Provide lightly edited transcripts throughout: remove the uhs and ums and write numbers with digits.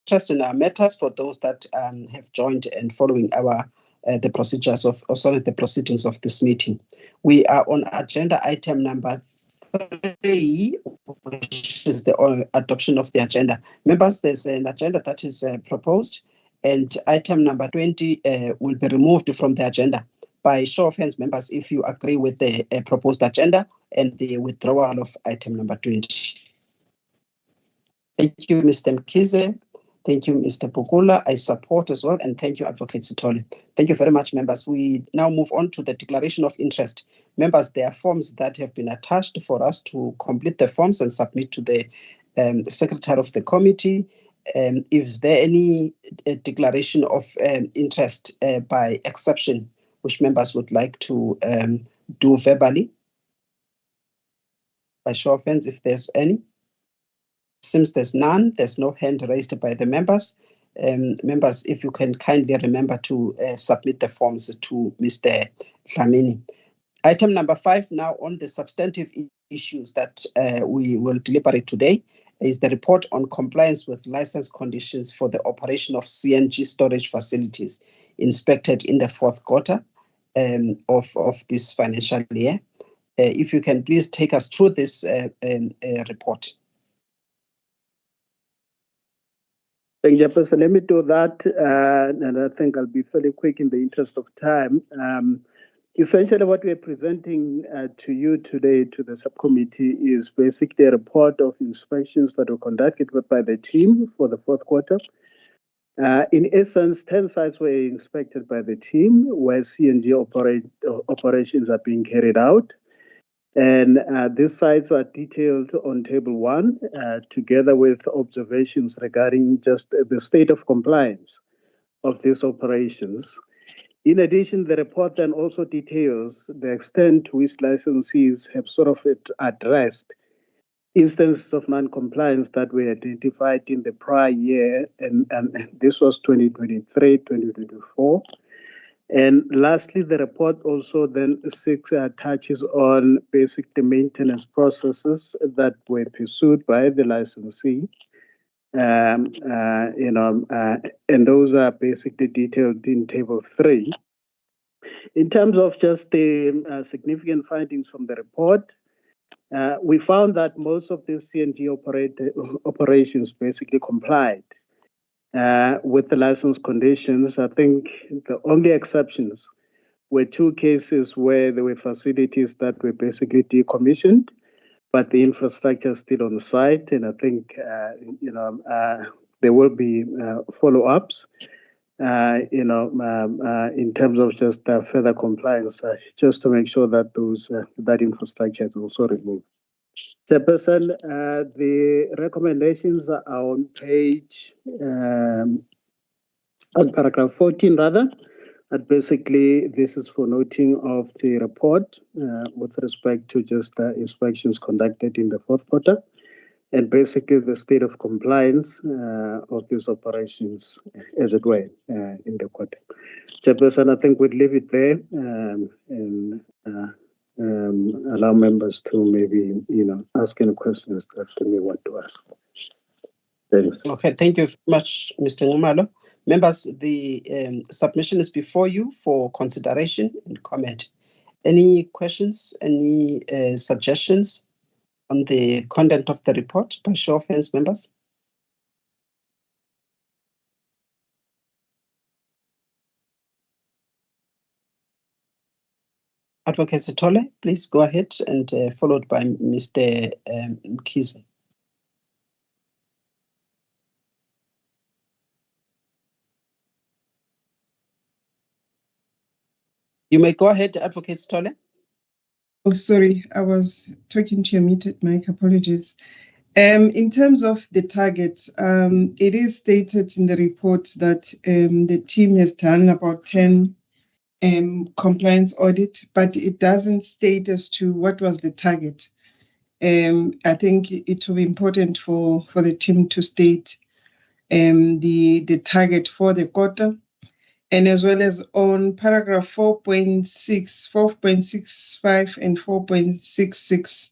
interest in our matters, for those that have joined and following our the procedures of, the proceedings of this meeting. We are on agenda item number 3, which is the adoption of the agenda. Members, there's an agenda that is proposed, and item number 20 will be removed from the agenda. By show of hands, members, if you agree with the proposed agenda and the withdrawal of item number 20. Thank you, Mr. Mkhize. Thank you, Mr. Pukula. I support as well, and thank you, Advocate Sithole. Thank you very much, members. We now move on to the declaration of interest. Members, there are forms that have been attached for us to complete the forms and submit to the Secretary of the Committee. Is there any declaration of interest by exception, which members would like to do verbally? By show of hands, if there's any. Since there's none, there's no hand raised by the members. Members, if you can kindly remember to submit the forms to Mr. Dlamini. Item number 5, now on the substantive issues that we will deliberate today, is the report on compliance with license conditions for the operation of CNG storage facilities inspected in the 4th quarter of this financial year. If you can please take us through this report. Thank you, Chairperson. Let me do that, and I think I'll be fairly quick in the interest of time. Essentially, what we're presenting to you today, to the subcommittee, is basically a report of inspections that were conducted by the team for the 4th quarter. In essence, 10 sites were inspected by the team where CNG operations are being carried out. And these sites are detailed on Table 1, together with observations regarding just the state of compliance of these operations. In addition, the report then also details the extent to which licensees have sort of addressed instances of non-compliance that were identified in the prior year, and this was 2023, 2024. And lastly, the report also then touches on the maintenance processes that were pursued by the licensee. And those are basically detailed in Table 3. In terms of just the significant findings from the report, we found that most of these CNG operations basically complied with the license conditions. I think the only exceptions were 2 cases where there were facilities that were basically decommissioned, but the infrastructure is still on the site. And I think, there will be follow-ups, in terms of just further compliance, just to make sure that that infrastructure is also removed. Chairperson, the recommendations are on on paragraph 14 rather, and basically this is for noting of the report with respect to just inspections conducted in the 4th quarter, and basically the state of compliance of these operations, as it were, in the quarter. Chairperson, I think we'd leave it there and allow members to maybe, ask any questions that they may want to ask. Thanks. Okay, thank you very much, Mr. Ngumalo. Members, the submission is before you for consideration and comment. Any questions, any suggestions on the content of the report? By show of hands, members. Advocate Sithole, please go ahead, and followed by Mr. Mkhize. You may go ahead, Advocate Sithole. Oh, sorry, I was talking to a muted mic. Apologies. In terms of the target, it is stated in the report that the team has done about 10 compliance audit, but it doesn't state as to what was the target. I think it will be important for the team to state the target for the quarter, and as well as on paragraph 4.6, 4.65 and 4.66,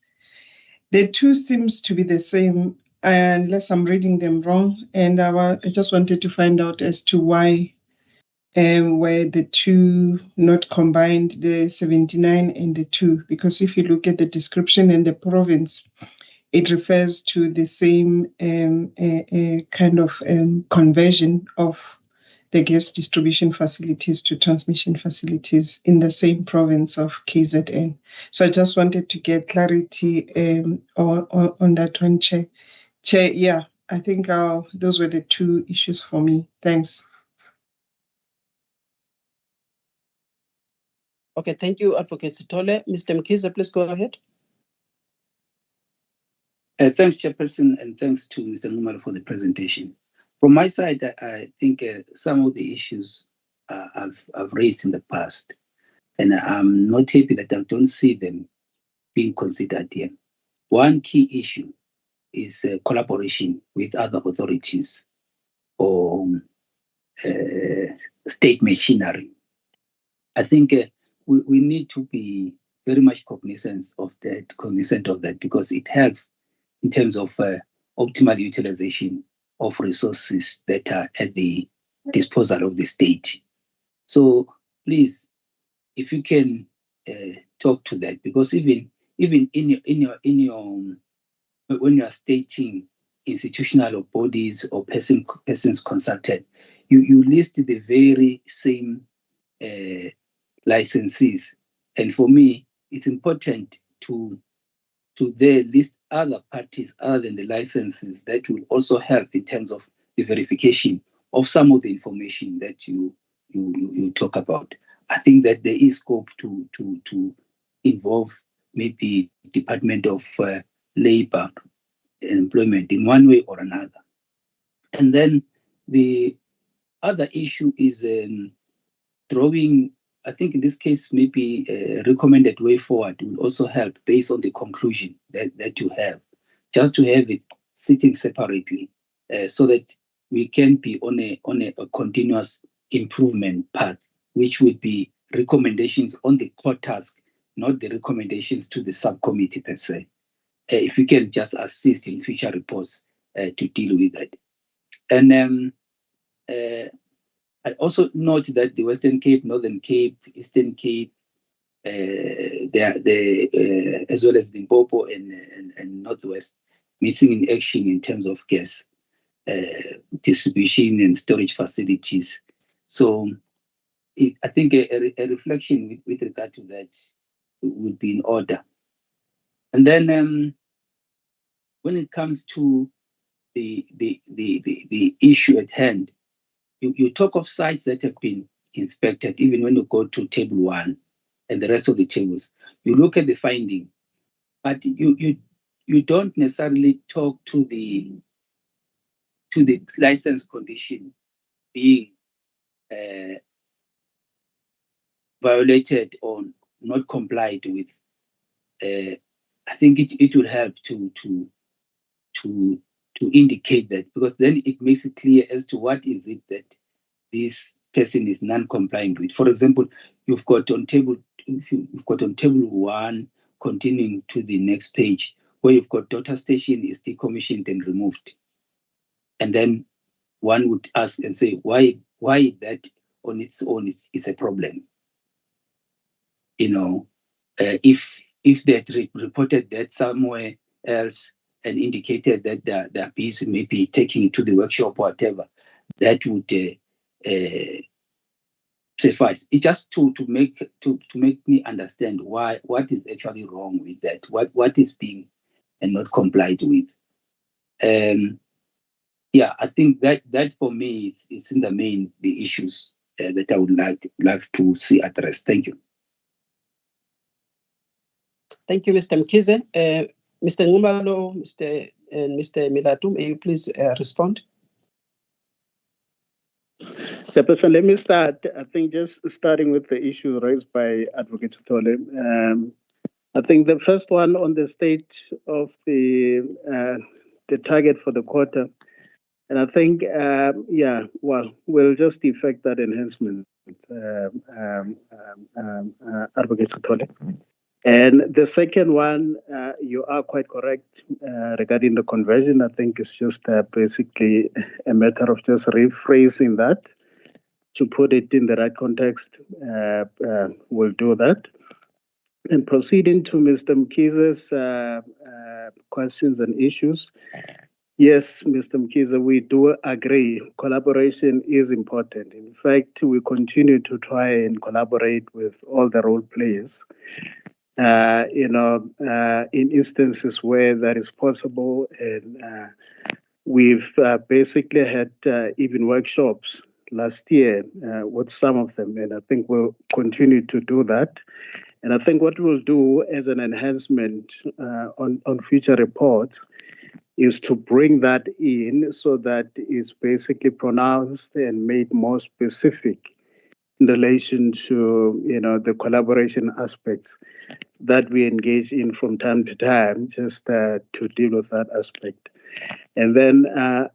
the two seems to be the same. unless I'm reading them wrong. And I just wanted to find out as to why were the two not combined, the 79 and the 2, because if you look at the description and the province, it refers to the same kind of conversion of the gas distribution facilities to transmission facilities in the same province of KZN. So I just wanted to get clarity on that one, Chair. Chair, yeah, I think those were the two issues for me. Thanks. Okay, thank you, Advocate Sithole. Mr. Mkhize, please go ahead. Thanks, Chairperson, and thanks to Mr. Numalo for the presentation. From my side, I think some of the issues I've raised in the past, and I'm not happy that I don't see them being considered here. One key issue is collaboration with other authorities or state machinery. I think we need to be very much cognizant of that because it helps in terms of optimal utilization of resources that are at the disposal of the state. So please, if you can talk to that, because even in your when you are stating institutional or bodies or persons consulted, you list the very same licensees, and for me, it's important to there list other parties other than the licenses that will also help in terms of the verification of some of the information that you talk about. I think that there is scope to involve maybe Department of Labor and Employment in one way or another. And then the other issue is drawing, I think in this case, maybe a recommended way forward will also help based on the conclusion that you have, just to have it sitting separately so that we can be on a continuous improvement path, which would be recommendations on the core task, not the recommendations to the subcommittee per se. If you can just assist in future reports to deal with that. And I also note that the Western Cape, Northern Cape, Eastern Cape, as well as Limpopo and Northwest, missing in action in terms of gas distribution and storage facilities. So I think a reflection with regard to that would be in order. And then when it comes to the issue at hand, you talk of sites that have been inspected, even when you go to table 1 and the rest of the tables, you look at the finding, but you don't necessarily talk to the license condition being violated or not complied with. I think it will help to indicate that, because then it makes it clear as to what is it that this person is non-compliant with. For example, you've got on table 1, continuing to the next page, where you've got daughter station is decommissioned and removed, and then one would ask and say, why that on its own is a problem? You know, if they had reported that somewhere else and indicated that they are busy, maybe taking it to the workshop or whatever, that would suffice. It's just to make me understand what is actually wrong with that, what is being and not complied with. Yeah, I think that for me is in the main the issues that I would like to see addressed. Thank you. Thank you, Mr. Mkhize. Mr. Numalo, Mr. Milatu, may you please respond? Chairperson, let me start. I think just starting with the issue raised by Advocate Sithole. I think the first one on the state of the target for the quarter, and I think, we'll just effect that enhancement, Advocate Sithole. And the second one, you are quite correct regarding the conversion. I think it's just basically a matter of just rephrasing that to put it in the right context. We'll do that. And proceeding to Mr. Mkhize's questions and issues. Yes, Mr. Mkhize, we do agree. Collaboration is important. In fact, we continue to try and collaborate with all the role players. In instances where that is possible, and we've basically had even workshops last year with some of them, and I think we'll continue to do that. And I think what we'll do as an enhancement on future reports is to bring that in so that it's basically pronounced and made more specific in relation to the collaboration aspects that we engage in from time to time, just to deal with that aspect. And then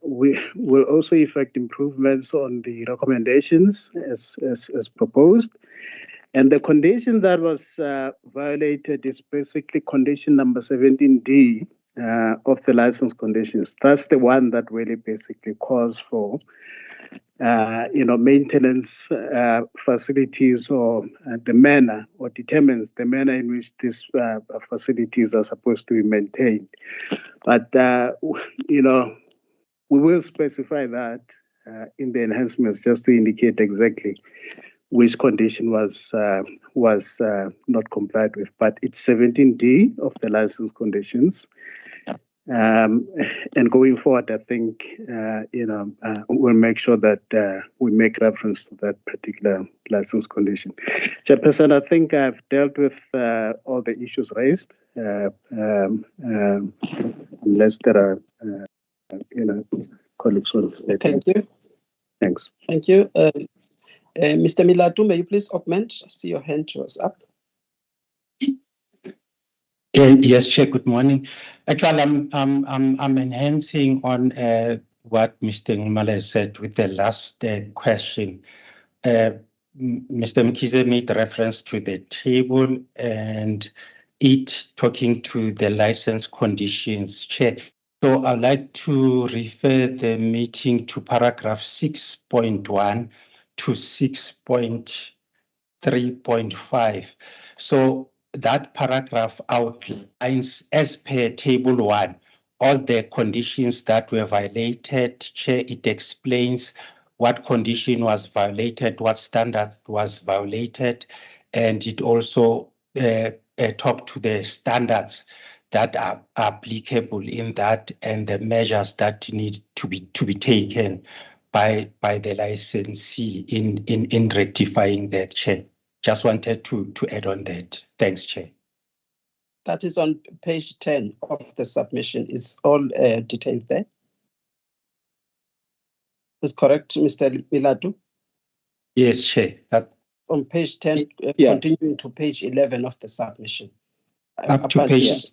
we will also effect improvements on the recommendations as proposed. And the condition that was violated is basically condition number 17D of the license conditions. That's the one that really basically calls for maintenance facilities, or the manner, or determines the manner in which these facilities are supposed to be maintained. But we will specify that in the enhancements, just to indicate exactly which condition was not complied with. But it's 17D of the license conditions. And going forward, I think we'll make sure that we make reference to that particular license condition. Chairperson, I think I've dealt with all the issues raised, unless there are colleagues. Thank you. Thanks. Thank you. Mr. Milatu, may you please augment? I see your hand was up. Yes, Chair. Good morning. Actually, I'm enhancing on what Mr. Ngumala said with the last question. Mr. Mkhize made reference to the table and it talking to the license conditions, Chair. So I'd like to refer the meeting to paragraph 6.1 to 6.3.5. So that paragraph outlines, as per table 1, all the conditions that were violated. Chair, it explains what condition was violated, what standard was violated, and it also talked to the standards that are applicable in that and the measures that need to be taken by the licensee in rectifying that, Chair. Just wanted to add on that. Thanks, Chair. That is on page 10 of the submission. It's all detailed there. Is correct, Mr. Milatu? Yes, Chair. That on page 10, yeah. Continuing to page 11 of the submission. Up to page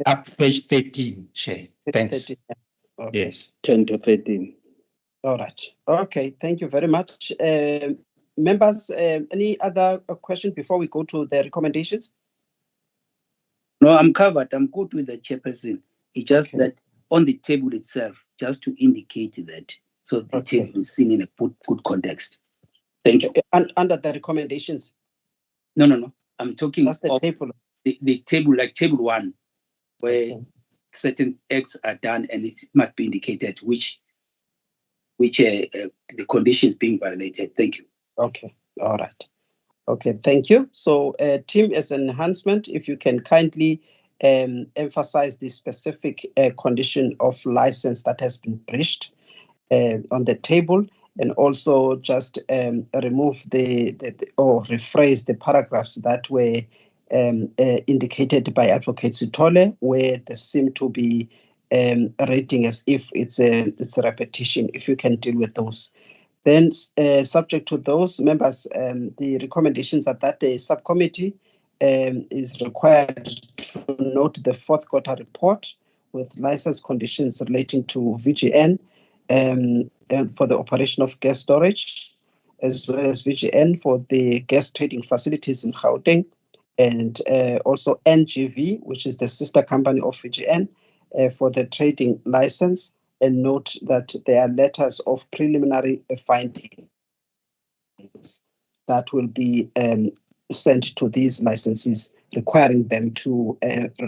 13, Chair. Thanks. 13, yeah. Okay. Yes. 10 to 13. All right. Okay. Thank you very much. Members, any other question before we go to the recommendations? No, I'm covered. I'm good with the chairperson. It's just that on the table itself, just to indicate that, so the table is seen in a good context. Thank you. And under the recommendations? No. I'm talking That's the table. The table, like table 1, where certain acts are done and it must be indicated which the conditions being violated. Thank you. Okay. All right. Okay. Thank you. So, team, as an enhancement, if you can kindly emphasize the specific condition of license that has been breached on the table, and also just remove or rephrase the paragraphs that were indicated by Advocate Sithole, where they seem to be rating as if it's a repetition. If you can deal with those. Then, subject to those, members, the recommendations are that the subcommittee is required to note the fourth quarter report with license conditions relating to VGN and for the operation of gas storage, as well as VGN for the gas trading facilities in Gauteng, and also NGV, which is the sister company of VGN, for the trading license, and note that there are letters of preliminary findings that will be sent to these licensees, requiring them to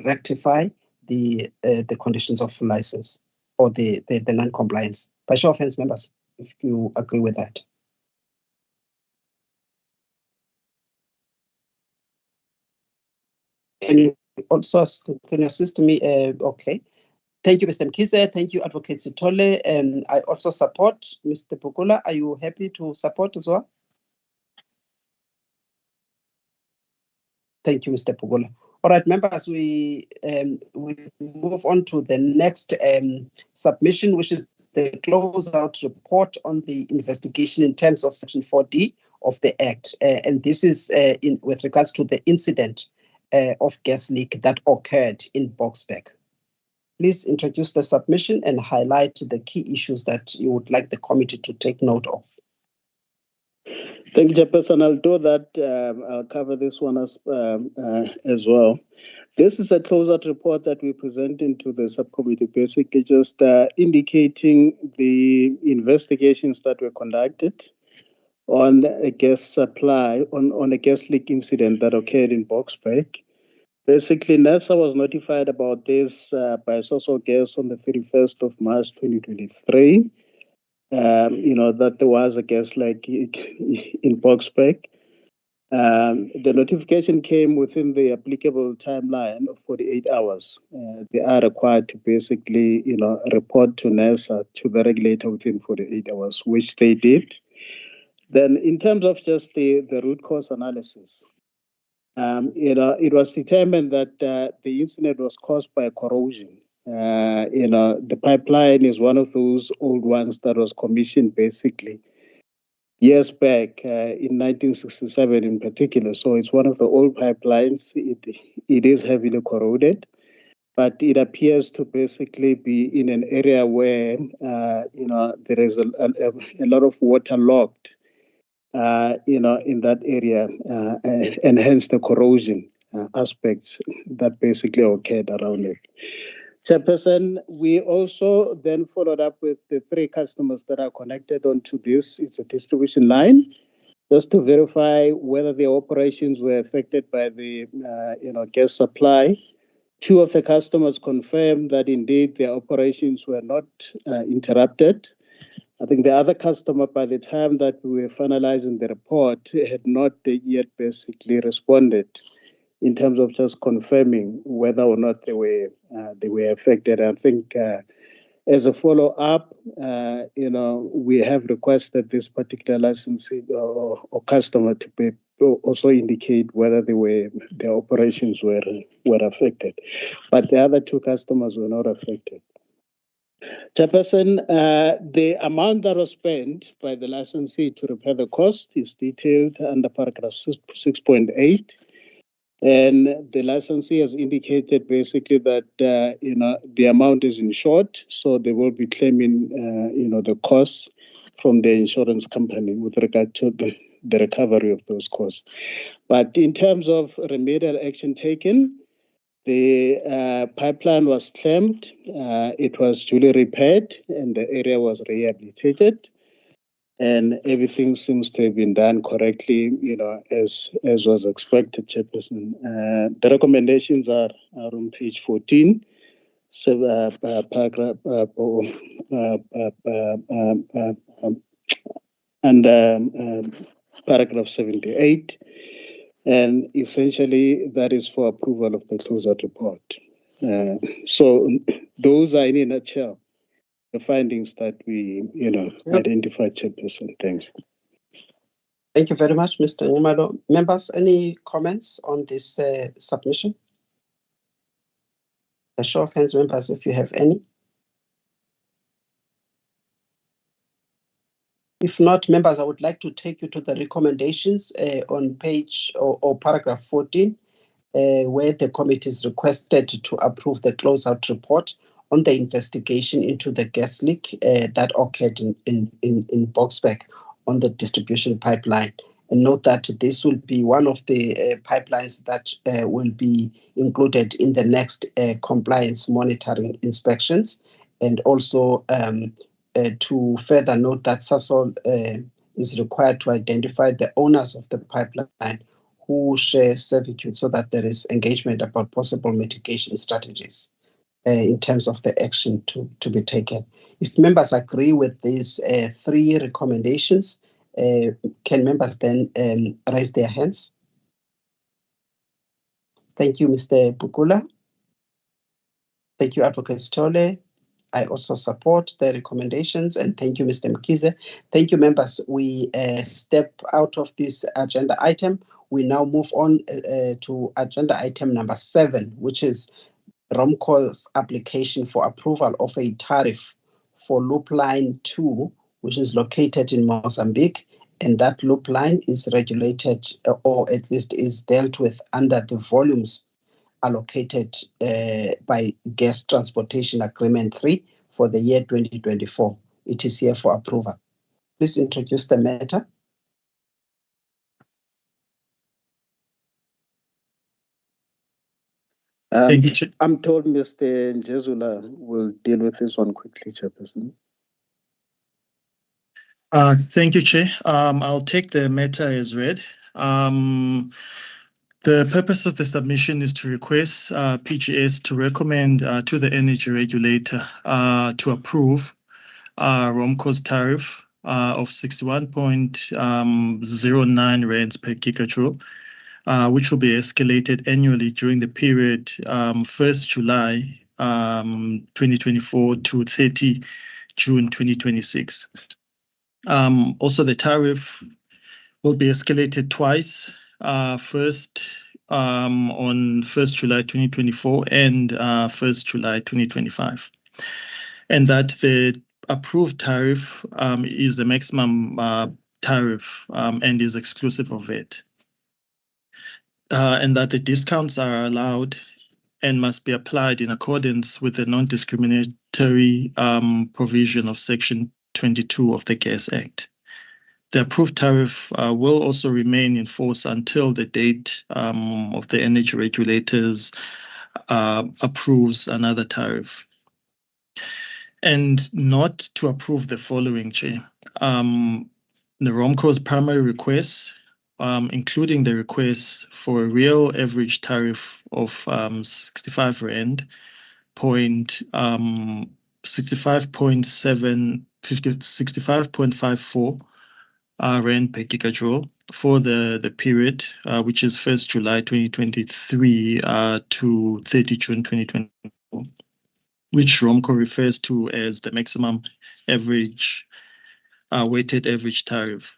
rectify the conditions of license or the non-compliance. By show of hands, members, if you agree with that. Can you also assist me? Okay. Thank you, Mr. Mkhize. Thank you, Advocate Sithole. I also support Mr. Pukula. Are you happy to support as well? Thank you, Mr. Pukula. All right, members, we move on to the next submission, which is the closeout report on the investigation in terms of Section 4D of the Act. And this is with regards to the incident of gas leak that occurred in Boksburg. Please introduce the submission and highlight the key issues that you would like the committee to take note of. Thank you, Chairperson. I'll do that. I'll cover this one as well. This is a closeout report that we presented to the subcommittee, basically just indicating the investigations that were conducted on a gas supply, on a gas leak incident that occurred in Boksburg. Basically, NERSA was notified about this by Soso Gas on the 31st of March 2023. That there was a gas leak in Boksburg. The notification came within the applicable timeline of 48 hours. They are required to basically, report to NERSA, to the regulator, within 48 hours, which they did. Then, in terms of just the root cause analysis, it was determined that the incident was caused by corrosion. The pipeline is one of those old ones that was commissioned basically years back in 1967 in particular. So it's one of the old pipelines. It is heavily corroded, but it appears to basically be in an area where there is a lot of water locked. In that area, and hence the corrosion aspects that basically occurred around it. Chairperson, we also then followed up with the 3 customers that are connected onto this. It's a distribution line, just to verify whether their operations were affected by the gas supply. 2 of the customers confirmed that indeed their operations were not interrupted. I think the other customer, by the time that we were finalizing the report, had not yet basically responded in terms of just confirming whether or not they were affected. I think as a follow-up, we have requested this particular licensee or customer to also indicate whether their operations were affected. But the other 2 customers were not affected. Chairperson, the amount that was spent by the licensee to repair the cost is detailed under paragraph 6.8. And the licensee has indicated basically that, the amount is insured, so they will be claiming, the costs from the insurance company with regard to the recovery of those costs. But in terms of remedial action taken, the pipeline was clamped, it was duly repaired, and the area was rehabilitated, and everything seems to have been done correctly, as was expected, Chairperson. The recommendations are on page 14, so paragraph and paragraph 78. And essentially, that is for approval of the closeout report. So those are, in a nutshell, the findings that we, identified, Chairperson. Thanks. Thank you very much, Mr. Ngumalo. Members, any comments on this submission? A show of hands, members, if you have any. If not, members, I would like to take you to the recommendations on page or paragraph 14, where the committee is requested to approve the closeout report on the investigation into the gas leak that occurred in Boksburg on the distribution pipeline. And note that this will be one of the pipelines that will be included in the next compliance monitoring inspections. And also to further note that SASOL is required to identify the owners of the pipeline who share servitude so that there is engagement about possible mitigation strategies in terms of the action to be taken. If members agree with these 3 recommendations, can members then raise their hands? Thank you, Mr. Bukula. Thank you, Advocate Stole. I also support the recommendations, and thank you, Mr. Mkize. Thank you, members. We step out of this agenda item. We now move on to agenda item number 7, which is ROMCO's application for approval of a tariff for Loop Line 2, which is located in Mozambique, and that loop line is regulated, or at least is dealt with under the volumes allocated by Gas Transportation Agreement 3 for the year 2024. It is here for approval. Please introduce the matter. I'm told Mr. Njezula will deal with this one quickly, Chairperson. Thank you, Chair. I'll take the matter as read. The purpose of the submission is to request PGS to recommend to the energy regulator to approve ROMCO's tariff of 61.09 rands per gigajoule, which will be escalated annually during the period 1st July 2024 to 30 June 2026. Also, the tariff will be escalated twice, first on 1st July 2024 and 1st July 2025. And that the approved tariff is the maximum tariff and is exclusive of it. And that the discounts are allowed and must be applied in accordance with the non-discriminatory provision of Section 22 of the Gas Act. The approved tariff will also remain in force until the date of the energy regulators approves another tariff. And not to approve the following, Chair. The ROMCO's primary requests, including the request for a real average tariff of 65.54 rand per gigajoule for the period, which is 1st July 2023 to 30 June 2024, which ROMCO refers to as the maximum average weighted average tariff.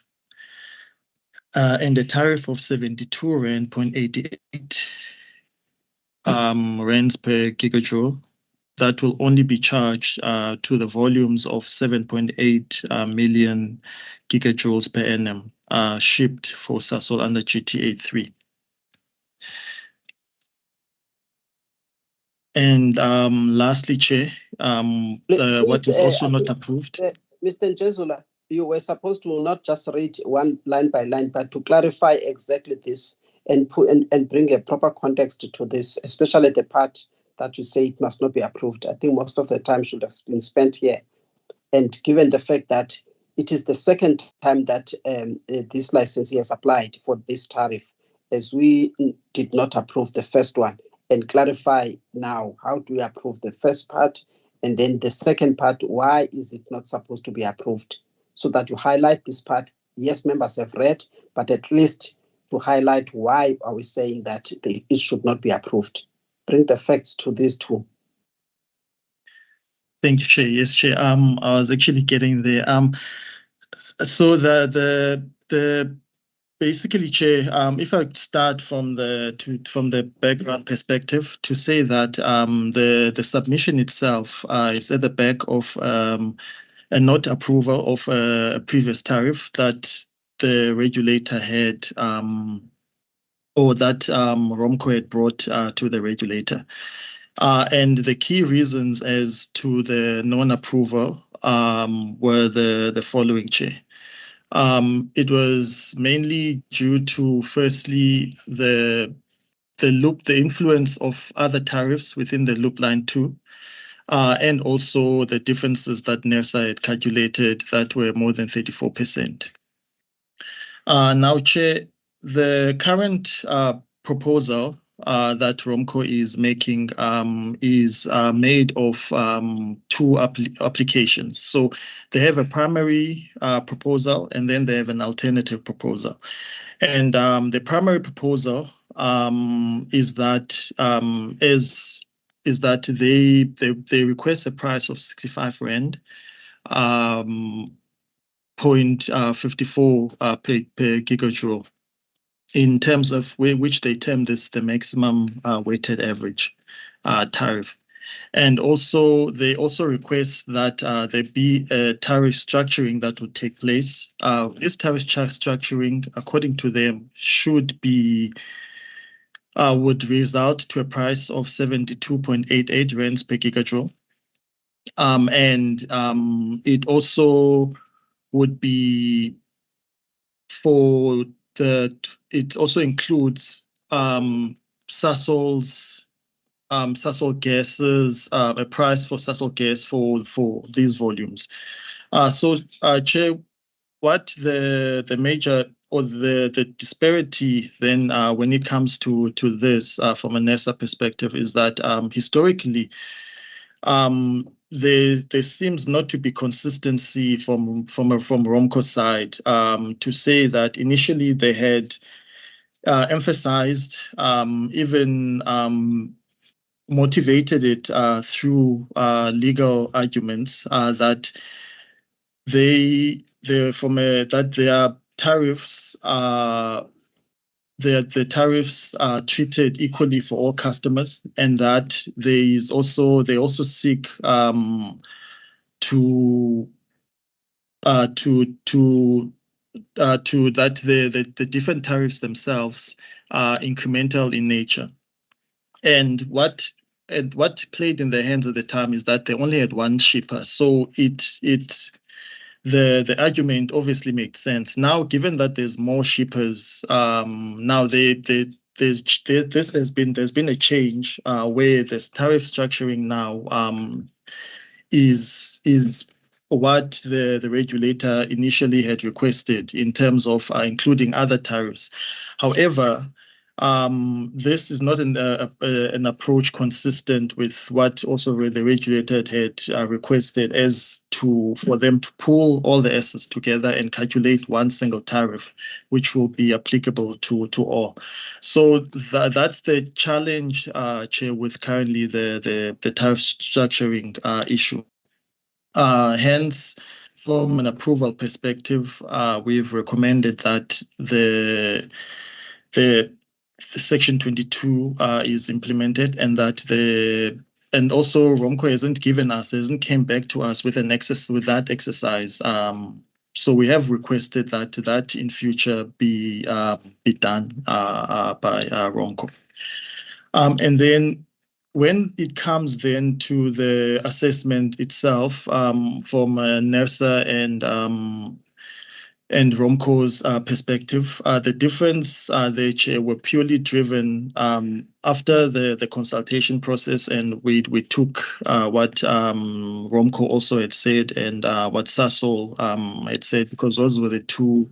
And a tariff of 72.88 rands per gigajoule that will only be charged to the volumes of 7.8 million gigajoules per annum shipped for SASOL under GTA 3. And lastly, Chair, what is also not approved. Mr. Njezula, you were supposed to not just read one line by line, but to clarify exactly this and bring a proper context to this, especially the part that you say it must not be approved. I think most of the time should have been spent here. And given the fact that it is the second time that this licensee has applied for this tariff, as we did not approve the first one, and clarify now, how do we approve the first part? And then the second part, why is it not supposed to be approved? So that you highlight this part. Yes, members have read, but at least to highlight why are we saying that it should not be approved. Bring the facts to these two. Thank you, Chair. Yes, Chair. I was actually getting there. So the basically, Chair, if I start from the background perspective, to say that the submission itself is at the back of a not approval of a previous tariff that the regulator had, or that ROMCO had brought to the regulator. And the key reasons as to the non-approval were the following, Chair. It was mainly due to, firstly, the influence of other tariffs within the loop line 2, and also the differences that NERSA had calculated that were more than 34%. Now, Chair, the current proposal that ROMCO is making is made of 2 applications. So they have a primary proposal, and then they have an alternative proposal. And the primary proposal is that they request a price of 65 Rand, 0.54 per gigajoule, in terms of which they term this the maximum weighted average tariff. And also, they also request that there be a tariff structuring that would take place. This tariff structuring, according to them, should be would result to a price of 72.88 rands per gigajoule. And it also would be for it also includes Sasol's Sasol gases, a price for Sasol gas for these volumes. So, Chair, what the major or the disparity then when it comes to this from a NERSA perspective is that historically there seems not to be consistency from ROMCO's side to say that initially they had emphasized, even motivated it through legal arguments that their tariffs the tariffs are treated equally for all customers, and that they also seek to that the different tariffs themselves are incremental in nature. And what played in their hands at the time is that they only had one shipper, so the argument obviously makes sense. Now, given that there's more shippers, now there's been a change where this tariff structuring now is what the regulator initially had requested in terms of including other tariffs. However, this is not an approach consistent with what also the regulator had requested for them to pull all the assets together and calculate one single tariff, which will be applicable to all. So that's the challenge, Chair, with currently the tariff structuring issue. Hence, from an approval perspective, we've recommended that the Section 22 is implemented, and that and also ROMCO hasn't came back to us with that exercise. So we have requested that in future be done by ROMCO. And then when it comes then to the assessment itself from NERSA and ROMCO's perspective, the difference there, Chair, were purely driven after the consultation process, and we took what ROMCO also had said and what Sasol had said, because those were the two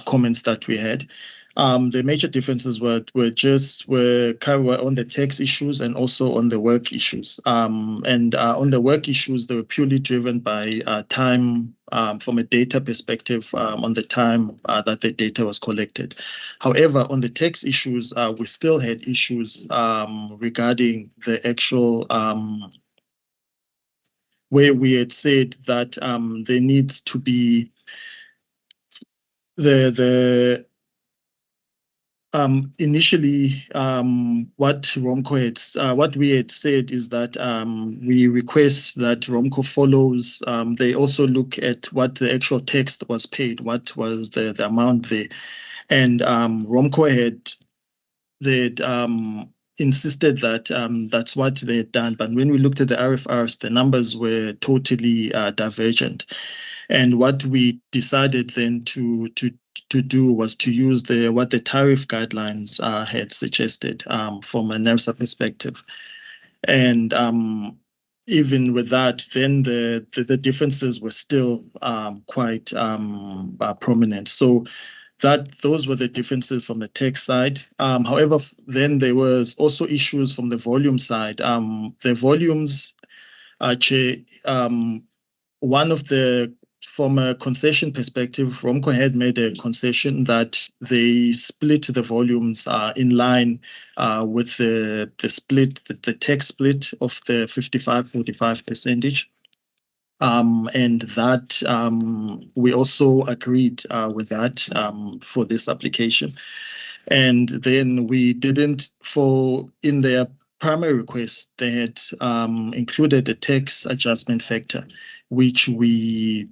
comments that we had. The major differences were on the tax issues and also on the work issues. And on the work issues, they were purely driven by time from a data perspective on the time that the data was collected. However, on the tax issues, we still had issues regarding the actual where we had said that there needs to be initially, what we had said is that we request that ROMCO follows. They also look at what the actual text was paid, what was the amount there, and ROMCO insisted that that's what they had done. But when we looked at the RFRs, the numbers were totally divergent. And what we decided then to do was to use what the tariff guidelines had suggested from a NERSA perspective. And even with that, then the differences were still quite prominent. So those were the differences from the tax side. However, then there was also issues from the volume side. The volumes, from a concession perspective, ROMCO had made a concession that they split the volumes in line with the split, the tax split of the 55-45 percentage. And that we also agreed with that for this application. And then we didn't, in their primary request, they had included a tax adjustment factor, which we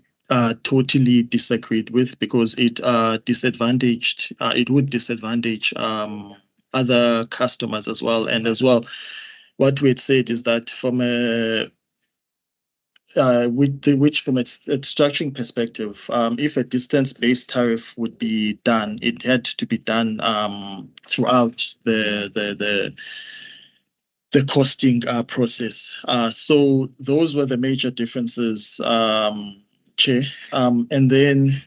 totally disagreed with because it would disadvantage other customers as well. And as well, what we had said is that from a which from a structuring perspective, if a distance-based tariff would be done, it had to be done throughout the costing process. So those were the major differences, Chair. And then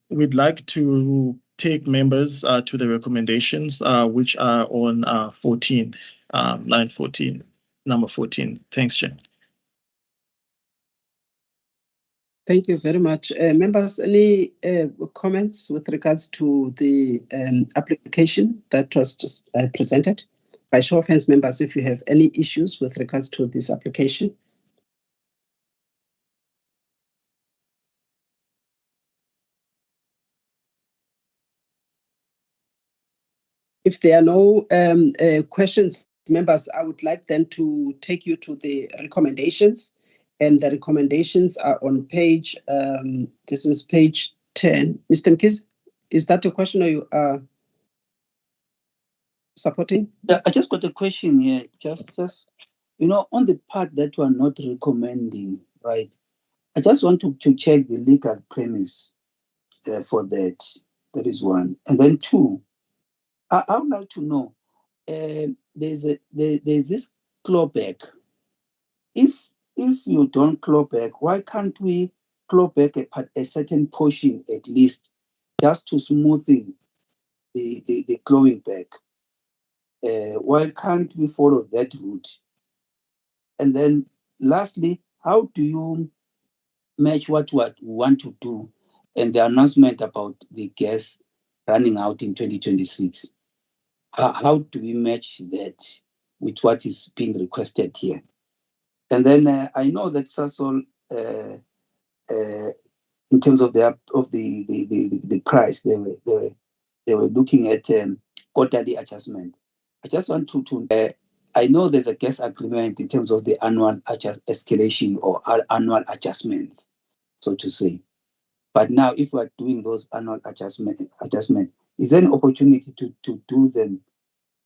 we'd like to take members to the recommendations, which are on 14, line 14. Number 14. Thanks, Chair. Thank you very much. Members, any comments with regards to the application that was just presented? By show of hands, members, if you have any issues with regards to this application. If there are no questions, members, I would like then to take you to the recommendations, and the recommendations are on page, this is page 10. Mr. Mkhize, is that a question or you are supporting? Yeah, I just got a question here. Just on the part that you are not recommending, right? I just want to check the legal premise for that. That is one. And then two, I would like to know, there's this clawback. If you don't claw back, why can't we claw back a certain portion at least, just to smoothing the clawing back? Why can't we follow that route? And then lastly, how do you match what we want to do and the announcement about the gas running out in 2026? How do we match that with what is being requested here? And then I know that Sasol, in terms of the price, they were looking at quarterly adjustment. I just want to I know there's a gas agreement in terms of the annual escalation or annual adjustments, so to say. But now, if we're doing those annual adjustment, is there an opportunity to do them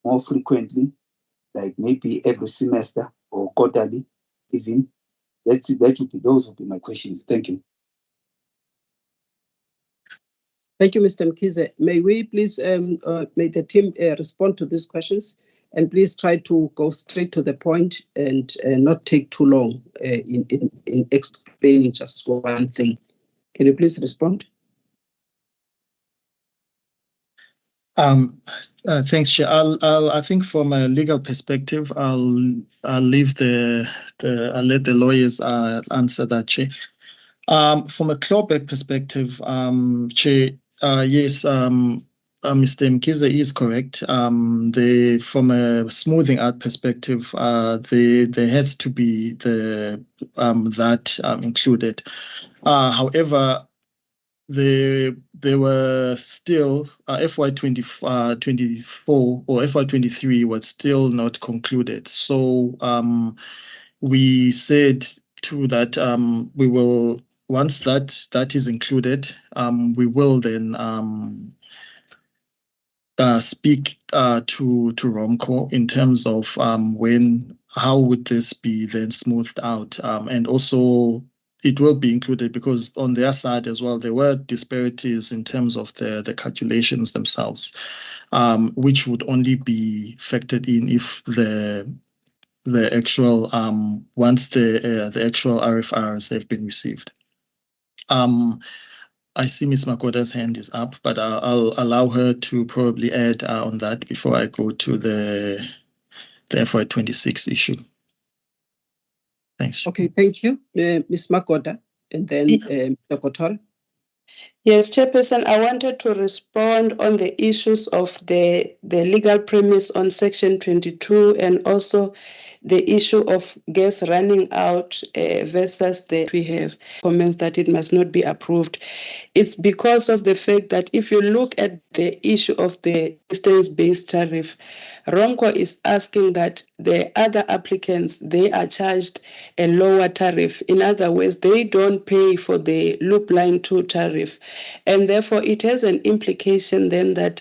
more frequently, like maybe every semester or quarterly, even? Those would be my questions. Thank you. Thank you, Mr. Mkhize. May we please, may the team respond to these questions, and please try to go straight to the point and not take too long in explaining just one thing. Can you please respond? Thanks, Chair. I think from a legal perspective, I'll leave I'll let the lawyers answer that, Chair. From a clawback perspective, Chair, yes, Mr. Mkhize is correct. From a smoothing out perspective, there has to be that included. However, there were still FY24 or FY23 was still not concluded. So we said too that we will, once that is included, we will then speak to ROMCO in terms of how would this be then smoothed out, and also it will be included because on their side as well there were disparities in terms of the calculations themselves, which would only be factored in if the actual once the actual RFRs have been received. I see Ms. Makoda's hand is up, but I'll allow her to probably add on that before I go to the FY26 issue. Thanks. Okay, thank you, Ms. Makoda, and then Mr. Kotor. Yes, Chairperson, I wanted to respond on the issues of the legal premise on Section 22 and also the issue of gas running out versus we have comments that it must not be approved. It's because of the fact that if you look at the issue of the distance-based tariff, ROMCO is asking that the other applicants, they are charged a lower tariff. In other words, they don't pay for the loop line 2 tariff. And therefore, it has an implication then that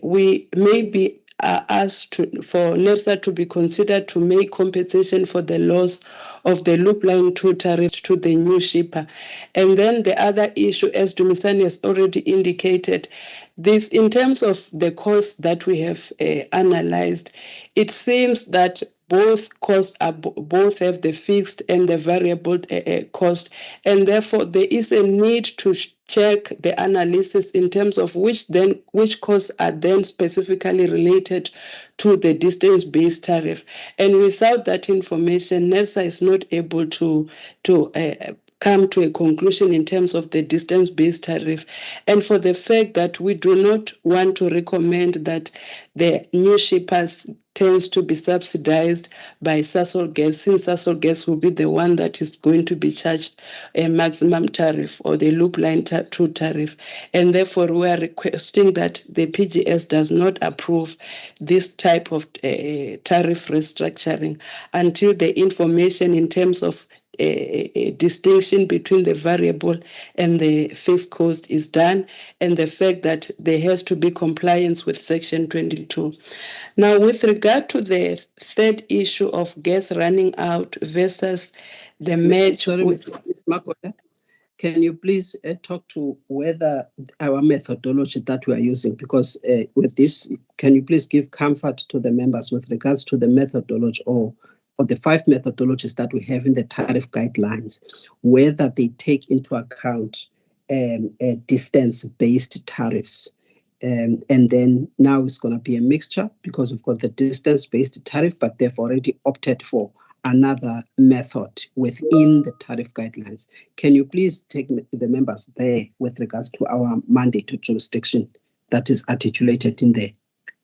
we may be asked for NERSA to be considered to make compensation for the loss of the loop line 2 tariff to the new shipper. And then the other issue, as Dumisani has already indicated, this in terms of the costs that we have analyzed, it seems that both costs are both have the fixed and the variable cost, and therefore there is a need to check the analysis in terms of which costs are then specifically related to the distance-based tariff. And without that information, NERSA is not able to come to a conclusion in terms of the distance-based tariff. And for the fact that we do not want to recommend that the new shippers tends to be subsidized by Sasol Gas, since Sasol Gas will be the one that is going to be charged a maximum tariff or the loop line 2 tariff. And therefore, we are requesting that the PGS does not approve this type of tariff restructuring until the information in terms of a distinction between the variable and the fixed cost is done, and the fact that there has to be compliance with Section 22. Now, with regard to the third issue of gas running out versus the merge with Ms. Makoda, can you please talk to whether our methodology that we are using, because with this, can you please give comfort to the members with regards to the methodology or the 5 methodologies that we have in the tariff guidelines, whether they take into account distance-based tariffs. And then now it's going to be a mixture because we've got the distance-based tariff, but they've already opted for another method within the tariff guidelines. Can you please take the members there with regards to our mandate to jurisdiction that is articulated in the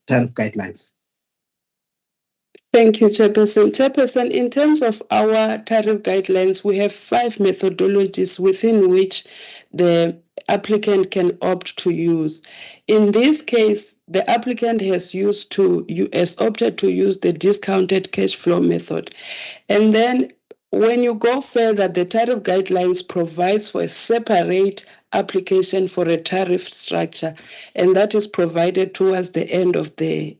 tariff guidelines? Thank you, Chairperson. Chairperson, in terms of our tariff guidelines, we have 5 methodologies within which the applicant can opt to use. In this case, the applicant has opted to use the discounted cash flow method. And then when you go further, the tariff guidelines provides for a separate application for a tariff structure, and that is provided towards the end of the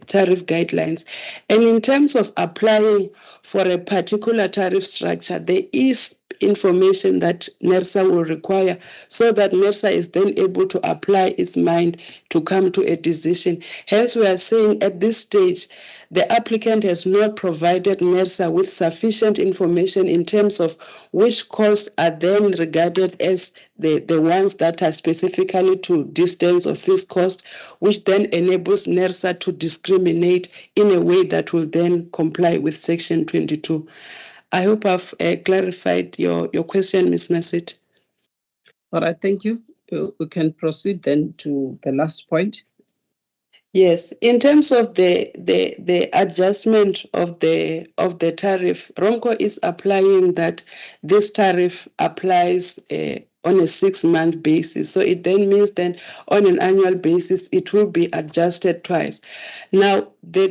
tariff guidelines. And in terms of applying for a particular tariff structure, there is information that NERSA will require so that NERSA is then able to apply its mind to come to a decision. Hence, we are saying at this stage, the applicant has not provided NERSA with sufficient information in terms of which costs are then regarded as the ones that are specifically to distance or fixed cost, which then enables NERSA to discriminate in a way that will then comply with Section 22. I hope I've clarified your question, Ms. Nassit. All right, thank you. We can proceed then to the last point. Yes, in terms of the adjustment of the tariff, ROMCO is applying that this tariff applies on a 6-month basis. So it then means that on an annual basis, it will be adjusted twice. Now, the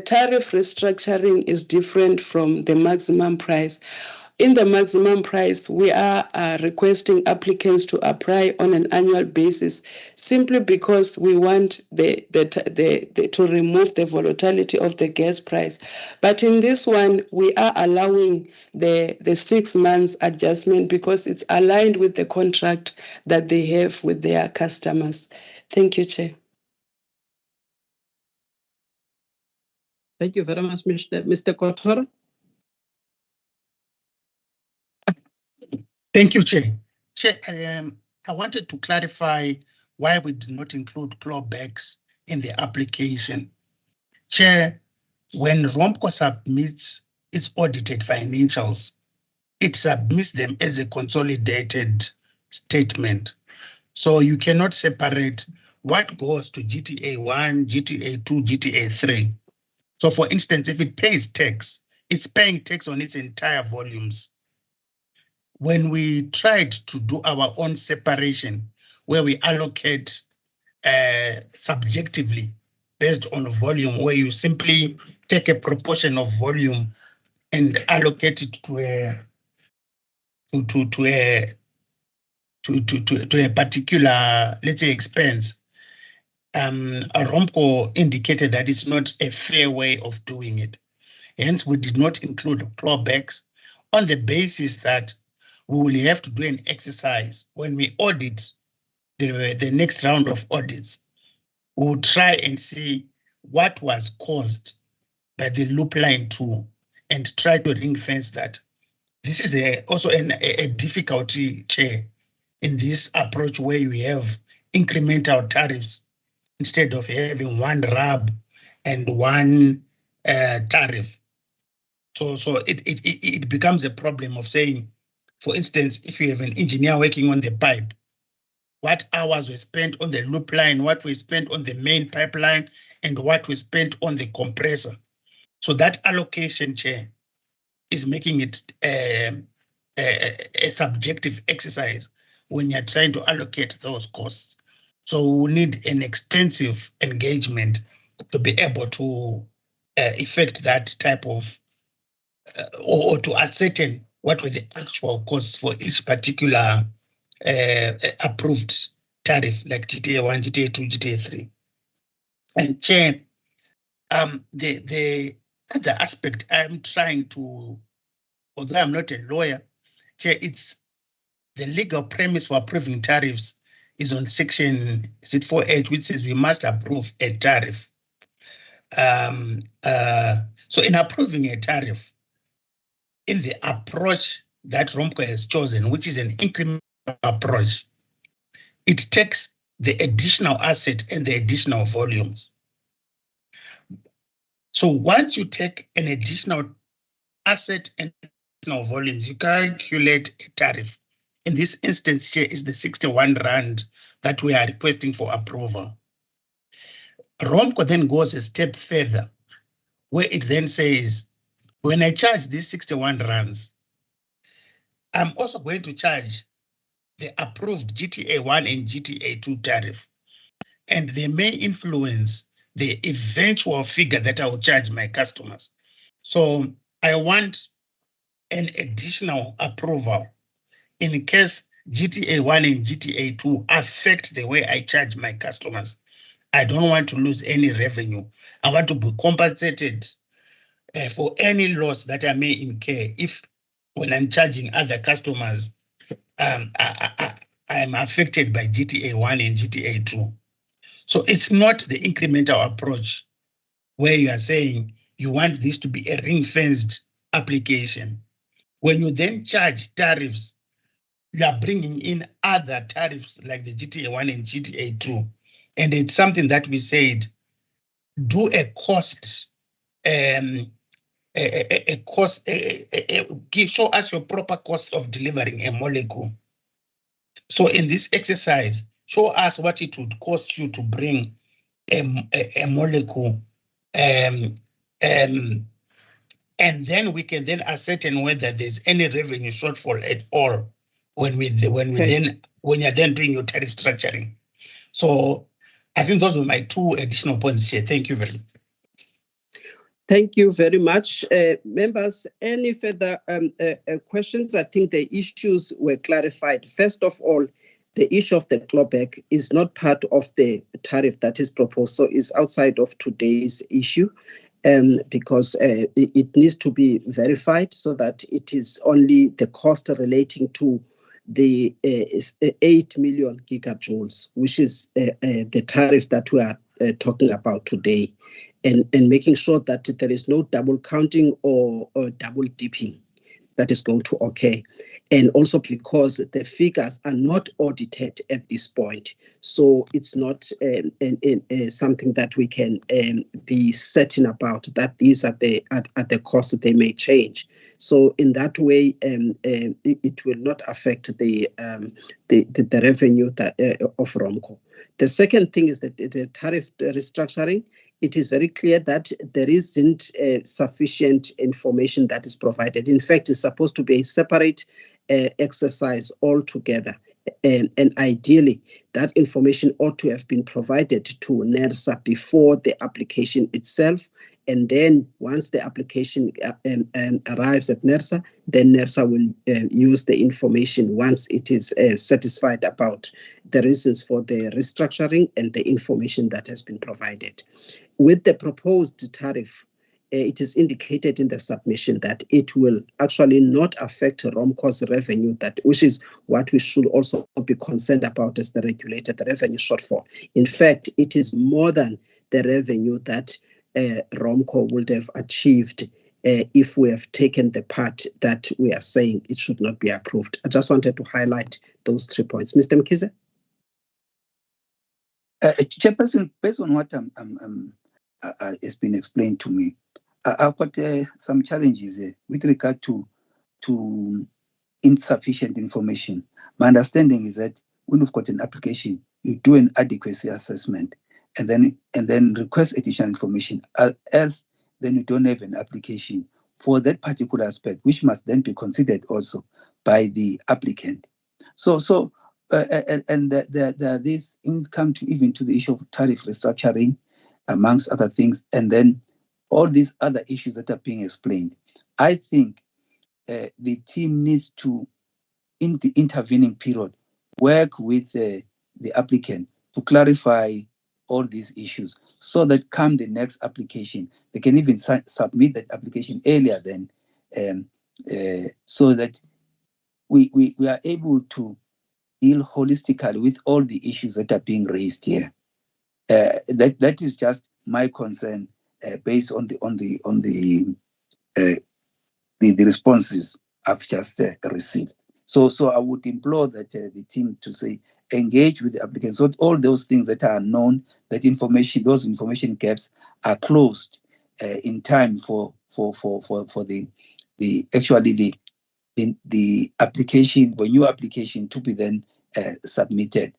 tariff restructuring is different from the maximum price. in the maximum price, we are requesting applicants to apply on an annual basis, simply because we want to remove the volatility of the gas price. But in this one, we are allowing the 6 months adjustment because it's aligned with the contract that they have with their customers. Thank you, Chair. Thank you very much, Mr. Kotor. Thank you, Chair. Chair, I wanted to clarify why we did not include clawbacks in the application. Chair, when ROMCO submits its audited financials, it submits them as a consolidated statement. So you cannot separate what goes to GTA 1, GTA 2, GTA 3. So for instance, if it pays tax, it's paying tax on its entire volumes. When we tried to do our own separation, where we allocate subjectively based on volume, where you simply take a proportion of volume and allocate it to a particular, let's say, expense, ROMCO indicated that it's not a fair way of doing it. Hence, we did not include clawbacks on the basis that we will have to do an exercise when we audit the next round of audits. We will try and see what was caused by the loop line 2 and try to ring fence that. This is also a difficulty, Chair, in this approach where you have incremental tariffs instead of having one RAB and one tariff. So it becomes a problem of saying, for instance, if you have an engineer working on the pipe, what hours were spent on the loop line, what we spent on the main pipeline, and what we spent on the compressor. So that allocation, Chair, is making it a subjective exercise when you're trying to allocate those costs. So we need an extensive engagement to be able to effect that type of, or to ascertain what were the actual costs for each particular approved tariff, like GTA 1, GTA 2, GTA 3. And Chair, the other aspect I'm trying to, although I'm not a lawyer, Chair, it's the legal premise for approving tariffs is on section 4H, which says we must approve a tariff. So in approving a tariff, in the approach that ROMCO has chosen, which is an incremental approach, it takes the additional asset and the additional volumes. So once you take an additional asset and additional volumes, you calculate a tariff. In this instance here is the 61 Rand that we are requesting for approval. ROMCO then goes a step further, where it then says, when I charge these 61 Rands, I'm also going to charge the approved GTA 1 and GTA 2 tariff, and they may influence the eventual figure that I will charge my customers. So I want an additional approval in case GTA 1 and GTA 2 affect the way I charge my customers. I don't want to lose any revenue. I want to be compensated for any loss that I may incur if, when I'm charging other customers, I am affected by GTA 1 and GTA 2. So it's not the incremental approach where you are saying you want this to be a ring-fenced application. When you then charge tariffs, you are bringing in other tariffs like the GTA 1 and GTA 2. And it's something that we said, do a cost, show us your proper cost of delivering a molecule. So in this exercise, show us what it would cost you to bring a molecule, and then we can then ascertain whether there's any revenue shortfall at all when you're then doing your tariff structuring. So I think those were my two additional points here. Thank you very much. Thank you very much. Members, any further questions? I think the issues were clarified. First of all, the issue of the clawback is not part of the tariff that is proposed, so it's outside of today's issue, because it needs to be verified so that it is only the cost relating to the 8 million gigajoules, which is the tariff that we are talking about today, and making sure that there is no double counting or double dipping that is going to occur. And also because the figures are not audited at this point. So it's not something that we can be certain about, that these are the costs that they may change. So in that way, it will not affect the revenue of ROMCO. The second thing is that the tariff restructuring, it is very clear that there isn't sufficient information that is provided. In fact, it's supposed to be a separate exercise altogether. And ideally, that information ought to have been provided to NERSA before the application itself. And then once the application arrives at NERSA, then NERSA will use the information once it is satisfied about the reasons for the restructuring and the information that has been provided. With the proposed tariff, it is indicated in the submission that it will actually not affect ROMCO's revenue, which is what we should also be concerned about as the regulator, the revenue shortfall. In fact, it is more than the revenue that ROMCO would have achieved if we have taken the part that we are saying it should not be approved. I just wanted to highlight those 3 points. Mr. Mkhize? Chairperson, based on what has been explained to me, I've got some challenges with regard to insufficient information. My understanding is that when you've got an application, you do an adequacy assessment and then request additional information. Else, then you don't have an application for that particular aspect, which must then be considered also by the applicant. So this come to even to the issue of tariff restructuring, amongst other things, and then all these other issues that are being explained. I think the team needs to, in the intervening period, work with the applicant to clarify all these issues so that come the next application, they can even submit that application earlier than, so that we are able to deal holistically with all the issues that are being raised here. That is just my concern based on the responses I've just received. So I would implore that the team to say engage with the applicants, so all those things that are known, that information, those information gaps are closed in time for the application, the new application to be then submitted.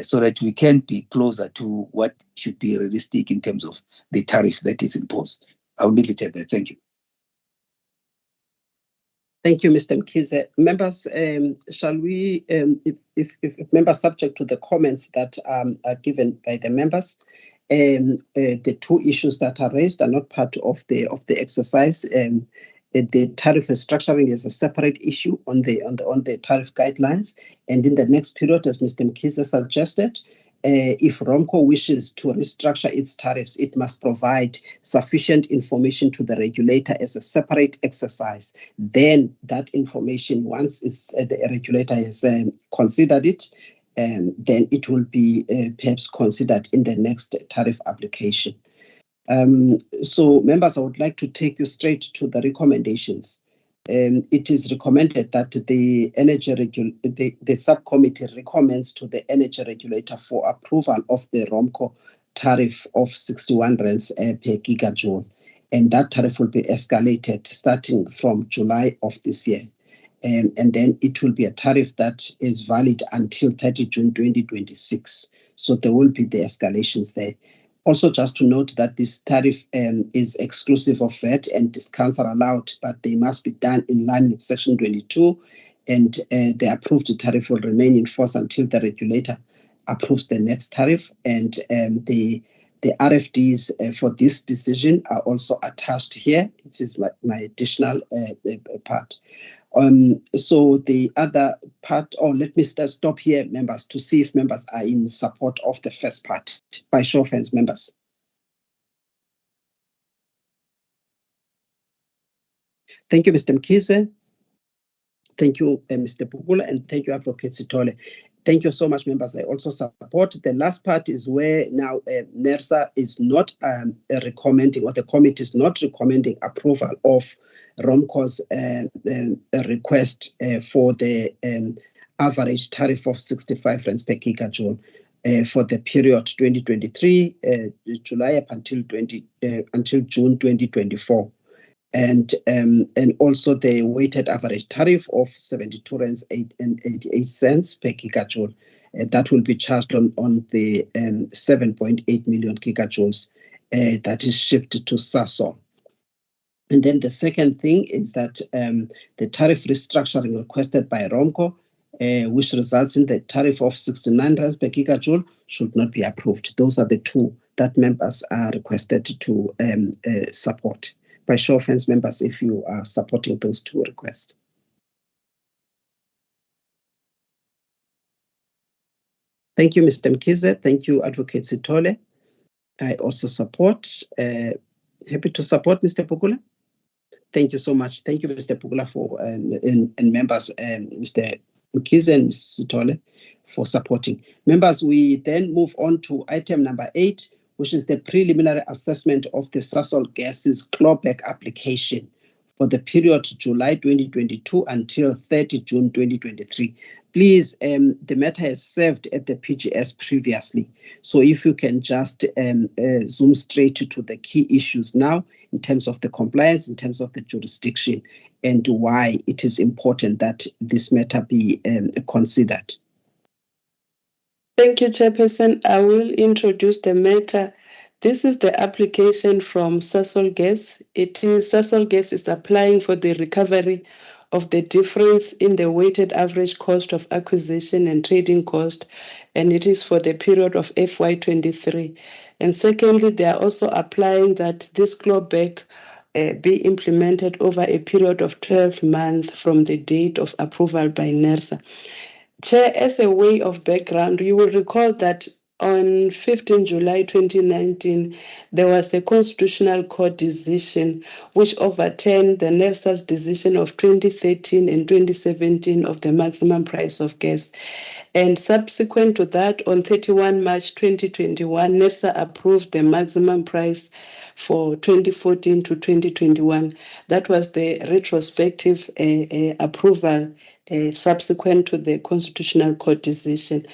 So that we can be closer to what should be realistic in terms of the tariff that is imposed. I'll leave it at that. Thank you. Thank you, Mr. Mkhize. Members, shall we, if members subject to the comments that are given by the members, the two issues that are raised are not part of the exercise. The tariff restructuring is a separate issue on the tariff guidelines, and in the next period, as Mr. Mkhize suggested, if ROMCO wishes to restructure its tariffs, it must provide sufficient information to the regulator as a separate exercise. Then that information, once the regulator has considered it, then it will be perhaps considered in the next tariff application. So, members, I would like to take you straight to the recommendations. It is recommended that the subcommittee recommends to the energy regulator for approval of the ROMCO tariff of 61 rands per gigajoule, and that tariff will be escalated starting from July of this year. And then it will be a tariff that is valid until 30 June 2026. So there will be the escalations there. Also, just to note that this tariff is exclusive of VAT and discounts are allowed, but they must be done in line with Section 22, and the approved tariff will remain in force until the regulator approves the next tariff, and the The RFDs for this decision are also attached here. It is my additional part. So the other part, let me stop here, members, to see if members are in support of the first part. By show of hands, members. Thank you, Mr. Mkhize. Thank you, Mr. Pugula, and thank you, Advocate Sithole. Thank you so much, members. I also support. The last part is where now NERSA is not recommending, or the committee is not recommending approval of ROMCO's request for the average tariff of 65 rands per gigajoule for the period 2023 July up until June 2024. And also the weighted average tariff of 72 rands 88 cents per gigajoule. That will be charged on the 7.8 million gigajoules that is shifted to SASOL. And then the second thing is that the tariff restructuring requested by ROMCO, which results in the tariff of 69 rands per gigajoule, should not be approved. Those are the two that members are requested to support. By show of hands, members, if you are supporting those two requests. Thank you, Mr. Mkhize. Thank you, Advocate Sithole. I also support. Happy to support, Mr. Pugula. Thank you so much. Thank you, Mr. Pugula, for and members, Mr. Mkhize and Mr. Sithole, for supporting. Members, we then move on to item number 8, which is the preliminary assessment of the SASOL gases clawback application for the period July 2022 until 30 June 2023. Please, the matter has served at the PGS previously. So if you can just zoom straight to the key issues now in terms of the compliance, in terms of the jurisdiction, and why it is important that this matter be considered. Thank you, Chairperson. I will introduce the matter. This is the application from SASOL Gas. SASOL Gas is applying for the recovery of the difference in the weighted average cost of acquisition and trading cost, and it is for the period of FY23. And secondly, they are also applying that this clawback be implemented over a period of 12 months from the date of approval by NERSA. Chair, as a way of background, you will recall that on 15 July 2019, there was a Constitutional Court decision which overturned the NERSA's decision of 2013 and 2017 of the maximum price of gas. And subsequent to that, on 31 March 2021, NERSA approved the maximum price for 2014 to 2021. That was the retrospective approval subsequent to the Constitutional Court decision.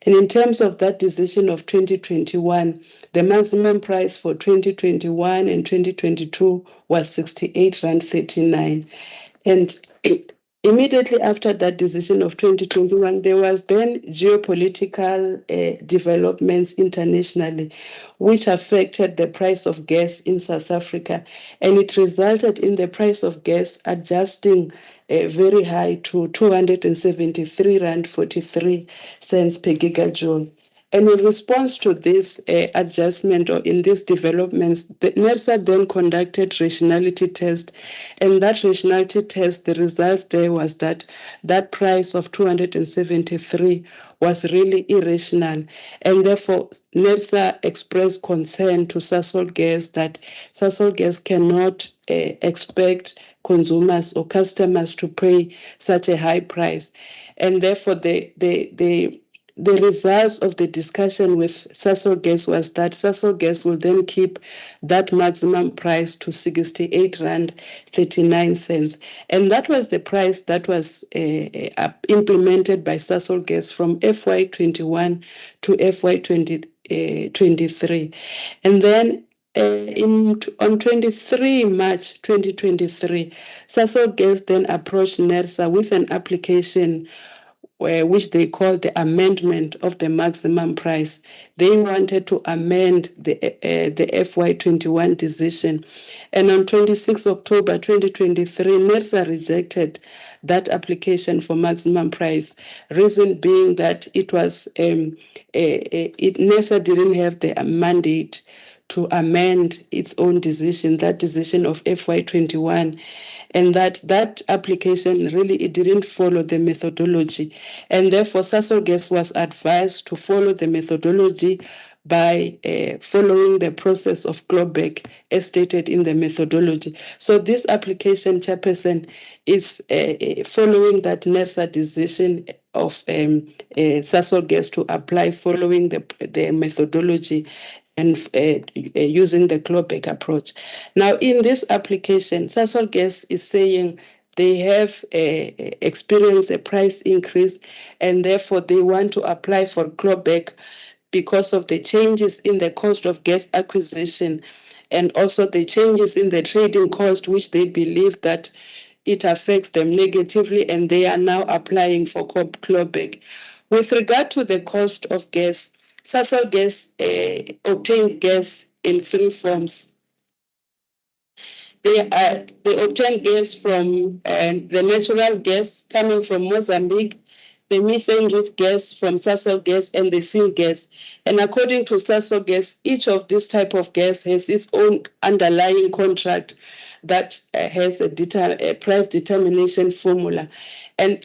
And in terms of that decision of 2021, the maximum price for 2021 and 2022 was 68.39 rand. And immediately after that decision of 2021, there was then geopolitical developments internationally, which affected the price of gas in South Africa. And it resulted in the price of gas adjusting very high to 273.43 rand per gigajoule. And in response to this adjustment, or in these developments, the NERSA then conducted rationality test. And that rationality test, the results there was that that price of 273 was really irrational. And therefore, NERSA expressed concern to SASOL Gas that SASOL Gas cannot expect consumers or customers to pay such a high price. And therefore, the results of the discussion with SASOL Gas was that SASOL Gas will then keep that maximum price to 68.39 rand. And that was the price that was implemented by SASOL Gas from FY21 to FY23. And then on 23 March 2023, SASOL Gas then approached NERSA with an application which they called the amendment of the maximum price. They wanted to amend the FY21 decision. And on 26 October 2023, NERSA rejected that application for maximum price, reason being that it was NERSA didn't have the mandate to amend its own decision, that decision of FY21, and that application really, it didn't follow the methodology. And therefore, Sasol Gas was advised to follow the methodology by following the process of clawback as stated in the methodology. So this application, Chairperson, is following that NERSA decision of Sasol Gas to apply following the methodology and using the clawback approach. Now, in this application, Sasol Gas is saying they have experienced a price increase, and therefore they want to apply for clawback because of the changes in the cost of gas acquisition and also the changes in the trading cost, which they believe that it affects them negatively, and they are now applying for clawback. With regard to the cost of gas, Sasol Gas obtains gas in three forms. They obtain gas from the natural gas coming from Mozambique, the methane-rich gas from Sasol Gas, and the syngas. And according to Sasol Gas, each of this type of gas has its own underlying contract that has a price determination formula. And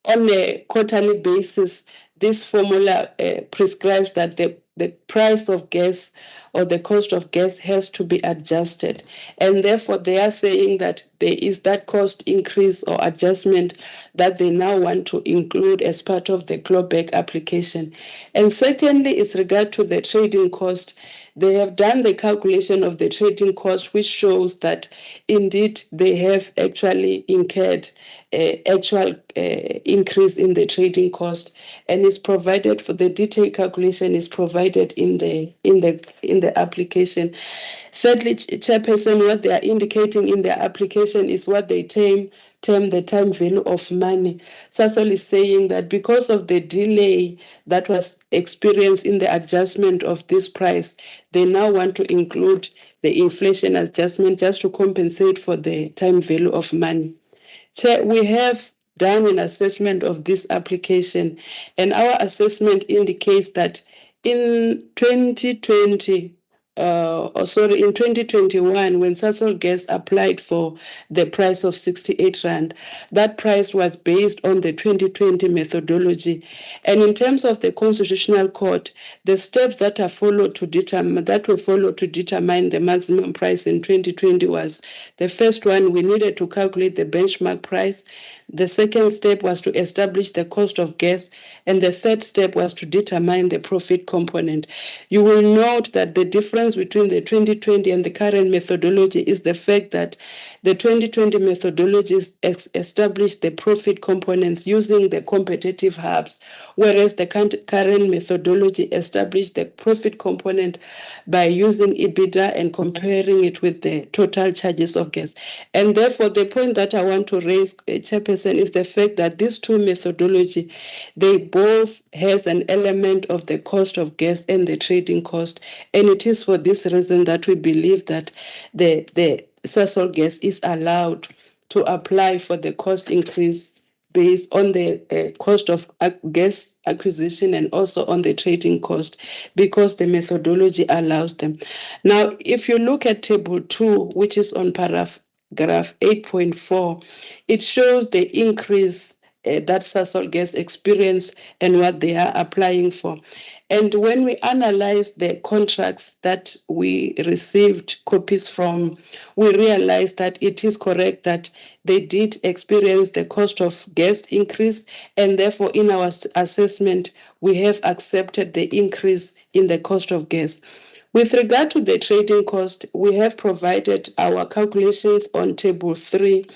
on a quarterly basis, this formula prescribes that the price of gas or the cost of gas has to be adjusted. And therefore, they are saying that there is that cost increase or adjustment that they now want to include as part of the clawback application. And secondly, it's regard to the trading cost. They have done the calculation of the trading cost, which shows that indeed they have actually incurred actual increase in the trading cost, and is provided for the detailed calculation is provided in the application. Sadly, Chairperson, what they are indicating in their application is what they term the time value of money. Sasol is saying that because of the delay that was experienced in the adjustment of this price, they now want to include the inflation adjustment just to compensate for the time value of money. Chair, we have done an assessment of this application, and our assessment indicates that in 2021, when Sasol Gas applied for the price of 68 Rand, that price was based on the 2020 methodology. And in terms of the Constitutional Court, the steps that were followed to determine the maximum price in 2020 was, the first one, we needed to calculate the benchmark price. The second step was to establish the cost of gas, and the third step was to determine the profit component. You will note that the difference between the 2020 and the current methodology is the fact that the 2020 methodology established the profit components using the competitive hubs, whereas the current methodology established the profit component by using EBITDA and comparing it with the total charges of gas. And therefore, the point that I want to raise, Chairperson, is the fact that these two methodology, they both has an element of the cost of gas and the trading cost. And it is for this reason that we believe that the Sasol Gas is allowed to apply for the cost increase based on the cost of gas acquisition and also on the trading cost, because the methodology allows them. Now, if you look at Table 2, which is on paragraph 8.4, it shows the increase that Sasol Gas experienced and what they are applying for. And when we analyze the contracts that we received copies from, we realized that it is correct that they did experience the cost of gas increase, and therefore in our assessment, we have accepted the increase in the cost of gas. With regard to the trading cost, we have provided our calculations on Table 3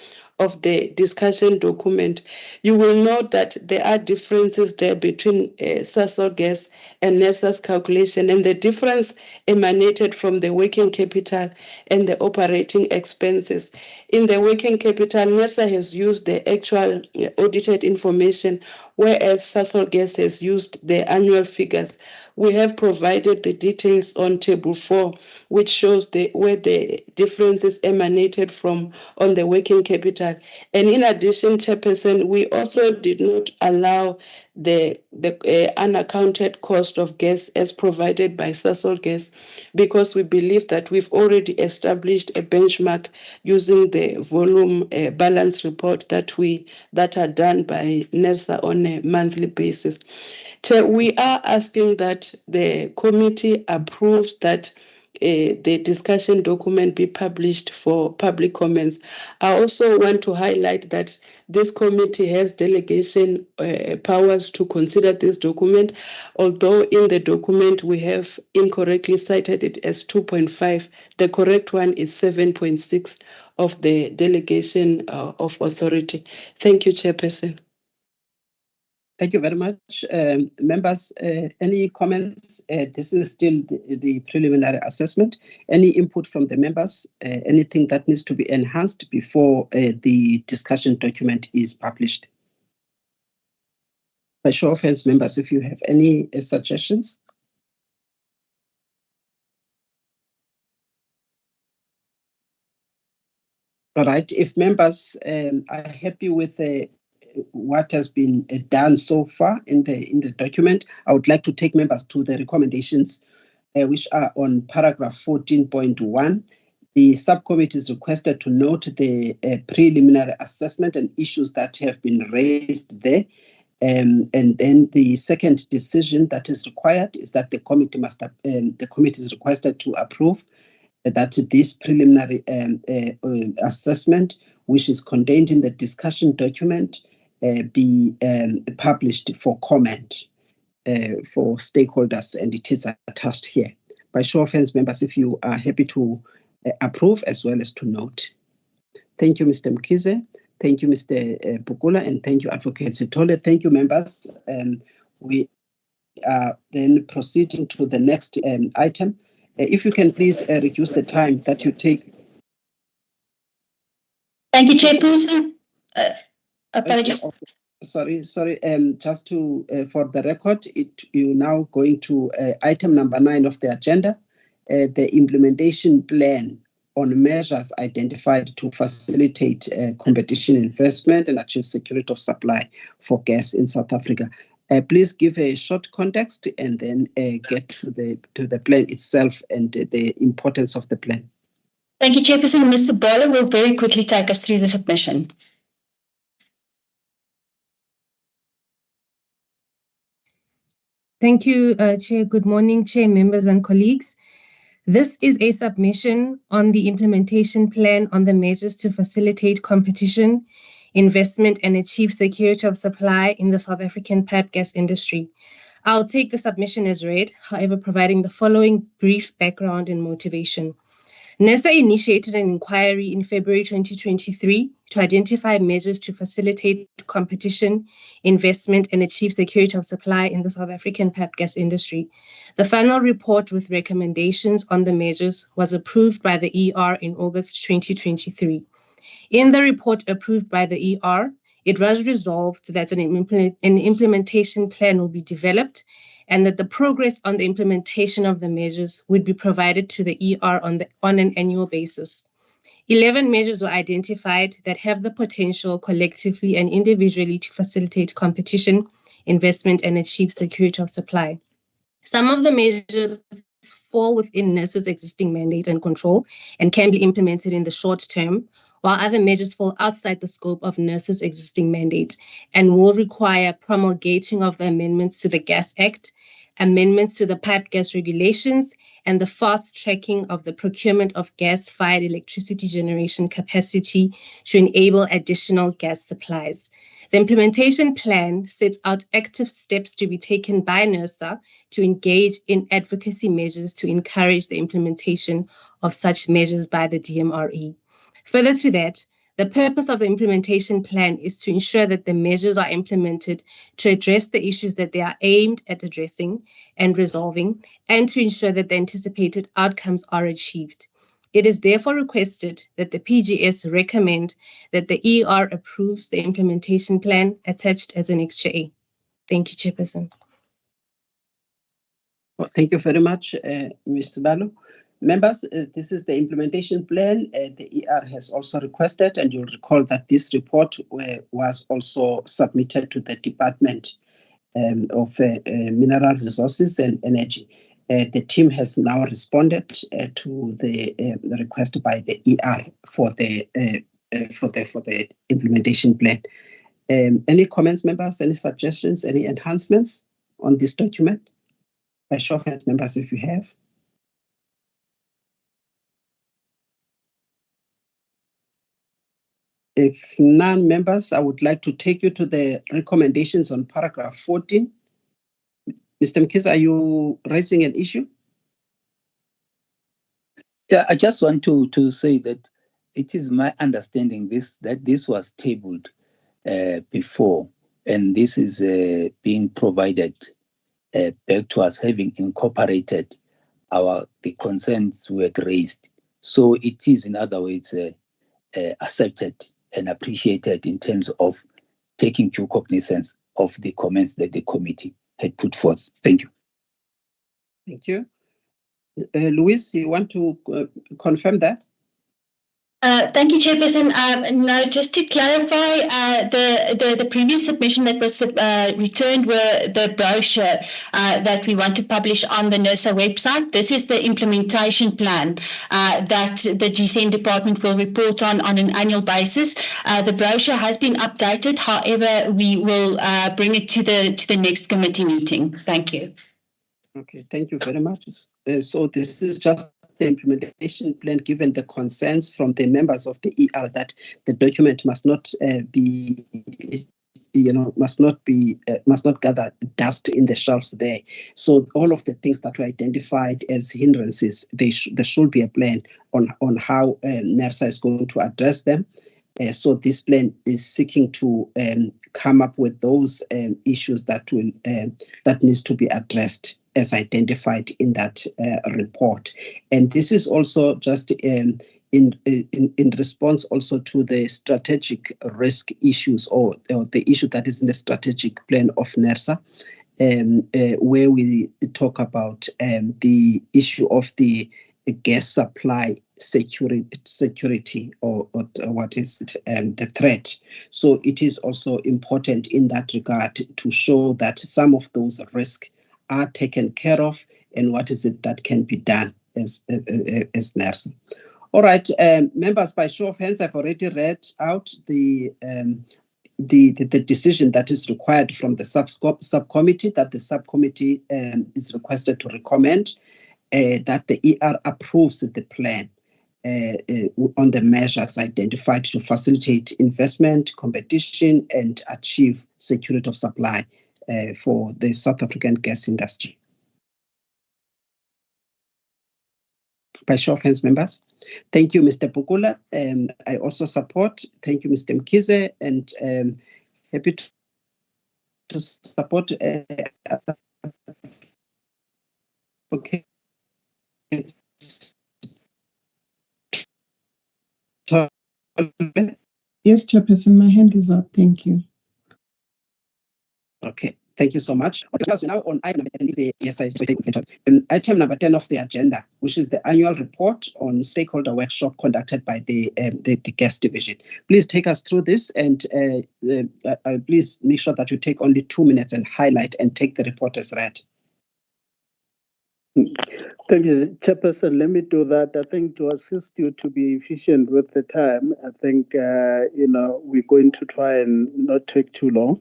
of the discussion document. You will note that there are differences there between Sasol Gas and NERSA's calculation, and the difference emanated from the working capital and the operating expenses. In the working capital, NERSA has used the actual audited information, whereas Sasol Gas has used the annual figures. We have provided the details on Table 4, which shows where the differences emanated from on the working capital. And in addition, Chairperson, we also did not allow the unaccounted cost of gas as provided by Sasol Gas, because we believe that we've already established a benchmark using the volume balance report that are done by NERSA on a monthly basis. So we are asking that the committee approves that the discussion document be published for public comments. I also want to highlight that this committee has delegation powers to consider this document, although in the document we have incorrectly cited it as 2.5. The correct one is 7.6 of the delegation of authority. Thank you, Chairperson. Thank you very much. Members, any comments? This is still the preliminary assessment. Any input from the members? Anything that needs to be enhanced before the discussion document is published? By show of hands, members, if you have any suggestions. All right, if members are happy with what has been done so far in the document, I would like to take members to the recommendations, which are on paragraph 14.1. The subcommittee is requested to note the preliminary assessment and issues that have been raised there. And then the second decision that is required is that the committee is requested to approve that this preliminary assessment, which is contained in the discussion document, be published for comment for stakeholders, and it is attached here. By show of hands, members, if you are happy to approve as well as to note. Thank you, Mr. Mkhize. Thank you, Mr. Bukula, and thank you, Advocate Sithole. Thank you, members. We are then proceeding to the next item. If you can please reduce the time that you take. Thank you, Chairperson. Apologies. Sorry. Just to for the record, you're now going to item number 9 of the agenda, the implementation plan on measures identified to facilitate competition, investment, and achieve security of supply for gas in South Africa. Please give a short context and then get to the plan itself and the importance of the plan. Thank you, Chairperson. Mr. Bala will very quickly take us through the submission. Thank you, Chair. Good morning, Chair, members and colleagues. This is a submission on the implementation plan on the measures to facilitate competition, investment, and achieve security of supply in the South African pipe gas industry. I'll take the submission as read, however, providing the following brief background and motivation. NERSA initiated an inquiry in February 2023 to identify measures to facilitate competition, investment, and achieve security of supply in the South African pipe gas industry. The final report with recommendations on the measures was approved by the ER in August 2023. In the report approved by the ER, it was resolved that an implementation plan will be developed and that the progress on the implementation of the measures would be provided to the ER on an annual basis. 11 measures were identified that have the potential collectively and individually to facilitate competition, investment, and achieve security of supply. Some of the measures fall within NERSA's existing mandate and control and can be implemented in the short term, while other measures fall outside the scope of NERSA's existing mandate and will require promulgating of the amendments to the Gas Act, amendments to the pipe gas regulations, and the fast tracking of the procurement of gas-fired electricity generation capacity to enable additional gas supplies. The implementation plan sets out active steps to be taken by NERSA to engage in advocacy measures to encourage the implementation of such measures by the DMRE. Further to that, the purpose of the implementation plan is to ensure that the measures are implemented to address the issues that they are aimed at addressing and resolving, and to ensure that the anticipated outcomes are achieved. It is therefore requested that the PGS recommend that the ER approves the implementation plan attached as Annex A. Thank you, Chairperson. Well, thank you very much, Ms. Balo. Members, this is the implementation plan. The ER has also requested, and you'll recall that this report was also submitted to the Department of Mineral Resources and Energy. The team has now responded to the request by the ER for the implementation plan. Any comments, members? Any suggestions? Any enhancements on this document? By show of hands, members, if you have. If none, members, I would like to take you to the recommendations on paragraph 14. Mr. Mkhize, are you raising an issue? Yeah, I just want to say that it is my understanding that this was tabled before, and this is being provided back to us, having incorporated the concerns we had raised. So it is, in other words, accepted and appreciated in terms of taking due cognizance of the comments that the committee had put forth. Thank you. Thank you. Louise, you want to confirm that? Thank you, Chairperson. Now, just to clarify, the previous submission that was returned were the brochure that we want to publish on the NERSA website. This is the implementation plan that the GCN department will report on an annual basis. The brochure has been updated. However, we will bring it to the next committee meeting. Thank you. Okay, thank you very much. So this is just the implementation plan, given the concerns from the members of the ER that the document must not must not gather dust in the shelves there. So all of the things that were identified as hindrances, there should be a plan on how NERSA is going to address them. So this plan is seeking to come up with those issues that needs to be addressed as identified in that report. And this is also just in response also to the strategic risk issues or the issue that is in the strategic plan of NERSA, where we talk about the issue of the gas supply security or what is it, the threat. So it is also important in that regard to show that some of those risks are taken care of and what is it that can be done as NERSA. All right, members, by show of hands, I've already read out the decision that is required from the subcommittee, that the subcommittee is requested to recommend that the ER approves the plan on the measures identified to facilitate investment, competition, and achieve security of supply for the South African gas industry. By show of hands, members. Thank you, Mr. Pukula. I also support. Thank you, Mr. Mkhize, and happy to support. Okay. Yes, Chairperson, my hand is up. Thank you. Okay, thank you so much. Because we're now on item number 10, item number 10 of the agenda, which is the annual report on stakeholder workshop conducted by the gas division. Please take us through this, and please make sure that you take only 2 minutes and highlight and take the report as read. Thank you, Chairperson. Let me do that. I think to assist you to be efficient with the time, I think, we're going to try and not take too long.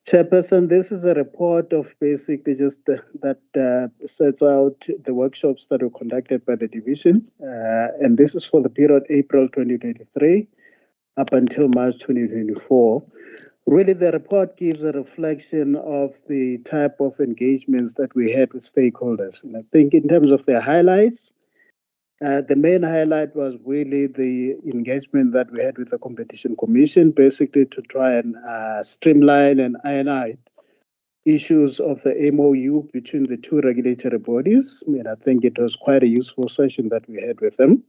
Chairperson, this is a report of basically just that sets out the workshops that were conducted by the division. And this is for the period April 2023 up until March 2024. Really, the report gives a reflection of the type of engagements that we had with stakeholders. And I think in terms of the highlights, the main highlight was really the engagement that we had with the Competition Commission, basically to try and streamline and iron out issues of the MOU between the two regulatory bodies. I mean, I think it was quite a useful session that we had with them.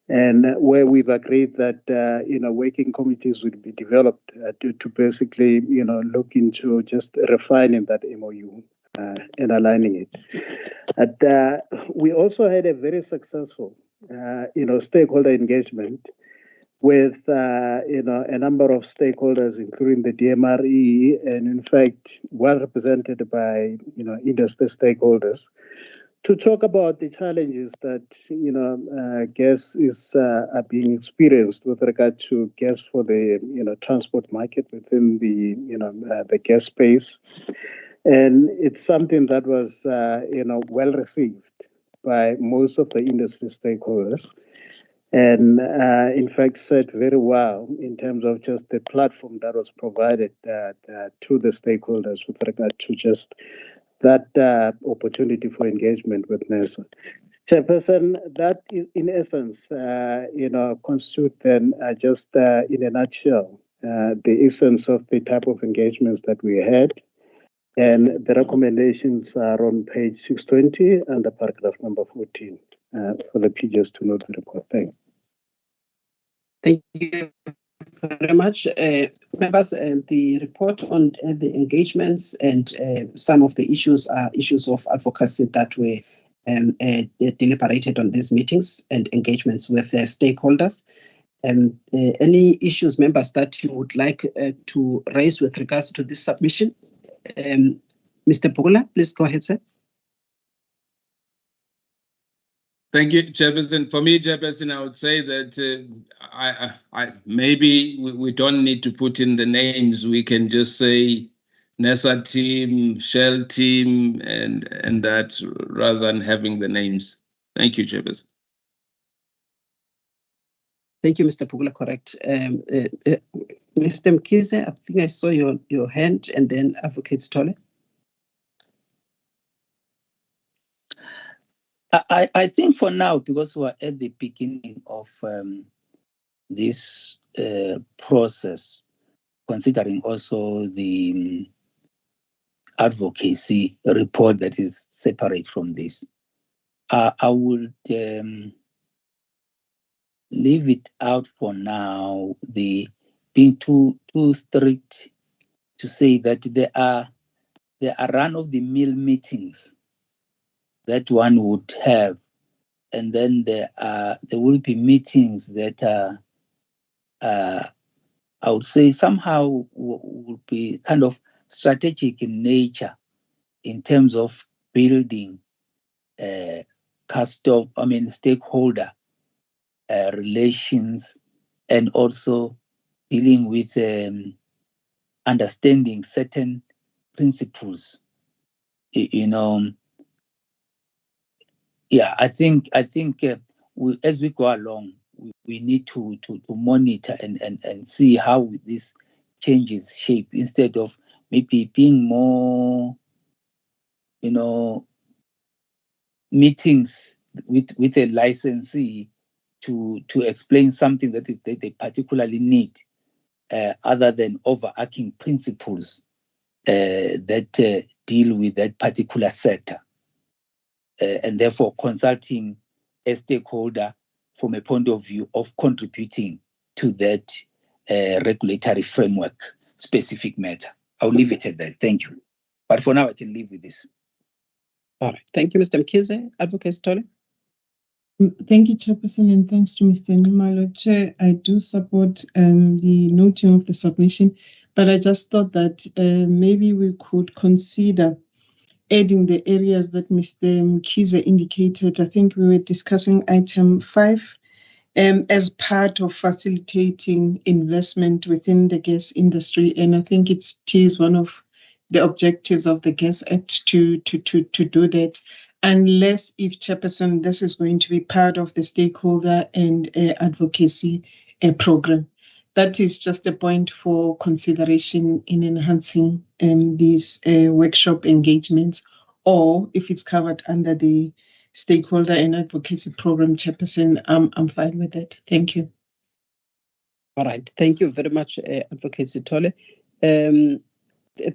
and where we've agreed that working committees would be developed to basically look into just refining that MOU and aligning it. And we also had a very successful stakeholder engagement with a number of stakeholders, including the DMRE, and in fact well represented by industry stakeholders, to talk about the challenges that gas is being experienced with regard to gas for the transport market within the gas space. And it's something that was well received by most of the industry stakeholders, and in fact said very well in terms of just the platform that was provided to the stakeholders with regard to just that opportunity for engagement with NERSA. Chairperson, that is, in essence, constitute then just in a nutshell the essence of the type of engagements that we had. And the recommendations are on page 620 under paragraph number 14 for the PGS to note the report. Thank you very much. Members, the report on the engagements and some of the issues are issues of advocacy that were deliberated on these meetings and engagements with stakeholders. Any issues, members, that you would like to raise with regards to this submission? Mr. Pugula, please go ahead, sir. Thank you, Chairperson. For me, Chairperson, I would say that maybe we don't need to put in the names. We can just say NERSA team, Shell team, and that, rather than having the names. Thank you, Chairperson. Thank you, Mr. Pugula. Correct. Mr. Mkhize, I think I saw your hand, and then Advocate Stolle. I think for now, because we're at the beginning of this process, considering also the advocacy report that is separate from this, I would leave it out for now, the being too strict to say that there are run-of-the-mill meetings that one would have, and then there will be meetings that I would say somehow will be kind of strategic in nature in terms of building stakeholder relations, and also dealing with understanding certain principles. I think as we go along, we need to monitor and see how this changes shape, instead of maybe being more, meetings with a licensee to explain something that they particularly need, other than overarching principles that deal with that particular sector. And therefore consulting a stakeholder from a point of view of contributing to that regulatory framework specific matter. I'll leave it at that. Thank you. But for now, I can live with this. All right. Thank you, Mr. Mkhize. Advocate Stolle. Thank you, Chairperson, and thanks to Mr. Nxumalo. Chair, I do support the noting of the submission, but I just thought that maybe we could consider adding the areas that Mr. Mkhize indicated. I think we were discussing item 5 as part of facilitating investment within the gas industry, and I think it is one of the objectives of the Gas Act to do that. Unless, if Chairperson, this is going to be part of the stakeholder and advocacy program. That is just a point for consideration in enhancing these workshop engagements, or if it's covered under the stakeholder and advocacy program, Chairperson, I'm fine with that. Thank you. All right. Thank you very much, Advocate Sithole.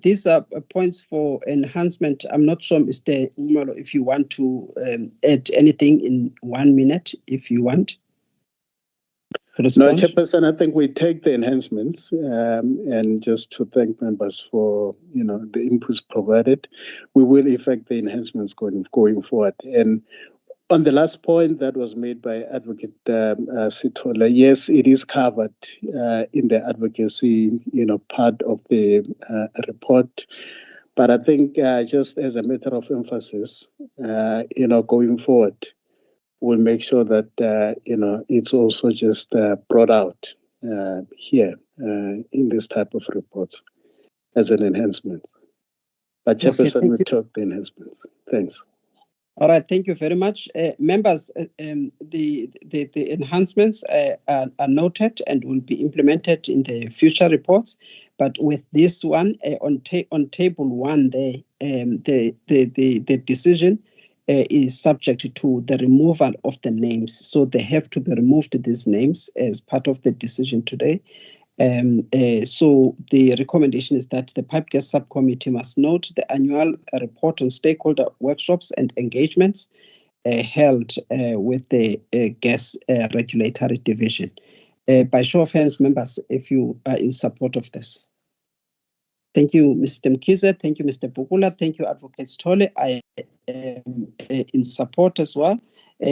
These are points for enhancement. I'm not sure, Mr. Nxumalo, if you want to add anything in 1 minute, if you want. No, Chairperson, I think we take the enhancements and just to thank members for the inputs provided. We will effect the enhancements going forward. And on the last point that was made by Advocate Sithola, yes, it is covered in the advocacy part of the report. But I think just as a matter of emphasis, going forward, we'll make sure that it's also just brought out here in this type of reports as an enhancement. But Chairperson, we took the enhancements. Thanks. All right, thank you very much. Members, the enhancements are noted and will be implemented in the future reports. But with this one, on table 1, the decision is subject to the removal of the names. So they have to be removed, these names, as part of the decision today. So the recommendation is that the Pipe Gas Subcommittee must note the annual report on stakeholder workshops and engagements held with the Gas Regulatory Division. By show of hands, members, if you are in support of this. Thank you, Mr. Mkhize. Thank you, Mr. Bukula. Thank you, Advocate Sithole. I am in support as well.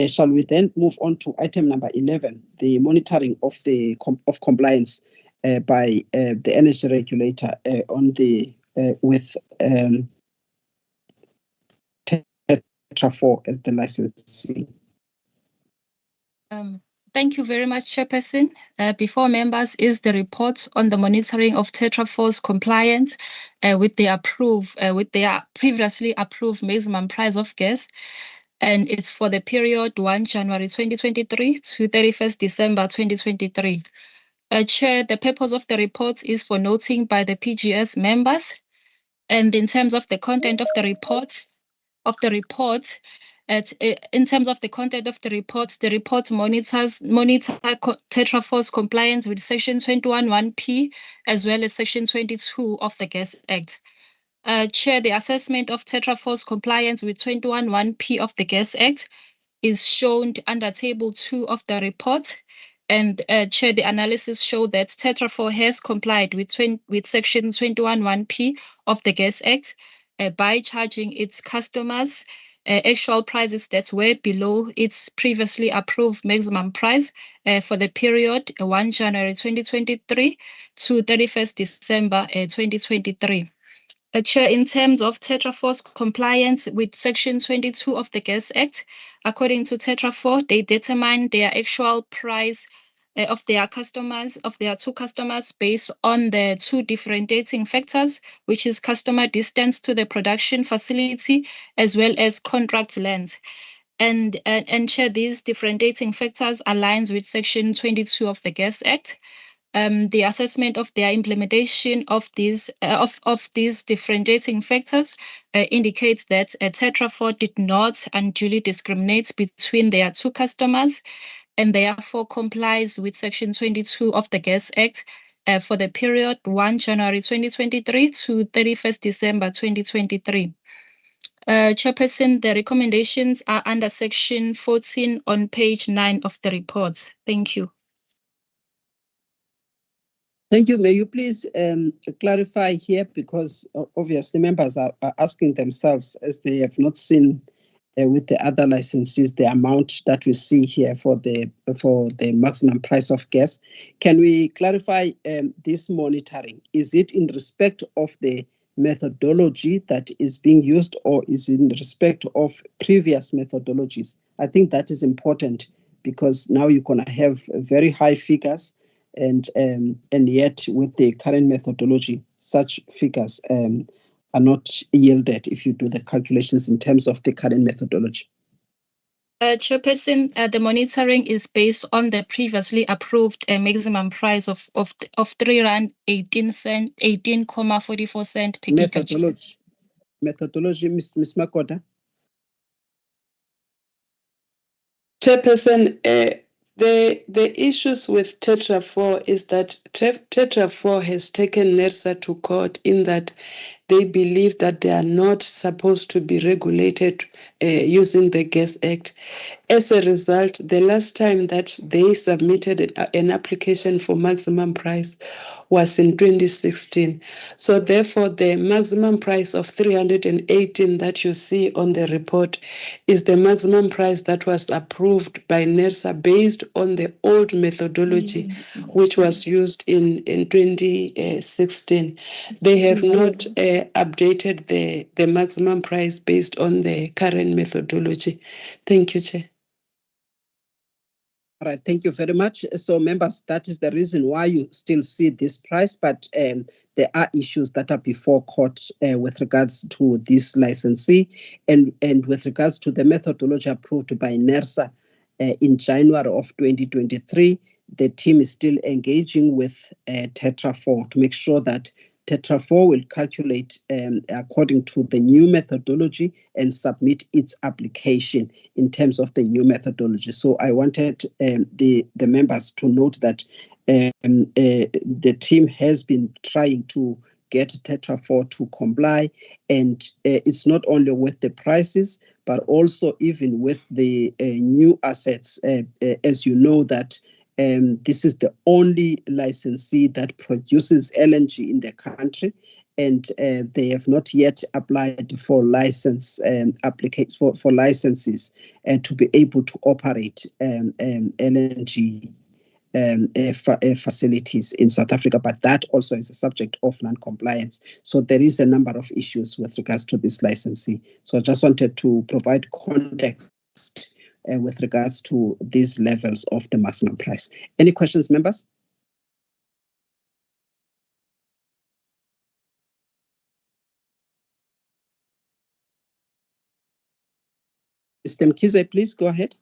Shall we then move on to item number 11, the monitoring of the compliance by the energy regulator on the with Tetra 4 as the licensee. Thank you very much, Chairperson. Before members is the report on the monitoring of Tetra 4's compliance with their previously approved maximum price of gas, and it's for the period 1 January 2023 to 31st December 2023. Chair, the purpose of the report is for noting by the PGS members, and in terms of the content of the report, the report monitor Tetra 4's compliance with Section 21(1)(p) as well as Section 22 of the Gas Act. Chair, the assessment of Tetra 4's compliance with 21(1)(p) of the Gas Act is shown under Table 2 of the report. And Chair, the analysis showed that Tetra 4 has complied with Section 21(1)(p) of the Gas Act by charging its customers actual prices that were below its previously approved maximum price for the period 1 January 2023 to 31st December 2023. Chair, in terms of Tetra 4's compliance with Section 22 of the Gas Act, according to Tetra 4, they determine their actual price of their two customers based on the two differentiating factors, which is customer distance to the production facility as well as contract length. And Chair, these differentiating factors aligns with Section 22 of the Gas Act. The assessment of their implementation of these differentiating factors indicates that Tetra 4 did not unduly discriminate between their two customers and therefore complies with Section 22 of the Gas Act for the period 1 January 2023 to 31st December 2023. Chairperson, the recommendations are under Section 14 on page 9 of the report. Thank you. Thank you. May you please clarify here, because obviously members are asking themselves, as they have not seen with the other licensees, the amount that we see here for the maximum price of gas. Can we clarify this monitoring? Is it in respect of the methodology that is being used, or is it in respect of previous methodologies? I think that is important, because now you're going to have very high figures, and yet with the current methodology, such figures are not yielded if you do the calculations in terms of the current methodology. Chairperson, the monitoring is based on the previously approved maximum price of R3.18.44 per gigajoule. Methodology, Ms. Makota. Chairperson, The issues with Tetra 4 is that Tetra 4 has taken NERSA to court in that they believe that they are not supposed to be regulated using the Gas Act. As a result, the last time that they submitted an application for maximum price was in 2016. So therefore, the maximum price of 318 that you see on the report is the maximum price that was approved by NERSA based on the old methodology, which was used in 2016. They have not updated the maximum price based on the current methodology. Thank you, Chair. All right, thank you very much. So members, that is the reason why you still see this price, but there are issues that are before court with regards to this licensee and with regards to the methodology approved by NERSA in January of 2023. The team is still engaging with Tetra 4 to make sure that Tetra 4 will calculate according to the new methodology and submit its application in terms of the new methodology. So I wanted the members to note that the team has been trying to get Tetra 4 to comply, and it's not only with the prices, but also even with the new assets. As you know that this is the only licensee that produces LNG in the country, and they have not yet applied for license applications for licenses to be able to operate LNG facilities in South Africa, but that also is a subject of non-compliance. So there is a number of issues with regards to this licensee. So I just wanted to provide context with regards to these levels of the maximum price. Any questions, members? Mr. Mkhize, please go ahead.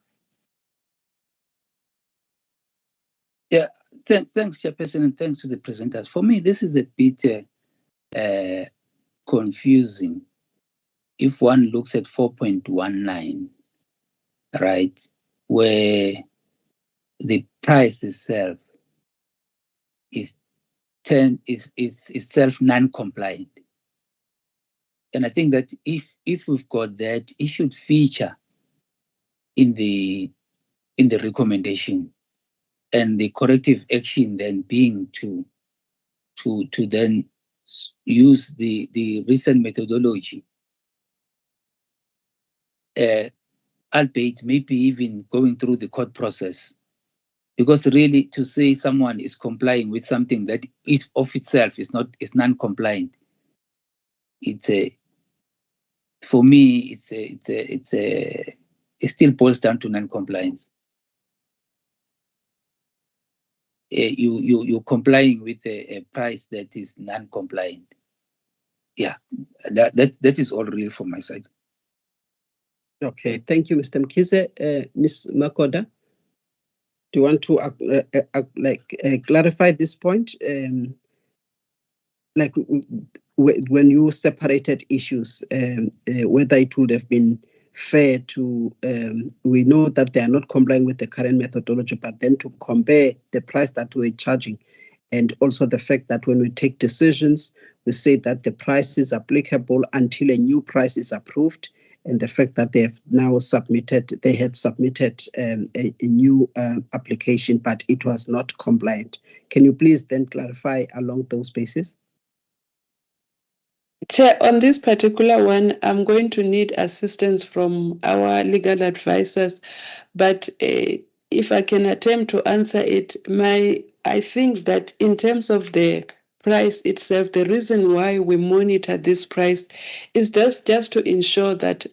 Yeah, thanks, Chairperson, and thanks to the presenters. For me, this is a bit confusing if one looks at 4.19, right, where the price itself is itself non-compliant. And I think that if we've got that, it should feature in the recommendation, and the corrective action then being to then use the recent methodology, albeit maybe even going through the court process. Because really, to say someone is complying with something that is of itself is non-compliant, for me it still boils down to non-compliance. You're complying with a price that is non-compliant. Yeah, that is all real from my side. Okay, thank you, Mr. Mkhize. Ms. Makoda, do you want to clarify this point? Like when you separated issues, whether it would have been fair to, we know that they are not complying with the current methodology, but then to compare the price that we're charging, and also the fact that when we take decisions, we say that the price is applicable until a new price is approved, and the fact that they have now had submitted a new application, but it was not compliant. Can you please then clarify along those bases? Chair, on this particular one, I'm going to need assistance from our legal advisors, but if I can attempt to answer it, I think that in terms of the price itself, the reason why we monitor this price is just to ensure that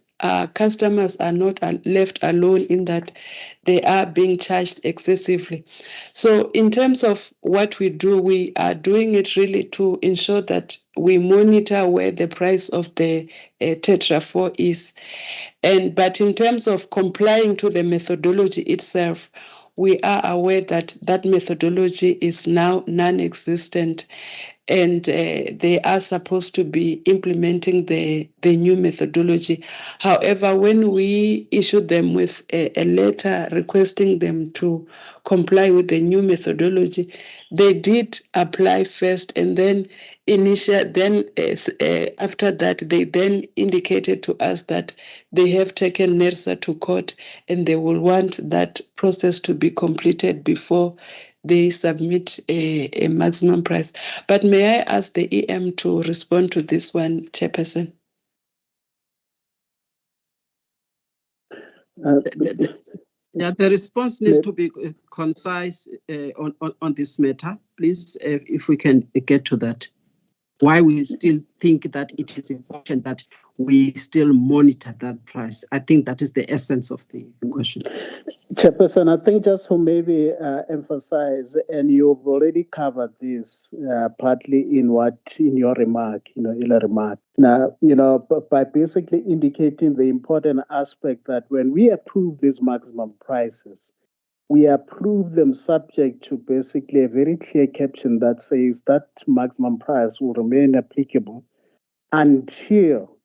customers are not left alone in that they are being charged excessively. So in terms of what we do, we are doing it really to ensure that we monitor where the price of the Tetra 4 is. But in terms of complying to the methodology itself, we are aware that that methodology is now non-existent. and they are supposed to be implementing the new methodology. However, when we issued them with a letter requesting them to comply with the new methodology, they did apply first, and then after that, they then indicated to us that they have taken NERSA to court and they will want that process to be completed before they submit a maximum price. But may I ask the EM to respond to this one, Chairperson? Yeah, the response needs to be concise on this matter. Please, if we can get to that. Why we still think that it is important that we still monitor that price. I think that is the essence of the question. Chairperson, I think just to maybe emphasize, and you've already covered this partly in your remark, earlier remark. Now, by basically indicating the important aspect that when we approve these maximum prices, we approve them subject to basically a very clear caption that says that maximum price will remain applicable until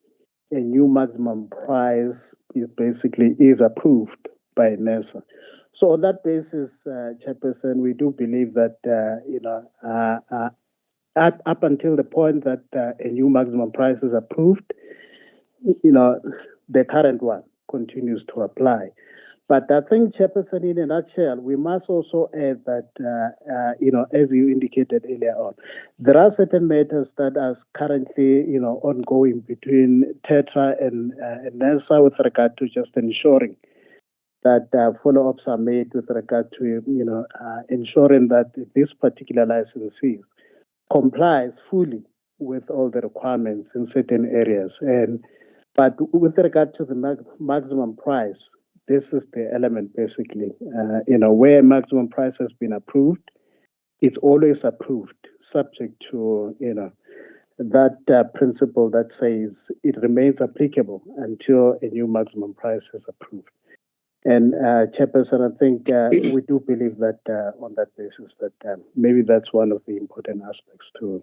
a new maximum price is approved by NERSA. So on that basis, Chairperson, we do believe that up until the point that a new maximum price is approved, the current one continues to apply. But I think, Chairperson, in a nutshell, we must also add that, as you indicated earlier on, there are certain matters that are currently, ongoing between TETRA and NERSA with regard to just ensuring that follow-ups are made with regard to, ensuring that this particular licensee complies fully with all the requirements in certain areas. But with regard to the maximum price, this is the element basically, where maximum price has been approved, it's always approved subject to, that principle that says it remains applicable until a new maximum price is approved. And Chairperson, I think we do believe that on that basis that maybe that's one of the important aspects to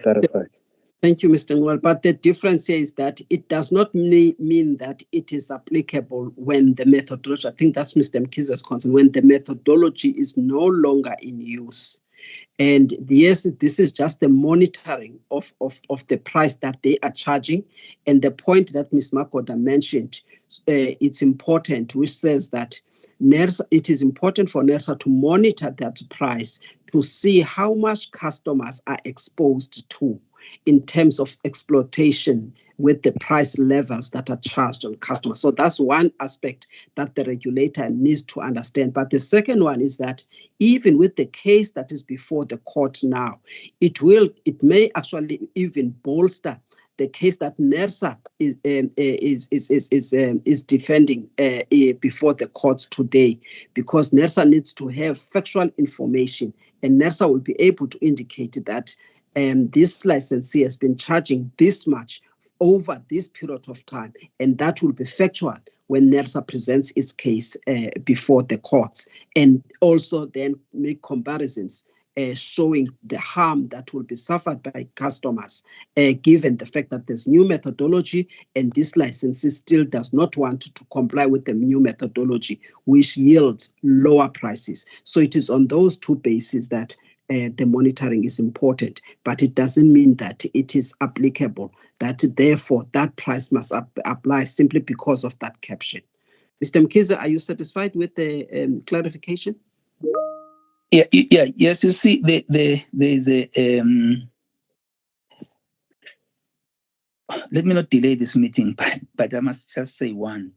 clarify. Thank you, Mr. Ngwal. But the difference here is that it does not mean that it is applicable when the methodology, I think that's Mr. Mkhize's concern, when the methodology is no longer in use. And yes, this is just the monitoring of the price that they are charging. And the point that Ms. Makoda mentioned, it's important, which says that NERSA, it is important for NERSA to monitor that price to see how much customers are exposed to in terms of exploitation with the price levels that are charged on customers. So that's one aspect that the regulator needs to understand. But the second one is that even with the case that is before the court now, it may actually even bolster the case that NERSA is defending before the courts today, because NERSA needs to have factual information, and NERSA will be able to indicate that this licensee has been charging this much over this period of time, and that will be factual when NERSA presents its case before the courts, and also then make comparisons showing the harm that will be suffered by customers, given the fact that there's new methodology and this licensee still does not want to comply with the new methodology, which yields lower prices. So it is on those two bases that the monitoring is important, but it doesn't mean that it is applicable, that therefore that price must apply simply because of that caption. Mr. Mkhize, are you satisfied with the clarification? Yes, you see, there is a, let me not delay this meeting, but I must just say one.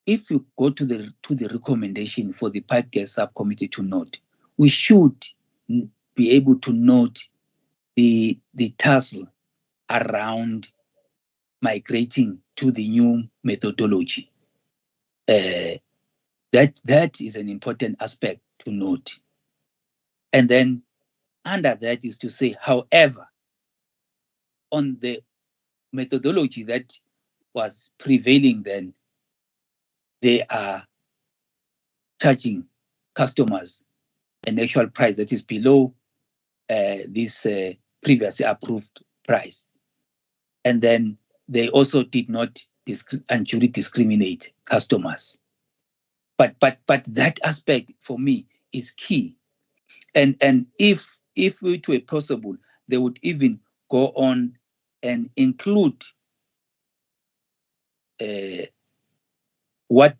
If you go to the recommendation for the pipe gas subcommittee to note, we should be able to note the tussle around migrating to the new methodology. That is an important aspect to note. And then under that is to say, however, on the methodology that was prevailing then, they are charging customers an actual price that is below this previously approved price. And then they also did not unduly discriminate customers. But that aspect for me is key. And if it were possible, they would even go on and include what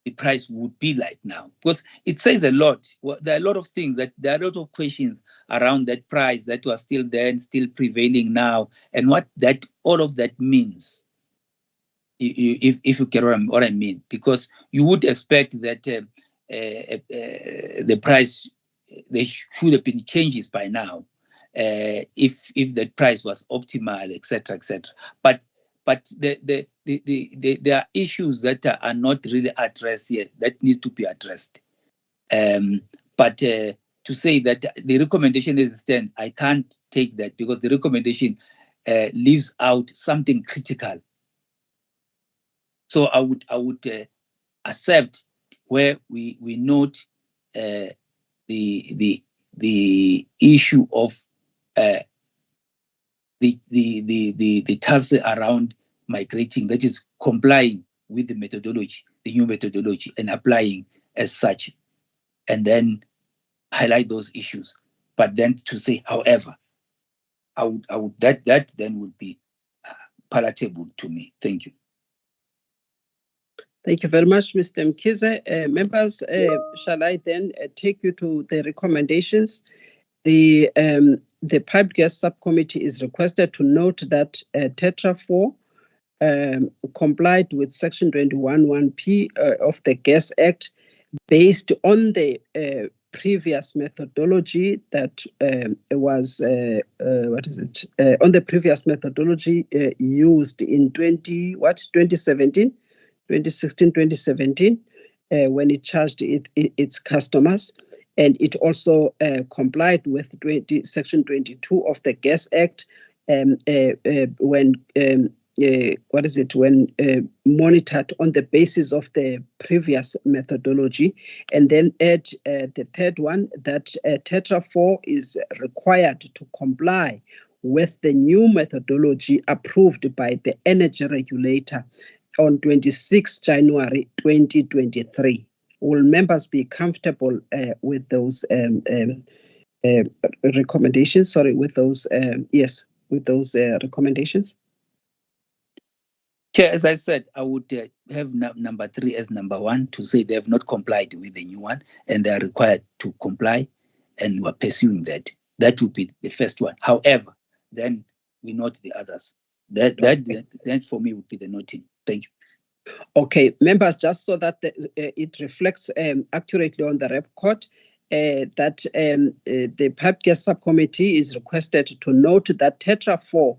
the price would be like now, because it says a lot. Well, there are a lot of things there are a lot of questions around that price that were still there and still prevailing now, and what all of that means. If you get what I mean, because you would expect that the price, there should have been changes by now, if that price was optimal, etc., etc. But there are issues that are not really addressed yet that need to be addressed. But to say that the recommendation as it stands, I can't take that, because the recommendation leaves out something critical. So I would accept where we note the issue of the task around migrating, that is complying with the methodology, the new methodology, and applying as such, and then highlight those issues. But then to say, however, I would that then would be palatable to me. Thank you. Thank you very much, Mr. Mkhize. Members, shall I then take you to the recommendations? The Piped Gas Subcommittee is requested to note that Tetra 4 complied with Section 21(1)(p) of the Gas Act based on the previous methodology that was on the previous methodology used in 2017, when it charged its customers. And it also complied with Section 22 of the Gas Act when monitored on the basis of the previous methodology. And then add the third one, that Tetra 4 is required to comply with the new methodology approved by the energy regulator on 26 January 2023. Will members be comfortable with those recommendations? Sorry, with those recommendations. Chair, as I said, I would have number 3 as number 1, to say they have not complied with the new one and they are required to comply, and we're pursuing that. That would be the first one. However, then we note the others. That for me would be the noting. Thank you. Okay, members, just so that it reflects accurately on the record, that the Piped Gas Subcommittee is requested to note that Tetra 4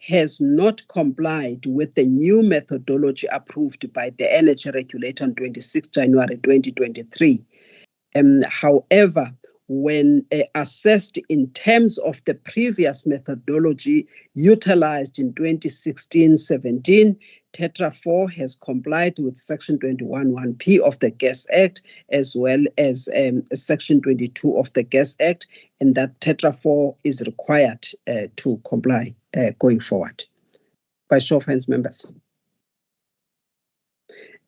has not complied with the new methodology approved by the energy regulator on 26 January 2023. However, when assessed in terms of the previous methodology utilized in 2016-17, Tetra 4 has complied with Section 21(1)(p) of the Gas Act, as well as Section 22 of the Gas Act, and that Tetra 4 is required to comply going forward. By show of hands, members.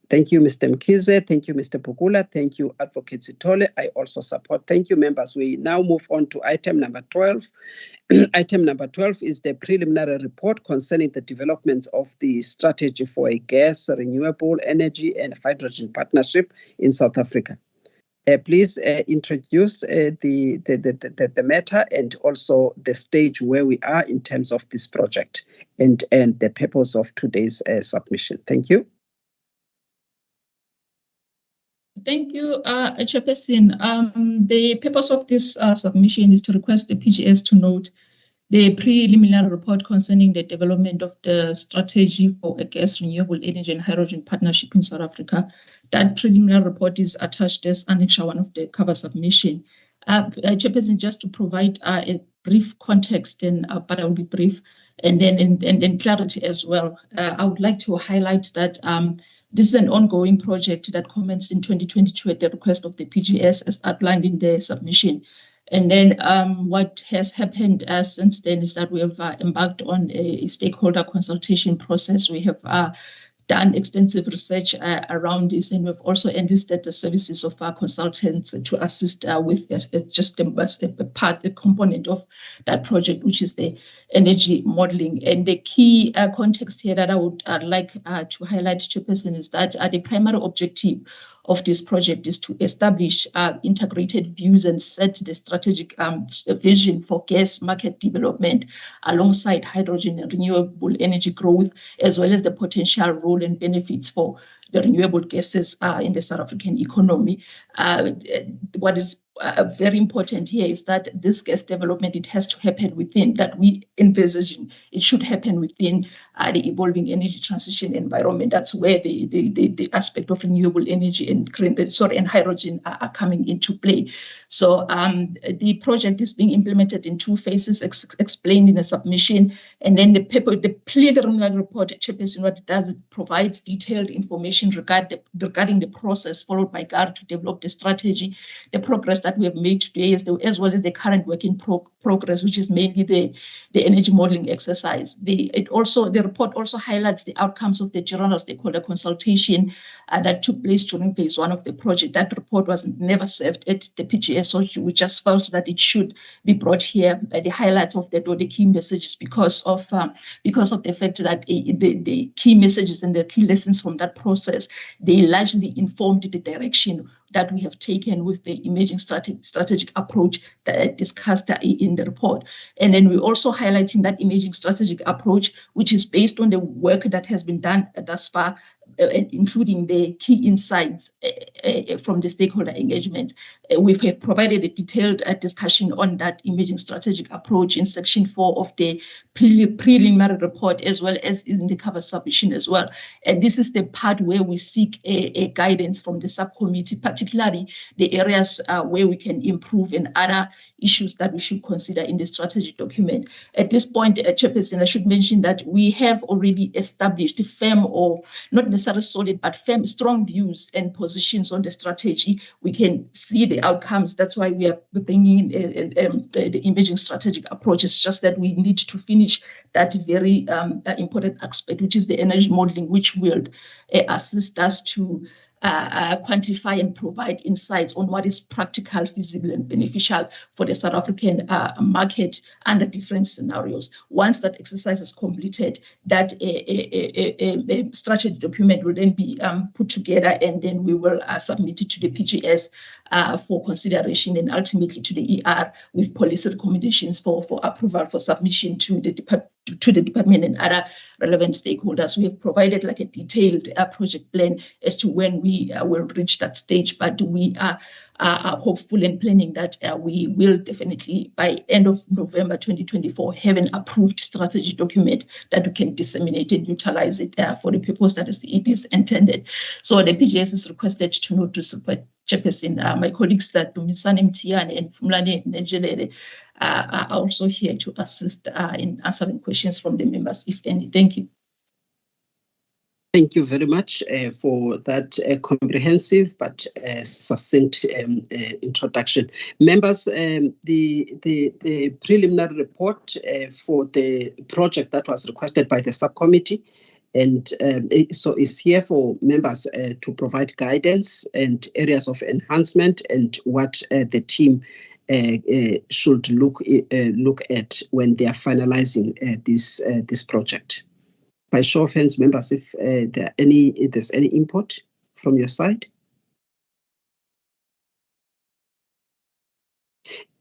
Thank you, Mr. Mkhize. Thank you, Mr. Pukula. Thank you, Advocate Sithole. I also support. Thank you, members. We now move on to item number 12. Item number 12 is the preliminary report concerning the development of the strategy for a gas, renewable energy, and hydrogen partnership in South Africa. Please introduce the matter and also the stage where we are in terms of this project and the purpose of today's submission. Thank you. Thank you, Chairperson. The purpose of this submission is to request the PGS to note the preliminary report concerning the development of the strategy for a gas, renewable energy, and hydrogen partnership in South Africa. That preliminary report is attached as Annex 1 of the cover submission. Chairperson, just to provide a brief context, but I will be brief, and then clarity as well. I would like to highlight that this is an ongoing project that commenced in 2022 at the request of the PGS, as outlined in the submission. And then what has happened since then is that we have embarked on a stakeholder consultation process. We have done extensive research around this, and we've also enlisted the services of our consultants to assist with just a component of that project, which is the energy modeling. And the key context here that I would like to highlight, Chairperson, is that the primary objective of this project is to establish integrated views and set the strategic vision for gas market development alongside hydrogen and renewable energy growth, as well as the potential role and benefits for the renewable gases in the South African economy. What is very important here is that this gas development, it has to happen within, that we envisage it should happen within the evolving energy transition environment. That's where the aspect of renewable energy and and hydrogen are coming into play. So the project is being implemented in two phases, explained in the submission, and then the preliminary report, Chairperson, what it does, it provides detailed information regarding the process followed by GAR to develop the strategy, the progress that we have made today, as well as the current work in progress, which is mainly the energy modeling exercise. The report also highlights the outcomes of the general stakeholder consultation that took place during phase one of the project. That report was never served at the PGS, so we just felt that it should be brought here. The highlights of the key messages because of the fact that the key messages and the key lessons from that process, they largely informed the direction that we have taken with the emerging strategic approach that I discussed in the report. And then we're also highlighting that emerging strategic approach, which is based on the work that has been done thus far, including the key insights from the stakeholder engagement. We have provided a detailed discussion on that emerging strategic approach in section 4 of the preliminary report, as well as in the cover submission as well. And this is the part where we seek a guidance from the subcommittee, particularly the areas where we can improve and other issues that we should consider in the strategy document. At this point, Chairperson, I should mention that we have already established firm, or not necessarily solid, but firm, strong views and positions on the strategy. We can see the outcomes. That's why we are bringing in the emerging strategic approach. It's just that we need to finish that very important aspect, which is the energy modeling, which will assist us to quantify and provide insights on what is practical, feasible, and beneficial for the South African market under different scenarios. Once that exercise is completed, that a strategy document will then be put together, and then we will submit it to the PGS for consideration, and ultimately to the ER with policy recommendations for approval for submission to the department and other relevant stakeholders. We have provided like a detailed project plan as to when we will reach that stage, but we are hopeful and planning that we will definitely, by end of November 2024, have an approved strategy document that we can disseminate and utilize it for the purpose that it is intended. So the PGS is requested to note to support Chairperson. My colleagues Dumisane Mtiane and Fumlane Nejelere are also here to assist in answering questions from the members, if any. Thank you. Thank you very much for that comprehensive but succinct introduction. Members, the preliminary report for the project that was requested by the subcommittee, and so is here for members to provide guidance and areas of enhancement and what the team should look at when they are finalizing this project. By show of hands, members, if there's any input from your side.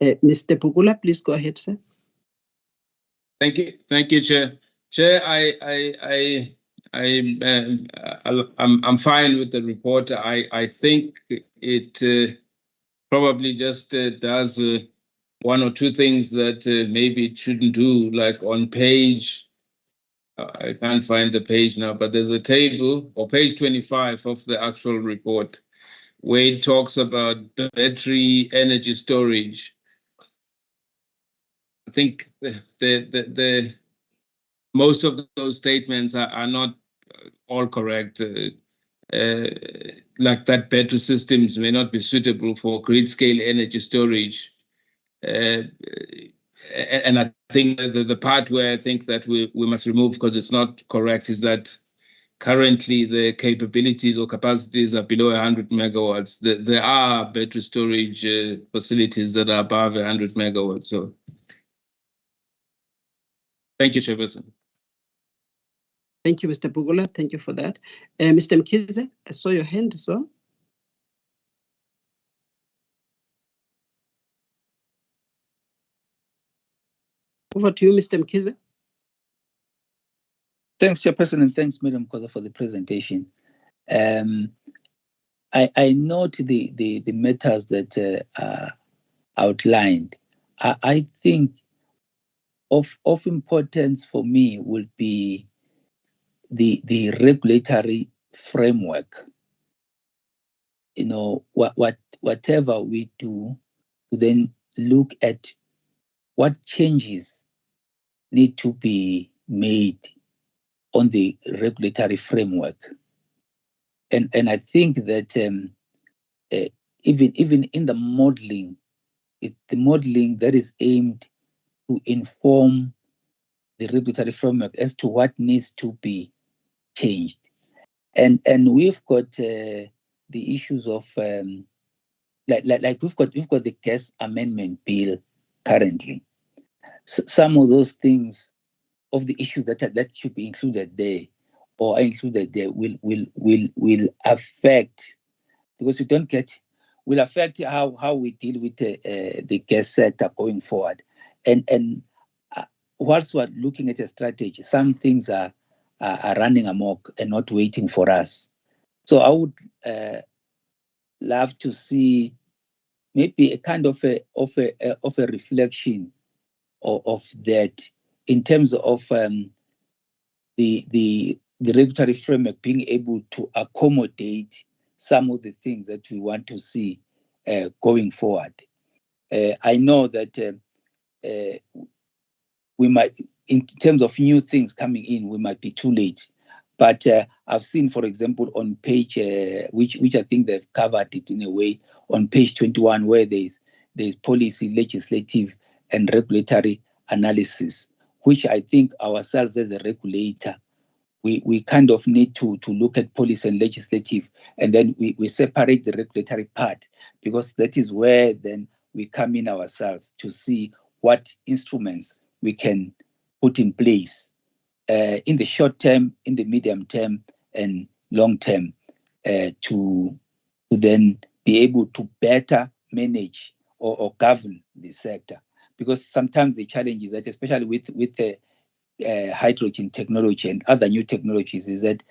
Mr. Pugula, please go ahead, sir. Thank you, Chair. Chair, I'm fine with the report. I think it probably just does one or two things that maybe it shouldn't do, like on page. I can't find the page now, but there's a table, or page 25 of the actual report, where it talks about battery energy storage. I think the most of those statements are not all correct. Like that battery systems may not be suitable for grid scale energy storage. And I think the part where I think that we must remove, because it's not correct, is that currently the capabilities or capacities are below 100 megawatts. There are battery storage facilities that are above 100 megawatts. So thank you, Chairperson. Thank you, Mr. Bugula. Thank you for that. Mr. Mkhize, I saw your hand as well. Over to you, Mr. Mkhize. Thanks, Chairperson, and thanks, Madam Koza, for the presentation. I note the matters that are outlined. I think of importance for me will be the regulatory framework. You know, whatever we do, to then look at what changes need to be made on the regulatory framework. And I think that even in the modeling, it's the modeling that is aimed to inform the regulatory framework as to what needs to be changed. And we've got the issues of like we've got the gas amendment bill currently. Some of those things of the issues that should be included there or are included there will affect, because will affect how we deal with the gas sector going forward. And whilst we're looking at a strategy, some things are running amok and not waiting for us. So I would love to see maybe a kind of a reflection of that in terms of the regulatory framework being able to accommodate some of the things that we want to see going forward. I know that we might, in terms of new things coming in, we might be too late. But I've seen, for example, on page, which I think they've covered it in a way, on page 21, where there's policy, legislative, and regulatory analysis, which I think ourselves as a regulator, we kind of need to look at policy and legislative, and then we separate the regulatory part, because that is where then we come in ourselves to see what instruments we can put in place in the short term, in the medium term, and long term to then be able to better manage or govern the sector. Because sometimes the challenge is that, especially with the hydrogen technology and other new technologies, is that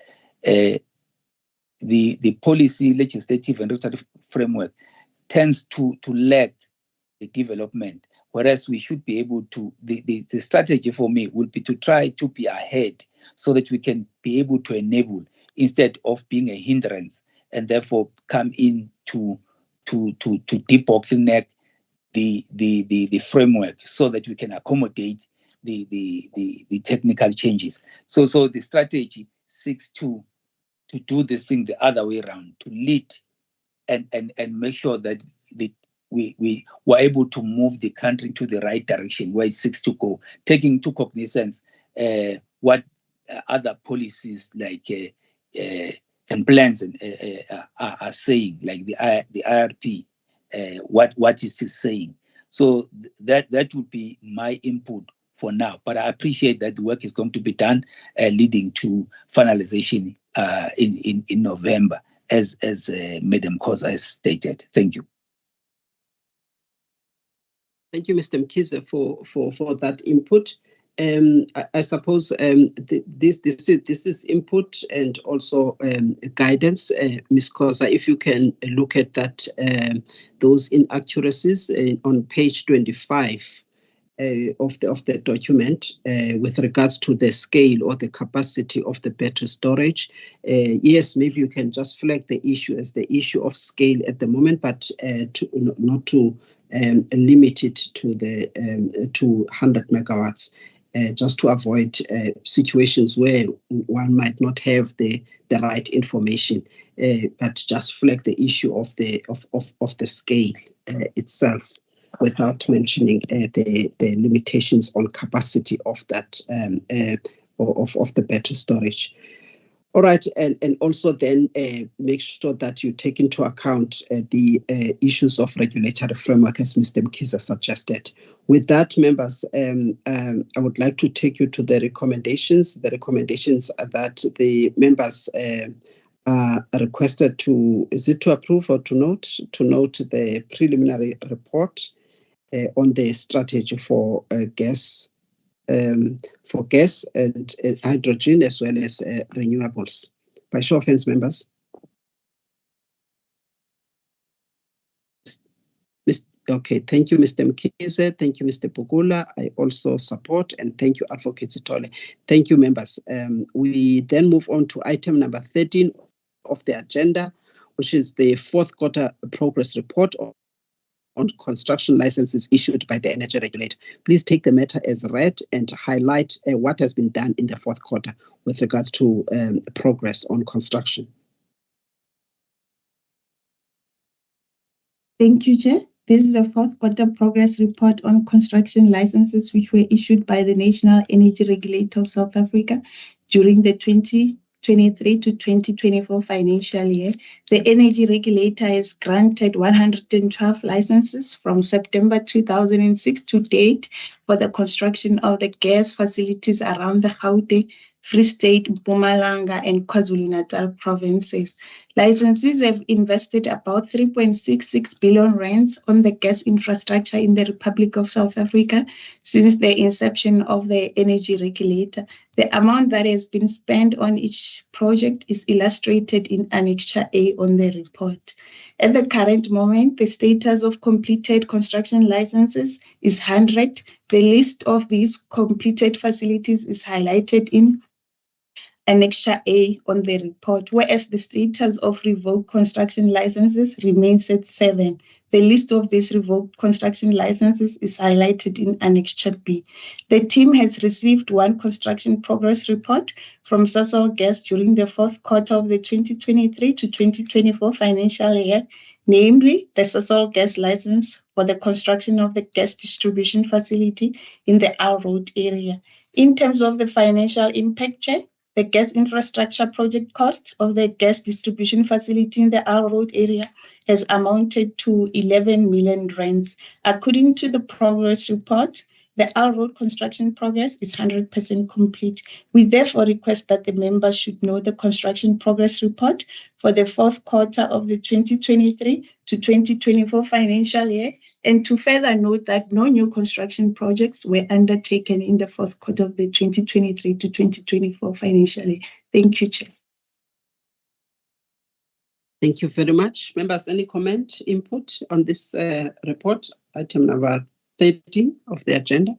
the policy, legislative, and regulatory framework tends to lack the development. Whereas we should be able to, the strategy for me will be to try to be ahead so that we can be able to enable instead of being a hindrance, and therefore come in to debottleneck the framework so that we can accommodate the technical changes. So the strategy seeks to do this thing the other way around, to lead and make sure that we were able to move the country to the right direction where it seeks to go, taking into cognizance what other policies like and plans are saying, like the IRP, what is it saying. So that would be my input for now. But I appreciate that the work is going to be done, leading to finalization in November, as Madam Koza has stated. Thank you. Thank you, Mr. Mkhize, for that input. I suppose this is input and also guidance, Ms. Koza. If you can look at that, those inaccuracies on page 25 of the document with regards to the scale or the capacity of the battery storage. Yes, maybe you can just flag the issue as the issue of scale at the moment, but not to limit it to the 100 megawatts. Just to avoid situations where one might not have the right information, but just flag the issue of the scale itself. without mentioning the limitations on capacity of that of the battery storage. All right, and also then make sure that you take into account the issues of regulatory framework, as Mr. Mkhize suggested. With that, members, I would like to take you to the recommendations. The recommendations are that the members are requested to, is it to approve or to note? To note the preliminary report on the strategy for gas and hydrogen, as well as renewables. By show of hands, members. Okay, thank you, Mr. Mkhize. Thank you, Mr. Pugula. I also support, and thank you, Advocate Sithole. Thank you, members. We then move on to item number 13 of the agenda, which is the fourth quarter progress report on construction licenses issued by the energy regulator. Please take the matter as read and highlight what has been done in the fourth quarter with regards to progress on construction. Thank you, Chair. This is the fourth quarter progress report on construction licenses which were issued by the National Energy Regulator of South Africa during the 2023 to 2024 financial year. The energy regulator has granted 112 licenses from September 2006 to date for the construction of the gas facilities around the Gauteng, Free State, Mpumalanga, and KwaZulu-Natal provinces. Licensees have invested about 3.66 billion rands on the gas infrastructure in the Republic of South Africa since the inception of the energy regulator. The amount that has been spent on each project is illustrated in Annexure A on the report. At the current moment, the status of completed construction licenses is 100. The list of these completed facilities is highlighted in Annexure A on the report, whereas the status of revoked construction licenses remains at 7. The list of these revoked construction licenses is highlighted in Annexure B. The team has received one construction progress report from Sasol Gas during the fourth quarter of the 2023 to 2024 financial year, namely the Sasol Gas license for the construction of the gas distribution facility in the R Road area. In terms of the financial impact, Chair, the gas infrastructure project cost of the gas distribution facility in the R Road area has amounted to 11 million rands. According to the progress report, the R Road construction progress is 100% complete. We therefore request that the members should know the construction progress report for the fourth quarter of the 2023 to 2024 financial year, and to further note that no new construction projects were undertaken in the fourth quarter of the 2023 to 2024 financial year. Thank you, Chair. Thank you very much. Members, any comment, input on this report, item number 13 of the agenda?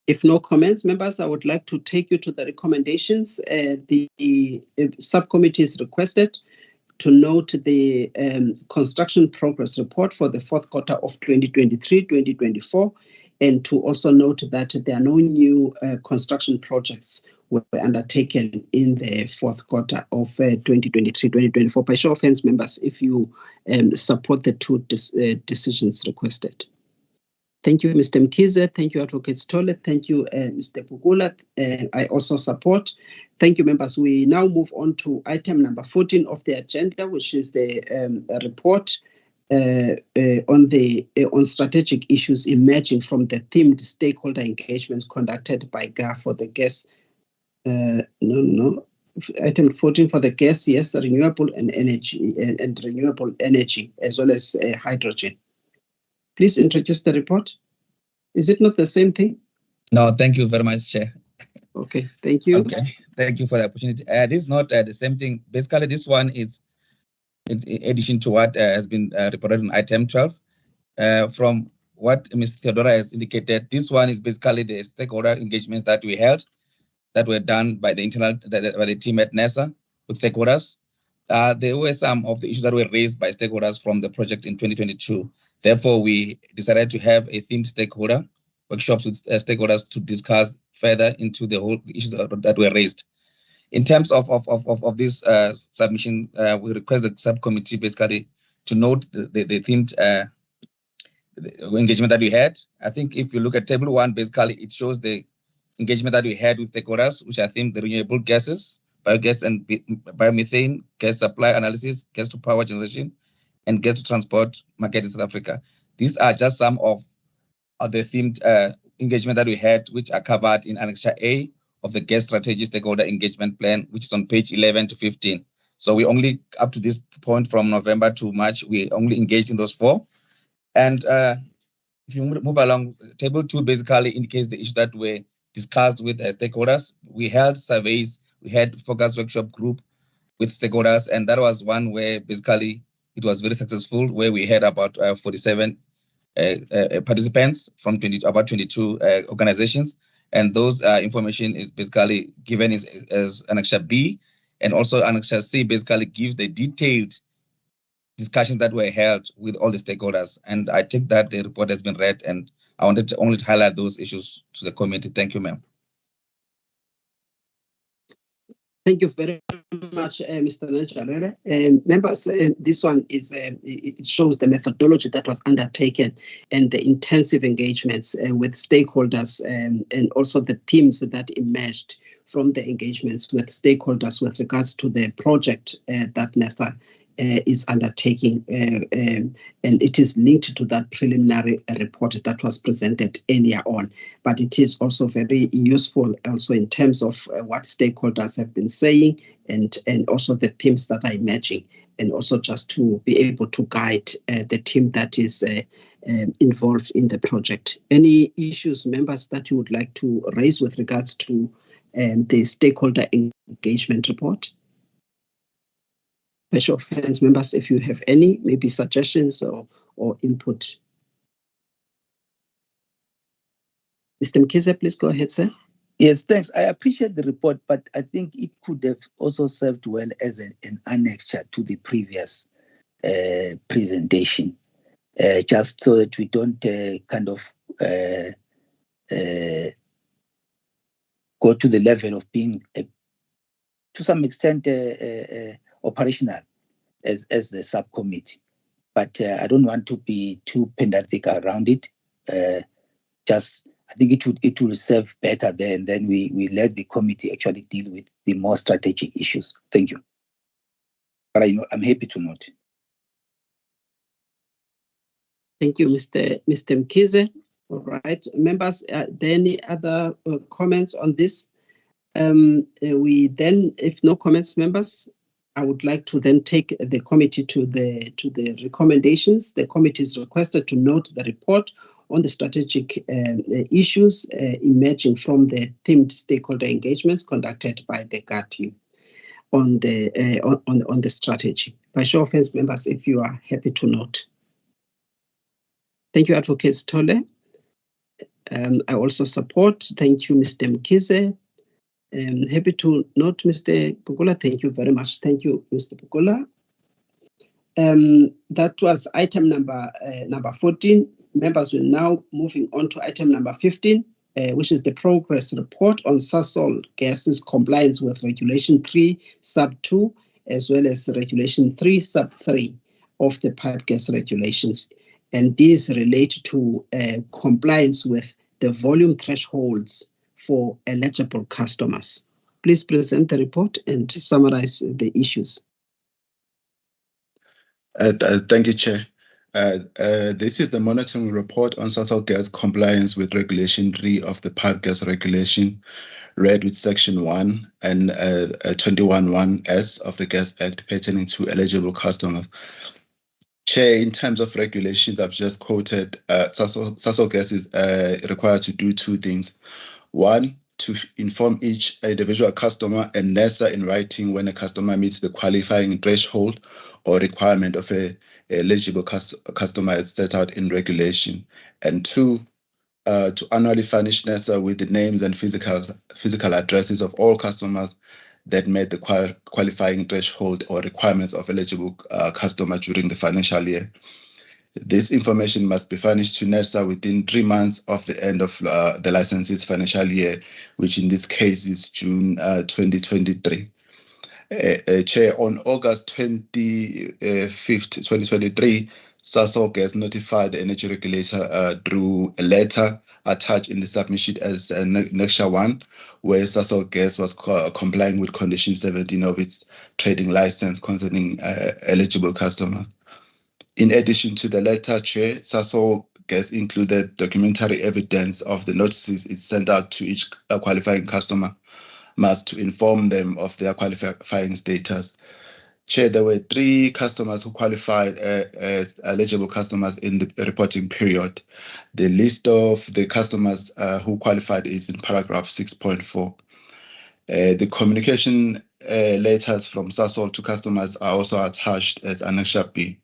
If no comments, members, I would like to take you to the recommendations. The subcommittee is requested to note the construction progress report for the fourth quarter of 2023-2024, and to also note that there are no new construction projects were undertaken in the fourth quarter of 2023-2024. By show of hands, members, if you support the two decisions requested. Thank you, Mr. Mkhize. Thank you, Advocate Sithole. Thank you, Mr. Pugula. I also support. Thank you, members. We now move on to item number 14 of the agenda, which is the report on strategic issues emerging from the themed stakeholder engagements conducted by GA for the gas. Item 14 for the gas, yes, renewable and energy and renewable energy, as well as hydrogen. Please introduce the report. Is it not the same thing? No, thank you very much, Chair. Okay, thank you. Okay, thank you for the opportunity. This is not the same thing. Basically, this one is in addition to what has been reported in item 12. From what Ms. Theodora has indicated, this one is basically the stakeholder engagements that we held, that were done by the by the team at NESA with stakeholders. There were some of the issues that were raised by stakeholders from the project in 2022. Therefore, we decided to have a themed stakeholder workshops with stakeholders to discuss further into the whole issues that were raised. In terms of this submission, we request the subcommittee basically to note the themed engagement that we had. I think if you look at table 1, basically it shows the engagement that we had with stakeholders, which I think the renewable gases, biogas and biomethane, gas supply analysis, gas to power generation, and gas to transport market in South Africa. These are just some of the themed engagement that we had, which are covered in Annexure A of the Gas Strategy Stakeholder Engagement Plan, which is on page 11 to 15. So we only, up to this point from November to March, we only engaged in those 4. And if you move along, table 2 basically indicates the issue that were discussed with stakeholders. We held surveys, we had focus workshop group with stakeholders, and that was one where basically it was very successful, where we had about 47 participants from about 22 organizations. And those information is basically given as Annexure B, and also Annexure C basically gives the detailed discussions that were held with all the stakeholders. And I think that the report has been read, and I wanted to only highlight those issues to the committee. Thank you, ma'am. Thank you very much, Mr. Najarere. Members, this one is it shows the methodology that was undertaken and the intensive engagements with stakeholders, and also the themes that emerged from the engagements with stakeholders with regards to the project that NERSA is undertaking, and it is linked to that preliminary report that was presented earlier on. But it is also very useful also in terms of what stakeholders have been saying, and also the themes that are emerging, and also just to be able to guide the team that is involved in the project. Any issues, members, that you would like to raise with regards to the stakeholder engagement report? By show of hands, members, if you have any, maybe suggestions or input. Mr. Mkhize, please go ahead, sir. Yes, thanks. I appreciate the report, but I think it could have also served well as an annexure to the previous presentation, just so that we don't kind of go to the level of being, to some extent, operational as the subcommittee. But I don't want to be too pedantic around it. I think it will serve better there, and then we let the committee actually deal with the more strategic issues. Thank you. But I'm happy to note. Thank you, Mr. Mkhize. All right, members, are there any other comments on this? We then, if no comments, members, I would like to then take the committee to the recommendations. The committee is requested to note the report on the strategic issues emerging from the themed stakeholder engagements conducted by the GAR team on the strategy. By show of hands, members, if you are happy to note. Thank you, Advocate Tole. I also support. Thank you, Mr. Mkhize. Happy to note, Mr. Bukula. Thank you very much. Thank you, Mr. Bukula. That was item number 14. Members will now moving on to item number 15, which is the progress report on Sasol gases compliance with Regulation 3 Sub 2, as well as Regulation 3 Sub 3 of the pipe gas regulations. And these relate to compliance with the volume thresholds for eligible customers. Please present the report and summarize the issues. Thank you, Chair. This is the monitoring report on Sasol gas compliance with Regulation 3 of the pipe gas regulation, read with Section 1 and 21(1)(s) of the Gas Act pertaining to eligible customers. Chair, in terms of regulations I've just quoted, Sasol gas is required to do 2 things. 1, to inform each individual customer and NERSA in writing when a customer meets the qualifying threshold or requirement of a eligible customer as set out in regulation. And 2, to annually furnish NERSA with the names and physical addresses of all customers that met the qualifying threshold or requirements of eligible customer during the financial year. This information must be furnished to NERSA within 3 months of the end of the licensee's financial year, which in this case is June 2023. Chair, on August 25th, 2023, Sasol Gas notified the energy regulator through a letter attached in the submission as Annexure 1, where Sasol Gas was complying with Condition 17 of its trading license concerning eligible customers. In addition to the letter, Chair, Sasol Gas included documentary evidence of the notices it sent out to each qualifying customer to inform them of their qualifying status. Chair, there were 3 customers who qualified as eligible customers in the reporting period. The list of the customers who qualified is in paragraph 6.4. The communication letters from Sasol to customers are also attached as Annexure B.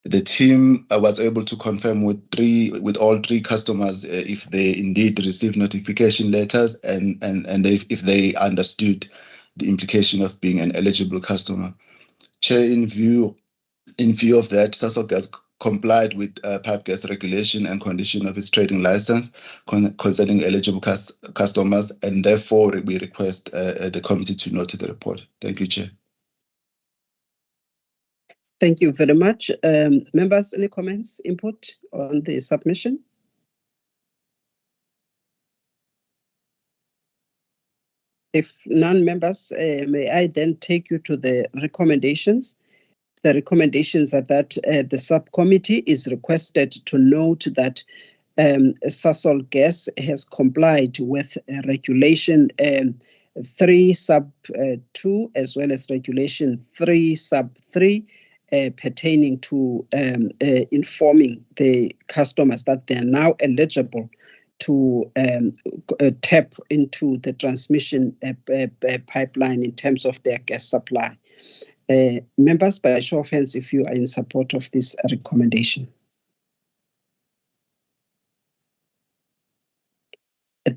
The team was able to confirm with all 3 customers if they indeed received notification letters and if they understood the implication of being an eligible customer. Chair, in view of that, Sasol Gas complied with pipe gas regulation and condition of its trading license concerning eligible customers, and therefore we request the committee to note the report. Thank you, Chair. Thank you very much. Members, any comments, input on the submission? If none, members, may I then take you to the recommendations? The recommendations are that the subcommittee is requested to note that Sasol Gas has complied with regulation 3 sub 2 as well as regulation 3 sub 3 pertaining to informing the customers that they are now eligible to tap into the transmission pipeline in terms of their gas supply. Members, by show of hands, if you are in support of this recommendation.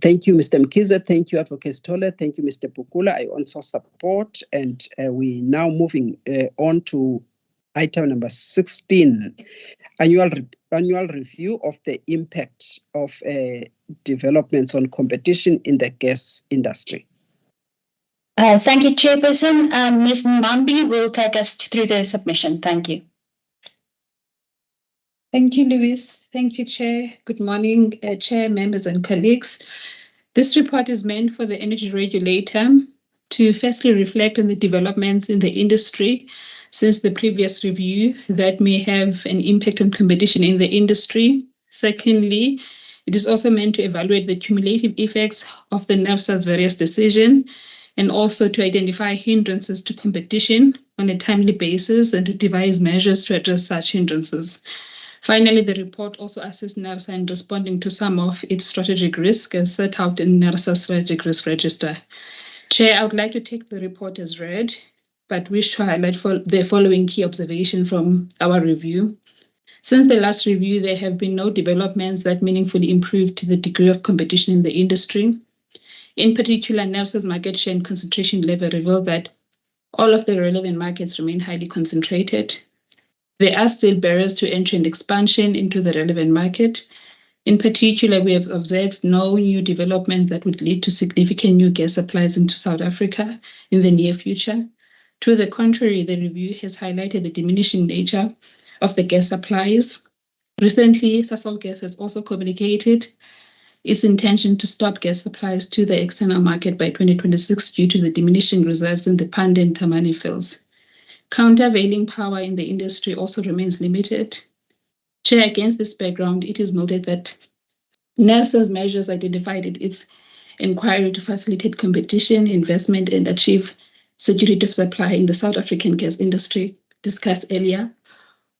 Thank you, Mr. Mkiza. Thank you, Advocate Stoller. Thank you, Mr. Pukula. I also support, and we now moving on to item number 16, annual review of the impact of developments on competition in the gas industry. Thank you, Chairperson. Ms. Mbambi will take us through the submission. Thank you. Thank you, Louise. Thank you, Chair. Good morning, Chair, members and colleagues. This report is meant for the energy regulator to firstly reflect on the developments in the industry since the previous review that may have an impact on competition in the industry. Secondly, it is also meant to evaluate the cumulative effects of the NERSA's various decisions and also to identify hindrances to competition on a timely basis and to devise measures to address such hindrances. Finally, the report also assists NERSA in responding to some of its strategic risks as set out in NERSA's strategic risk register. Chair, I would like to take the report as read, but wish to highlight the following key observation from our review. Since the last review, there have been no developments that meaningfully improved the degree of competition in the industry. In particular, NERSA's market share and concentration level revealed that all of the relevant markets remain highly concentrated. There are still barriers to entry and expansion into the relevant market. In particular, we have observed no new developments that would lead to significant new gas supplies into South Africa in the near future. To the contrary, the review has highlighted the diminishing nature of the gas supplies. Recently, Sasol Gas has also communicated its intention to stop gas supplies to the external market by 2026 due to the diminishing reserves in the Panda and Tamani fields. Countervailing power in the industry also remains limited. Chair, against this background, it is noted that NERSA's measures identified in its inquiry to facilitate competition, investment, and achieve security of supply in the South African gas industry, discussed earlier,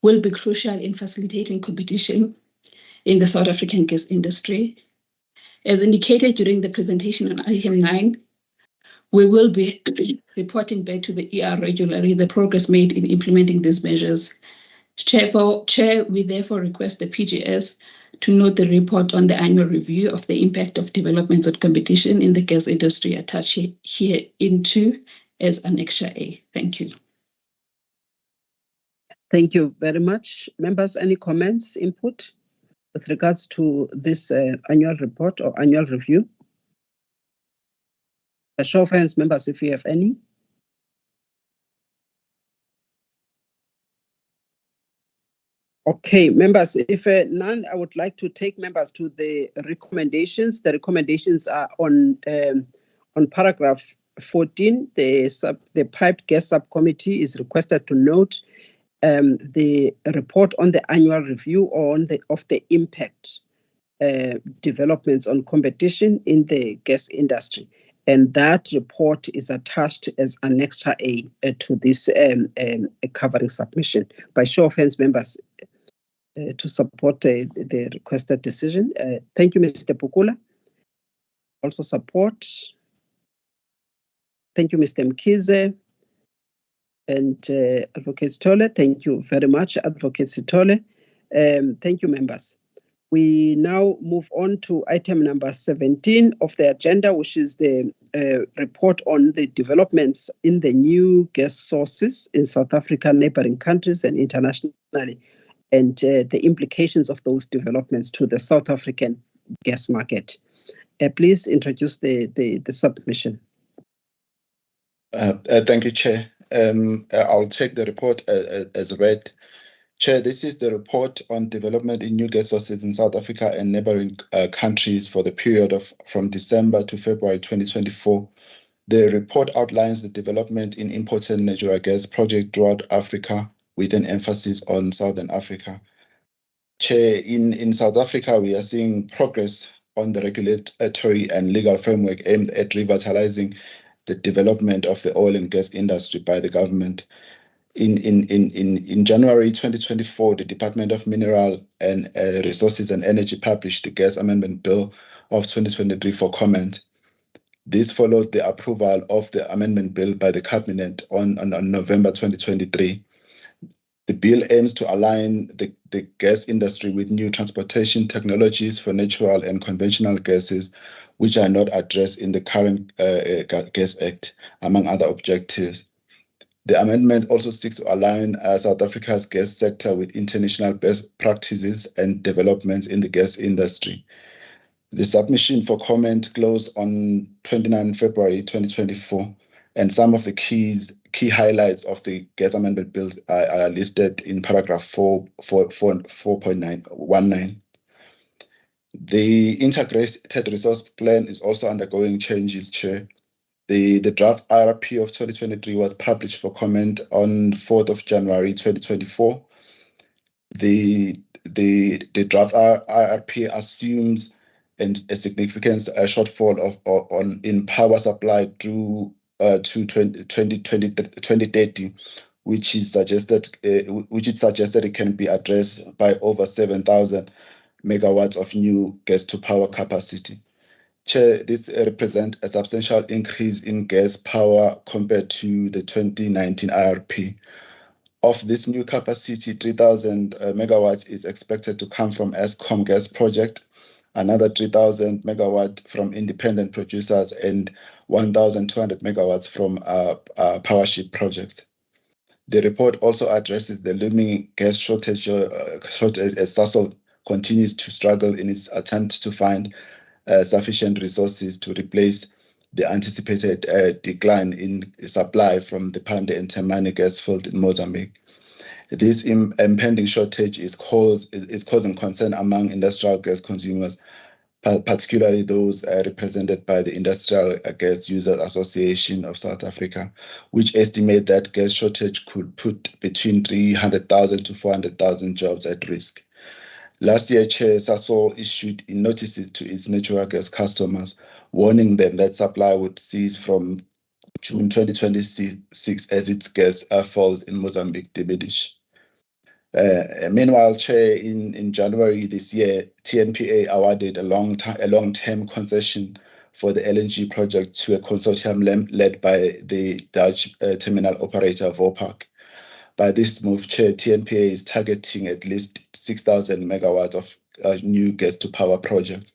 will be crucial in facilitating competition in the South African gas industry. As indicated during the presentation on item 9, we will be reporting back to the ER regularly the progress made in implementing these measures. Chair, we therefore request the PGS to note the report on the annual review of the impact of developments on competition in the gas industry attached here into as Annexure A. Thank you. Thank you very much. Members, any comments, input with regards to this annual report or annual review? A show of hands, members, if you have any. Okay, members, if none, I would like to take members to the recommendations. The recommendations are on paragraph 14. The Piped Gas Subcommittee is requested to note the report on the annual review of the impact developments on competition in the gas industry. And that report is attached as Annexure A to this covering submission. By show of hands, members, to support the requested decision. Thank you, Mr. Pukula. Also support. Thank you, Mr. Mkize. And Advocate Sitole, thank you very much, Advocate Sitole. Thank you, members. We now move on to item number 17 of the agenda, which is the report on the developments in the new gas sources in South Africa, neighboring countries, and internationally, and the implications of those developments to the South African gas market. Please introduce the submission. Thank you, Chair. I'll take the report as read. Chair, this is the report on development in new gas sources in South Africa and neighboring countries for the period from December to February 2024. The report outlines the development in imported natural gas projects throughout Africa, with an emphasis on Southern Africa. Chair, in South Africa, we are seeing progress on the regulatory and legal framework aimed at revitalizing the development of the oil and gas industry by the government. In January 2024, the Department of Mineral and Resources and Energy published the Gas Amendment Bill of 2023 for comment. This followed the approval of the Amendment Bill by the Cabinet on November 2023. The bill aims to align the gas industry with new transportation technologies for natural and conventional gases, which are not addressed in the current Gas Act, among other objectives. The amendment also seeks to align South Africa's gas sector with international best practices and developments in the gas industry. The submission for comment closed on 29 February 2024, and some of the key highlights of the gas amendment bills are listed in paragraph 4.19. The integrated resource plan is also undergoing changes, Chair. The draft IRP of 2023 was published for comment on 4th of January 2024. The draft IRP assumes a significant shortfall in power supply through to 2030, which is suggested it can be addressed by over 7,000 megawatts of new gas to power capacity. Chair, this represents a substantial increase in gas power compared to the 2019 IRP. Of this new capacity, 3,000 megawatts is expected to come from Eskom gas project, another 3,000 megawatts from independent producers, and 1,200 megawatts from Powership projects. The report also addresses the looming gas shortage as Sasol continues to struggle in its attempt to find sufficient resources to replace the anticipated decline in supply from the Pande and Temane gas field in Mozambique. This impending shortage is causing concern among industrial gas consumers, particularly those represented by the Industrial Gas Users Association of South Africa, which estimate that gas shortage could put between 300,000 to 400,000 jobs at risk. Last year, Chair, Sasol issued notices to its natural gas customers, warning them that supply would cease from June 2026 as its gas falls in Mozambique diminish. Meanwhile, Chair, in January this year, TNPA awarded a long-term concession for the LNG project to a consortium led by the Dutch terminal operator Vopak. By this move, Chair, TNPA is targeting at least 6,000 megawatts of new gas-to-power projects.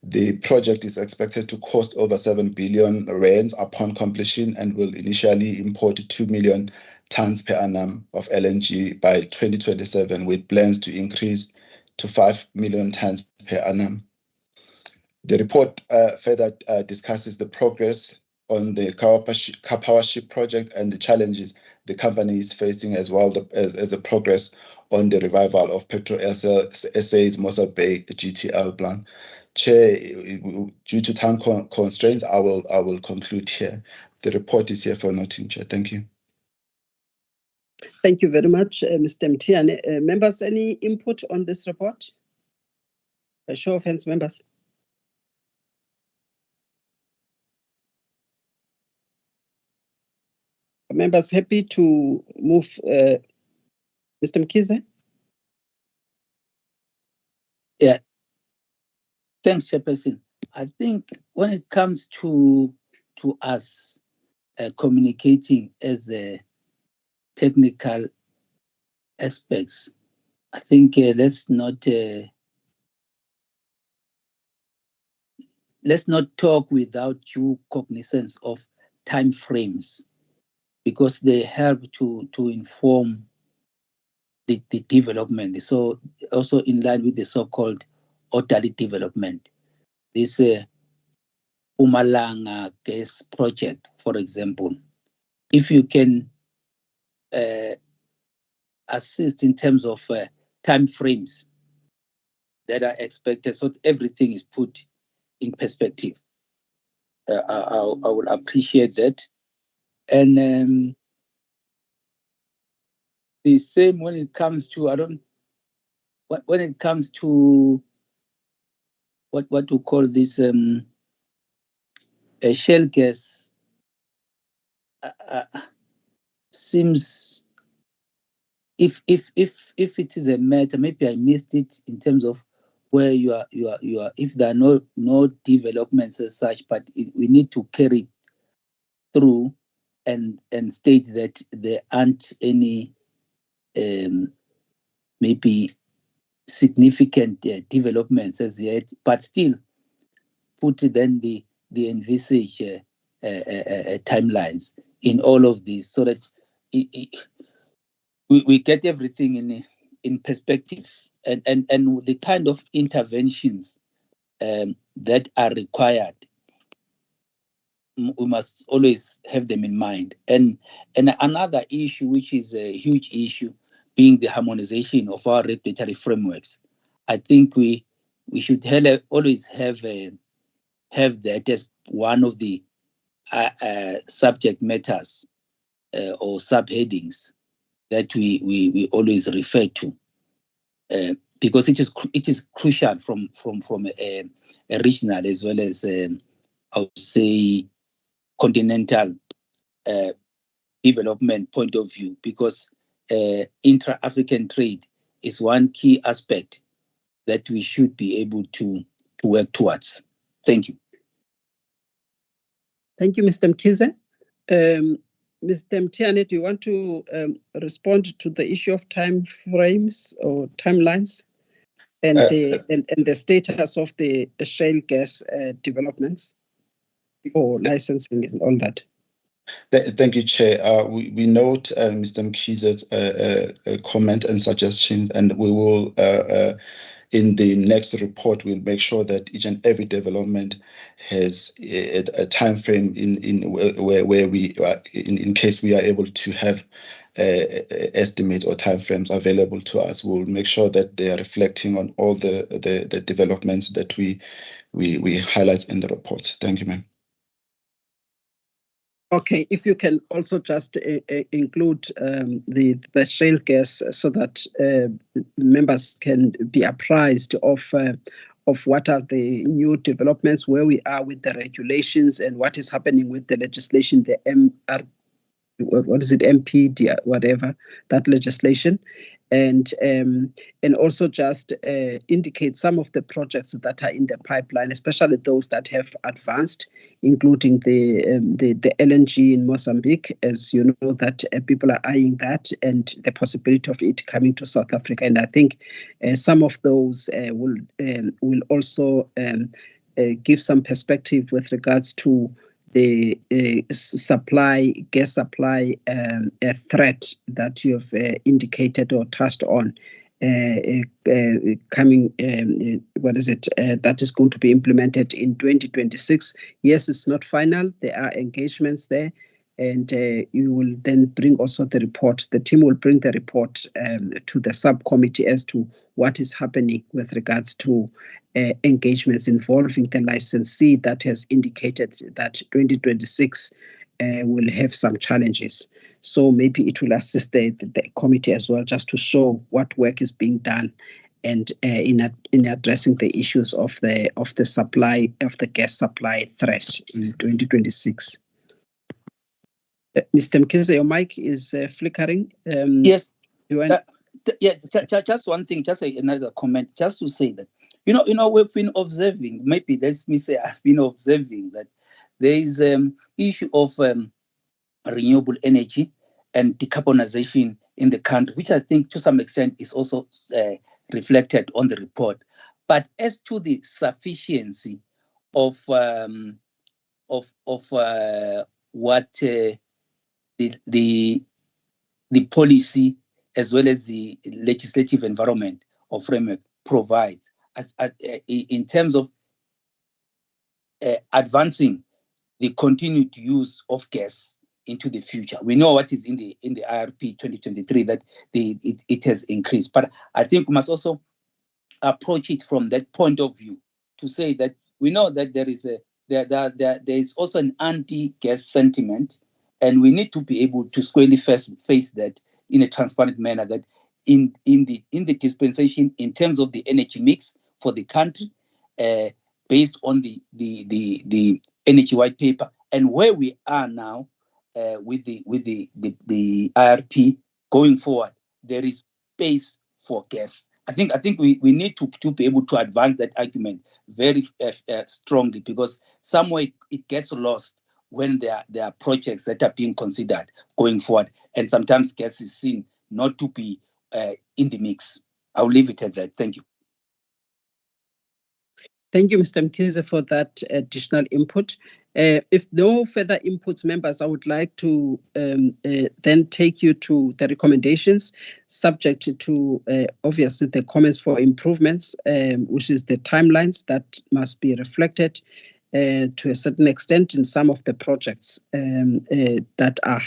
The project is expected to cost over 7 billion rands upon completion and will initially import 2 million tons per annum of LNG by 2027, with plans to increase to 5 million tons per annum. The report further discusses the progress on the Kapowership project and the challenges the company is facing, as well as a progress on the revival of PetroSA's Mosa Bay GTL plant. Chair, due to time constraints, I will conclude here. The report is here for noting, Chair. Thank you. Thank you very much, Mr. Mtiane. Members, any input on this report? By show of hands, members. Members happy to move, Mr. Mkhize? Yeah. Thanks, Chairperson. I think when it comes to us communicating as a technical aspects, I think let's not talk without due cognizance of time frames, because they help to inform the development. So also in line with the so-called orderly development. This Mpumalanga gas project, for example, if you can assist in terms of time frames that are expected, so everything is put in perspective, I would appreciate that. And the same when it comes to when it comes to what to call this shale gas, seems if it is a matter, maybe I missed it in terms of where you are if there are no developments as such, but we need to carry through and state that there aren't any maybe significant developments as yet, but still put then the envisage timelines in all of these, so that we get everything in perspective, and the kind of interventions that are required. We must always have them in mind. And another issue, which is a huge issue, being the harmonization of our regulatory frameworks. I think we should always have that as one of the subject matters or subheadings that we always refer to, because it is crucial from a regional as well as I would say continental development point of view, because intra-African trade is one key aspect that we should be able to work towards. Thank you. Thank you, Mr. Mkhize. Mr. Mtiane, do you want to respond to the issue of time frames or timelines and the status of the shale gas developments or licensing and all that? Thank you, Chair. We note Mr. Mkhize's comment and suggestions, and we will, in the next report, we'll make sure that each and every development has a time frame where we are, in case we are able to have estimates or time frames available to us. We'll make sure that they are reflecting on all the developments that we highlight in the report. Thank you, ma'am. Okay, if you can also just include the shale gas, so that members can be apprised of what are the new developments, where we are with the regulations, and what is happening with the legislation, the MPD, whatever, that legislation. And also just indicate some of the projects that are in the pipeline, especially those that have advanced, including the LNG in Mozambique, as you know that people are eyeing that, and the possibility of it coming to South Africa. And I think some of those will also give some perspective with regards to the gas supply threat that you have indicated or touched on coming, that is going to be implemented in 2026. Yes, it's not final. There are engagements there. And you will then bring also the report. The team will bring the report to the subcommittee as to what is happening with regards to engagements involving the licensee that has indicated that 2026 will have some challenges. So maybe it will assist the committee as well, just to show what work is being done and in addressing the issues of the supply of the gas supply threat in 2026. Mr. Mkhize, your mic is flickering. Yes. Just one thing, just another comment, just to say that, we've been observing, maybe let me say I've been observing that there is issue of renewable energy and decarbonization in the country, which I think to some extent is also reflected on the report. But as to the sufficiency of what the policy as well as the legislative environment or framework provides in terms of advancing the continued use of gas into the future. We know what is in the IRP 2023 that it has increased, but I think we must also approach it from that point of view to say that we know that there is also an anti-gas sentiment, and we need to be able to squarely face that in a transparent manner, that in the dispensation in terms of the energy mix for the country, based on the energy white paper and where we are now with the IRP going forward, there is space for gas. I think we need to be able to advance that argument very strongly, because somewhere it gets lost when there are projects that are being considered going forward, and sometimes gas is seen not to be in the mix. I'll leave it at that. Thank you. Thank you, Mr. Mkhize, for that additional input. If no further inputs, members, I would like to then take you to the recommendations, subject to obviously the comments for improvements, which is the timelines that must be reflected to a certain extent in some of the projects that are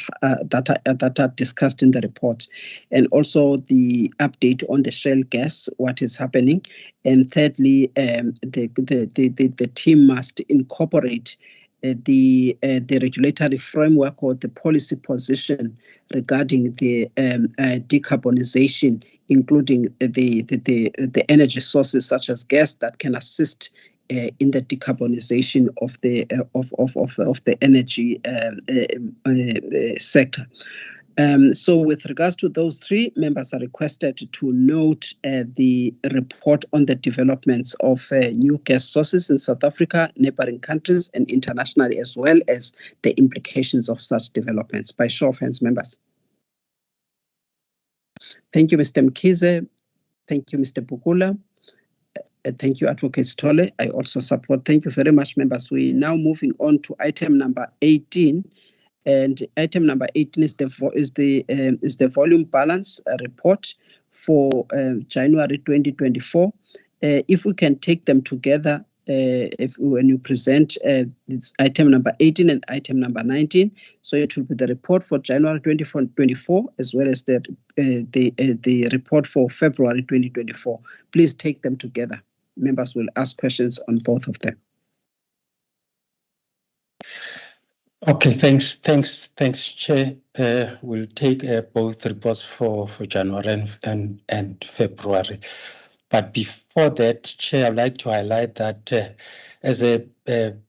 discussed in the report, and also the update on the shale gas, what is happening, and thirdly, the team must incorporate the regulatory framework or the policy position regarding the decarbonization, including the energy sources such as gas that can assist in the decarbonization of the energy sector. So with regards to those three, members are requested to note the report on the developments of new gas sources in South Africa, neighboring countries, and internationally, as well as the implications of such developments. By show of hands, members. Thank you, Mr. Mkhize. Thank you, Mr. Bukula. Thank you, Advocate Stole. I also support. Thank you very much, members. We're now moving on to item number 18. And item number 18 is the volume balance report for January 2024. If we can take them together, when you present it's item number 18 and item number 19, so it will be the report for January 2024 as well as the report for February 2024. Please take them together. Members will ask questions on both of them. Okay, thanks, Chair. We'll take both reports for January and February. But before that, Chair, I'd like to highlight that as a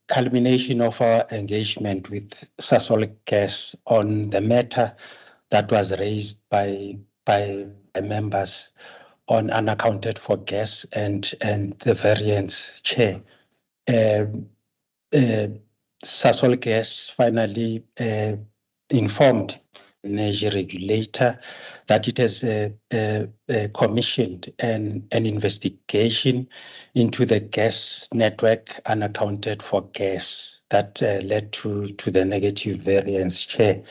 culmination of our engagement with Sasol Gas on the matter that was raised by members on unaccounted for gas and the variance, Chair. Sasol Gas finally informed energy regulator that it has commissioned an investigation into the gas network unaccounted for gas that led to the negative variance, Chair.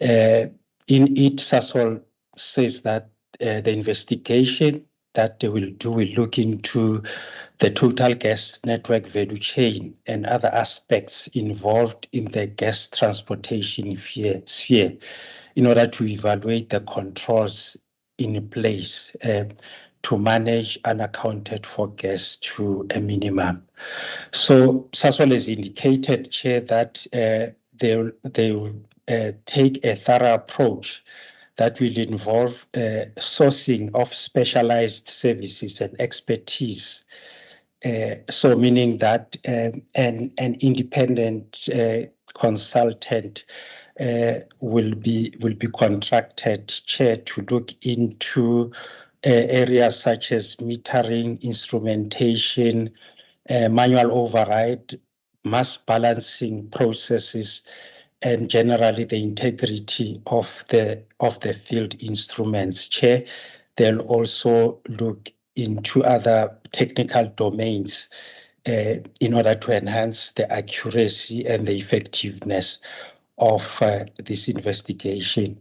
In it, Sasol says that the investigation that they will do will look into the total gas network value chain and other aspects involved in the gas transportation sphere in order to evaluate the controls in place to manage unaccounted for gas to a minimum. So Sasol has indicated, Chair, that they will take a thorough approach that will involve sourcing of specialized services and expertise. So meaning that an independent consultant will be contracted, Chair, to look into areas such as metering, instrumentation, manual override, mass balancing processes, and generally the integrity of the field instruments, Chair. They'll also look into other technical domains in order to enhance the accuracy and the effectiveness of this investigation.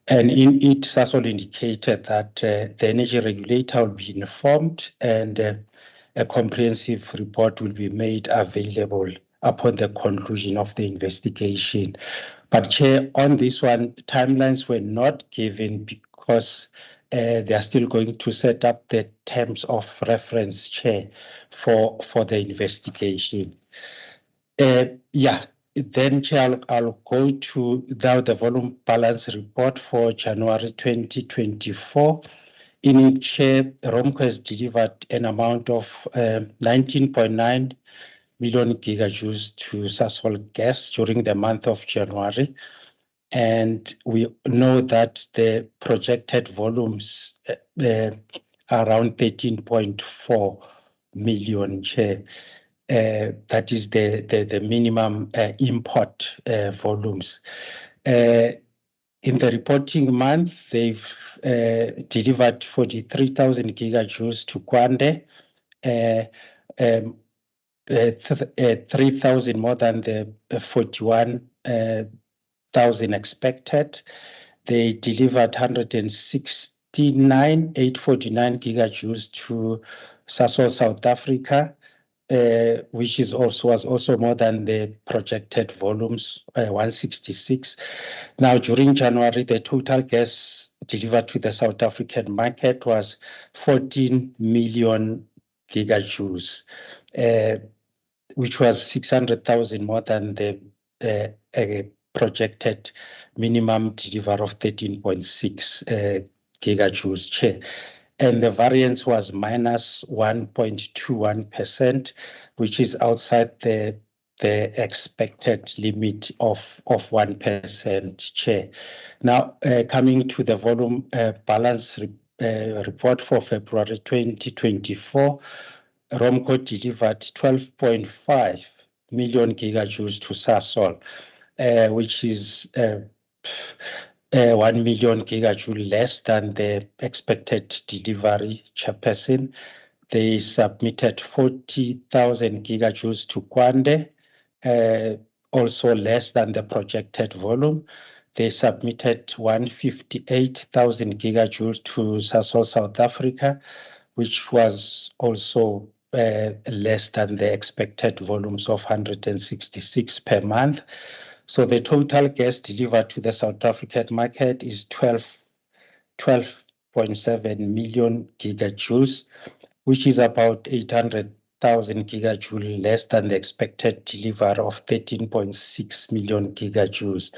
And in it, Sasol indicated that the energy regulator will be informed and a comprehensive report will be made available upon the conclusion of the investigation. But Chair, on this one, timelines were not given because they are still going to set up the terms of reference, Chair, for the investigation. Then, Chair, I'll go to the volume balance report for January 2024. In it, Chair, ROMCO has delivered an amount of 19.9 million gigajoules to Sasol Gas during the month of January. And we know that the projected volumes are around 13.4 million, Chair. That is the minimum import volumes. In the reporting month, they've delivered 43,000 gigajoules to Kwande, 3,000 more than the 41,000 expected. They delivered 169,849 gigajoules to Sasol South Africa, which was also more than the projected volumes, 166. Now, during January, the total gas delivered to the South African market was 14 million gigajoules, which was 600,000 more than the projected minimum delivery of 13.6 gigajoules, Chair. And the variance was minus 1.21%, which is outside the expected limit of 1%, Chair. Now, coming to the volume balance report for February 2024, ROMCO delivered 12.5 million gigajoules to Sasol, which is 1 million gigajoule less than the expected delivery, Chairperson. They submitted 40,000 gigajoules to Kwande, also less than the projected volume. They submitted 158,000 gigajoules to Sasol South Africa, which was also less than the expected volumes of 166 per month. So the total gas delivered to the South African market is 12.7 million gigajoules, which is about 800,000 gigajoules less than the expected delivery of 13.6 million gigajoules,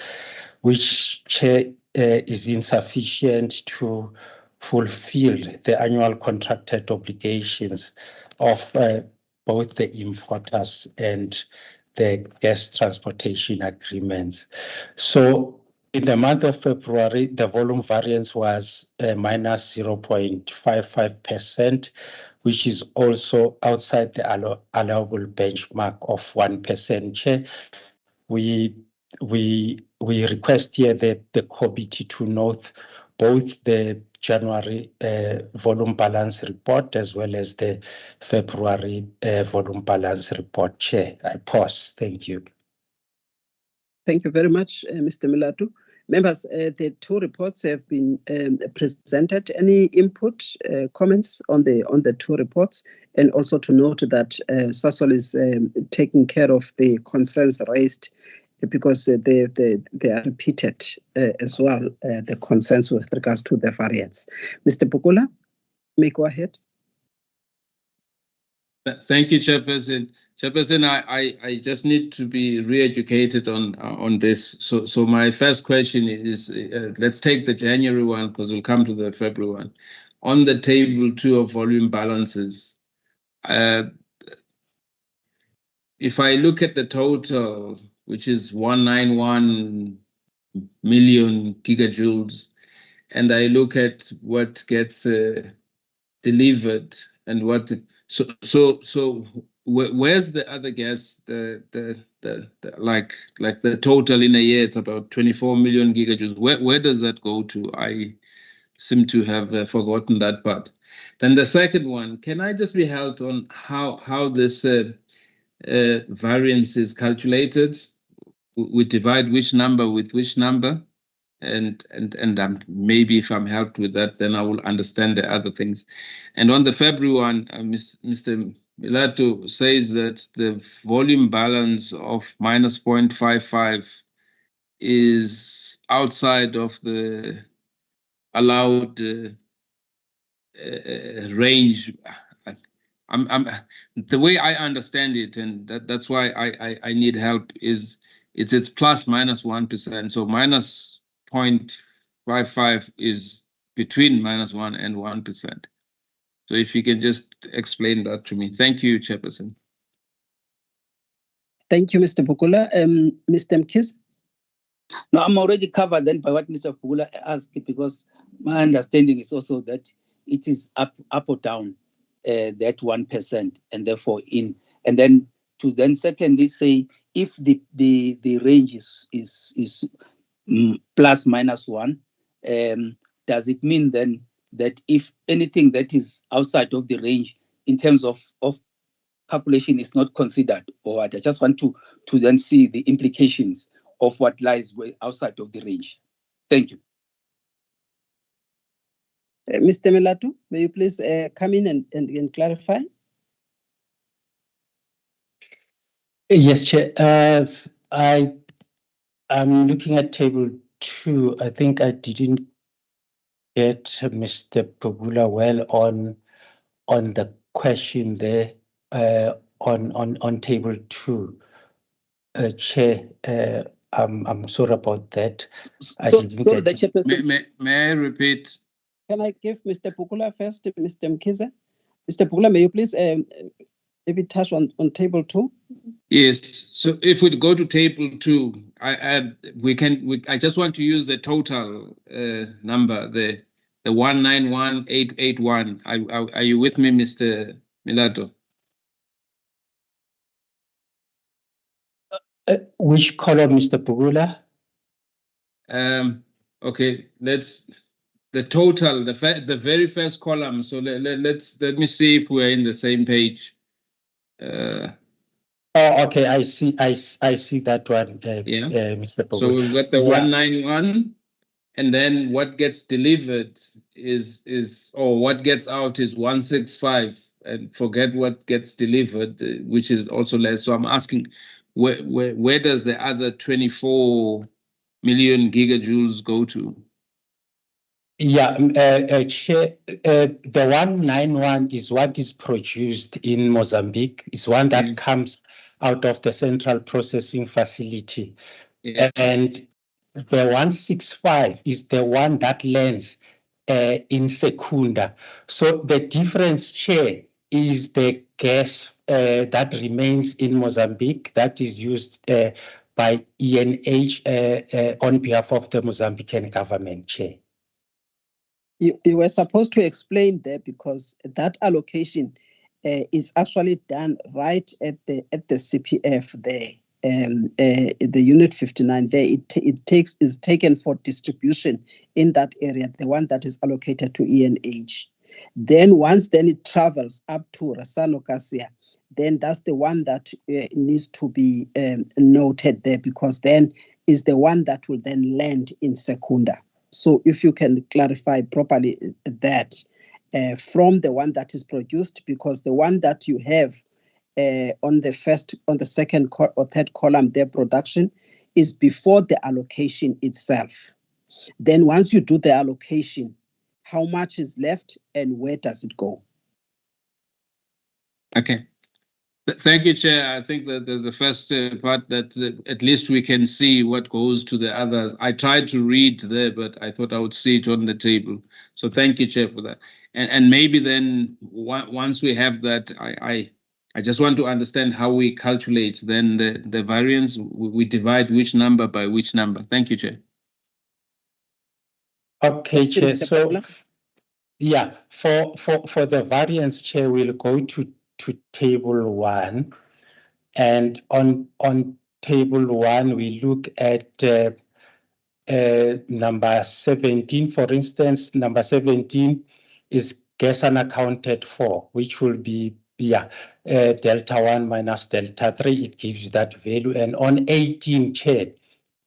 which, Chair, is insufficient to fulfill the annual contracted obligations of both the importers and the gas transportation agreements. So in the month of February, the volume variance was minus 0.55%, which is also outside the allowable benchmark of 1%. Chair. We we request here that the committee to note both the January volume balance report as well as the February volume balance report. Chair, I pause. Thank you. Thank you very much, Mr. Milatu. Members, the two reports have been presented. Any input, comments on the two reports? And also to note that SASOL is taking care of the concerns raised because they are repeated as well, the concerns with regards to the variants. Mr. Pukula, may go ahead. Thank you, Chairperson. Chairperson, I just need to be re-educated on this. So my first question is, let's take the January one because we'll come to the February one. On the table 2 of volume balances, if I look at the total, which is 191 million gigajoules, and I look at what gets delivered and what so where's the other gas? Like the total in a year, it's about 24 million gigajoules. Where does that go to? I seem to have forgotten that part. Then the second one, can I just be helped on how this variance is calculated? We divide which number with which number, and maybe if I'm helped with that, then I will understand the other things. And on the February one, Mr. Milatu says that the volume balance of minus 0.55 is outside of the allowed range. The way I understand it, and that's why I need help, is it's plus minus 1%. So minus 0.55 is between -1 and 1%. So if you can just explain that to me. Thank you, Chairperson. Thank you, Mr. Pukula. Mr. Mkhize? No, I'm already covered then by what Mr. Pukula asked, because my understanding is also that it is up or down that 1%, and therefore in, and then to then secondly say if the range is plus minus 1, does it mean then that if anything that is outside of the range in terms of calculation is not considered, or what? I just want to then see the implications of what lies outside of the range. Thank you. Mr. Milatu, may you please come in and clarify? Yes, Chair. I'm looking at table 2. I think I didn't get Mr. Pugula well on the question there on table 2. Chair, I'm sorry about that. I didn't get. May I repeat? Can I give Mr. Pukula first, Mr. Mkhize? Mr. Pukula, may you please maybe touch on table 2? Yes. So if we go to table 2, I just want to use the total number, the 191,881. Are you with me, Mr. Milatu? Which column, Mr. Pugula? Okay, the total, the very first column. So let me see if we're in the same page. Okay, I see that one, Mr. Pugula. So we've got the 191, and then what gets delivered or what gets out is 165, and forget what gets delivered, which is also less. So I'm asking, where does the other 24 million gigajoules go to? Yeah, Chair, the 191 is what is produced in Mozambique. It's one that comes out of the central processing facility. Yeah. And the 165 is the one that lands in Secunda. So the difference, Chair, is the gas that remains in Mozambique that is used by ENH on behalf of the Mozambican government, Chair. You were supposed to explain there, because that allocation is actually done right at the CPF there, the unit 59 there, is taken for distribution in that area, the one that is allocated to ENH. Then once it travels up to Rasano Kasia, then that's the one that needs to be noted there, because then is the one that will then land in Secunda. So if you can clarify properly that from the one that is produced, because the one that you have on the second or third column, their production is before the allocation itself. Then once you do the allocation, how much is left and where does it go? Okay. Thank you, Chair. I think that the first part that at least we can see what goes to the others. I tried to read there, but I thought I would see it on the table. So thank you, Chair, for that. And maybe then once we have that, I just want to understand how we calculate then the variance. We divide which number by which number. Thank you, Chair. Okay, Chair. So yeah, for the variance, Chair, we'll go to table 1, and on table 1 we look at number 17. For instance, number 17 is gas unaccounted for, which will be delta 1 minus delta 3. It gives you that value. And on 18, Chair,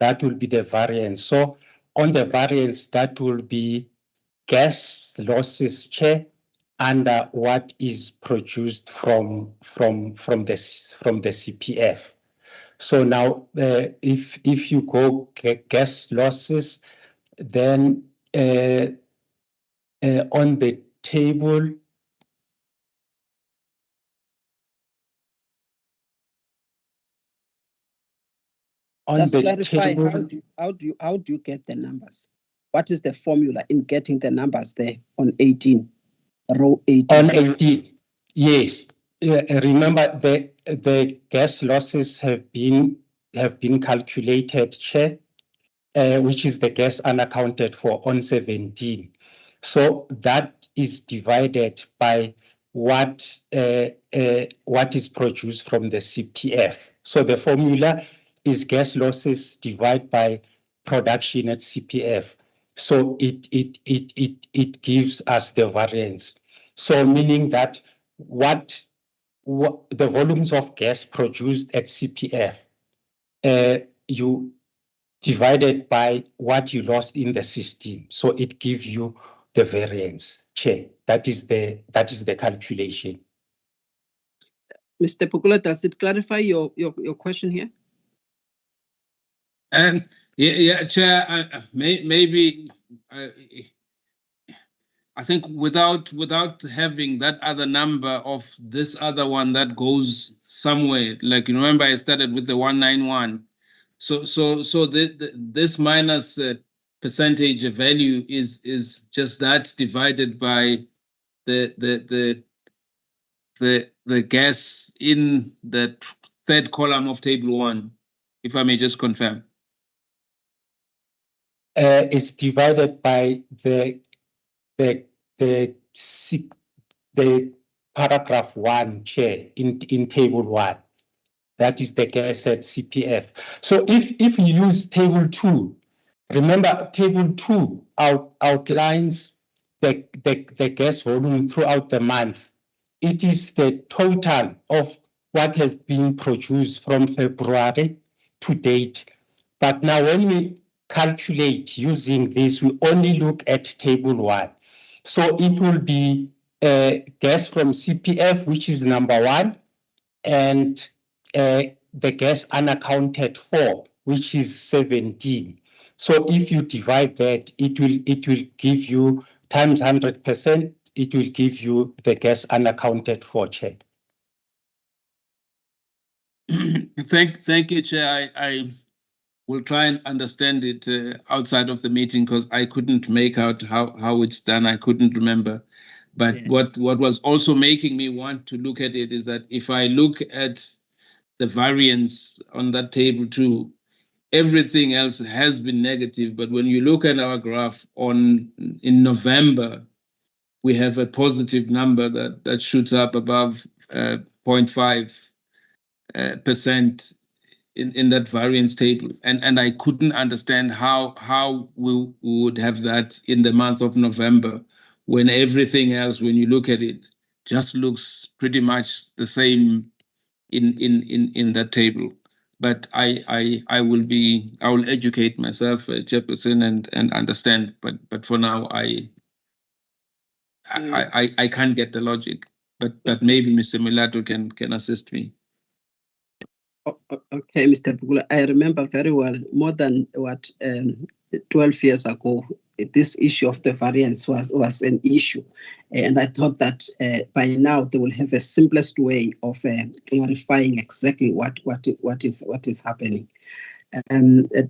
that will be the variance. So on the variance, that will be gas losses, Chair, under what is produced from the CPF. So now, if you go gas losses, then on the table, just clarify how do you get the numbers? What is the formula in getting the numbers there on 18, row 18? On 18, yes. Remember, the gas losses have been calculated, Chair, which is the gas unaccounted for on 17. So that is divided by what is produced from the CPF. So the formula is gas losses divided by production at CPF. So it gives us the variance. So meaning that what the volumes of gas produced at CPF, you divided by what you lost in the system. So it gives you the variance, Chair. That is the calculation. Mr. Pukula, does it clarify your question here? Yeah, Chair. Maybe I think without having that other number of this other one that goes somewhere, like remember I started with the 191. So this minus percentage value is just that divided by the gas in the third column of table 1, if I may just confirm. It's divided by the paragraph 1, Chair, in table 1. That is the gas at CPF. So if you use table 2, remember table 2 outlines the gas volume throughout the month. It is the total of what has been produced from February to date. But now when we calculate using this, we only look at table 1. So it will be gas from CPF, which is number 1, and the gas unaccounted for, which is 17. So if you divide that, it will give you times 100%. It will give you the gas unaccounted for, Chair. Thank you, Chair. I will try and understand it outside of the meeting because I couldn't make out how it's done. I couldn't remember. But yeah. What was also making me want to look at it is that if I look at the variance on that table 2, everything else has been negative. But when you look at our graph in November, we have a positive number that shoots up above 0.5%. in that variance table, and I couldn't understand how we would have that in the month of November, when everything else, when you look at it, just looks pretty much the same in that table. But I will educate myself, Chairperson, and understand. But for now, I can't get the logic. But maybe Mr. Milato can assist me. Okay, Mr. Bugula, I remember very well, more than 12 years ago, this issue of the variance was an issue. And I thought that by now they will have a simplest way of clarifying exactly what is happening.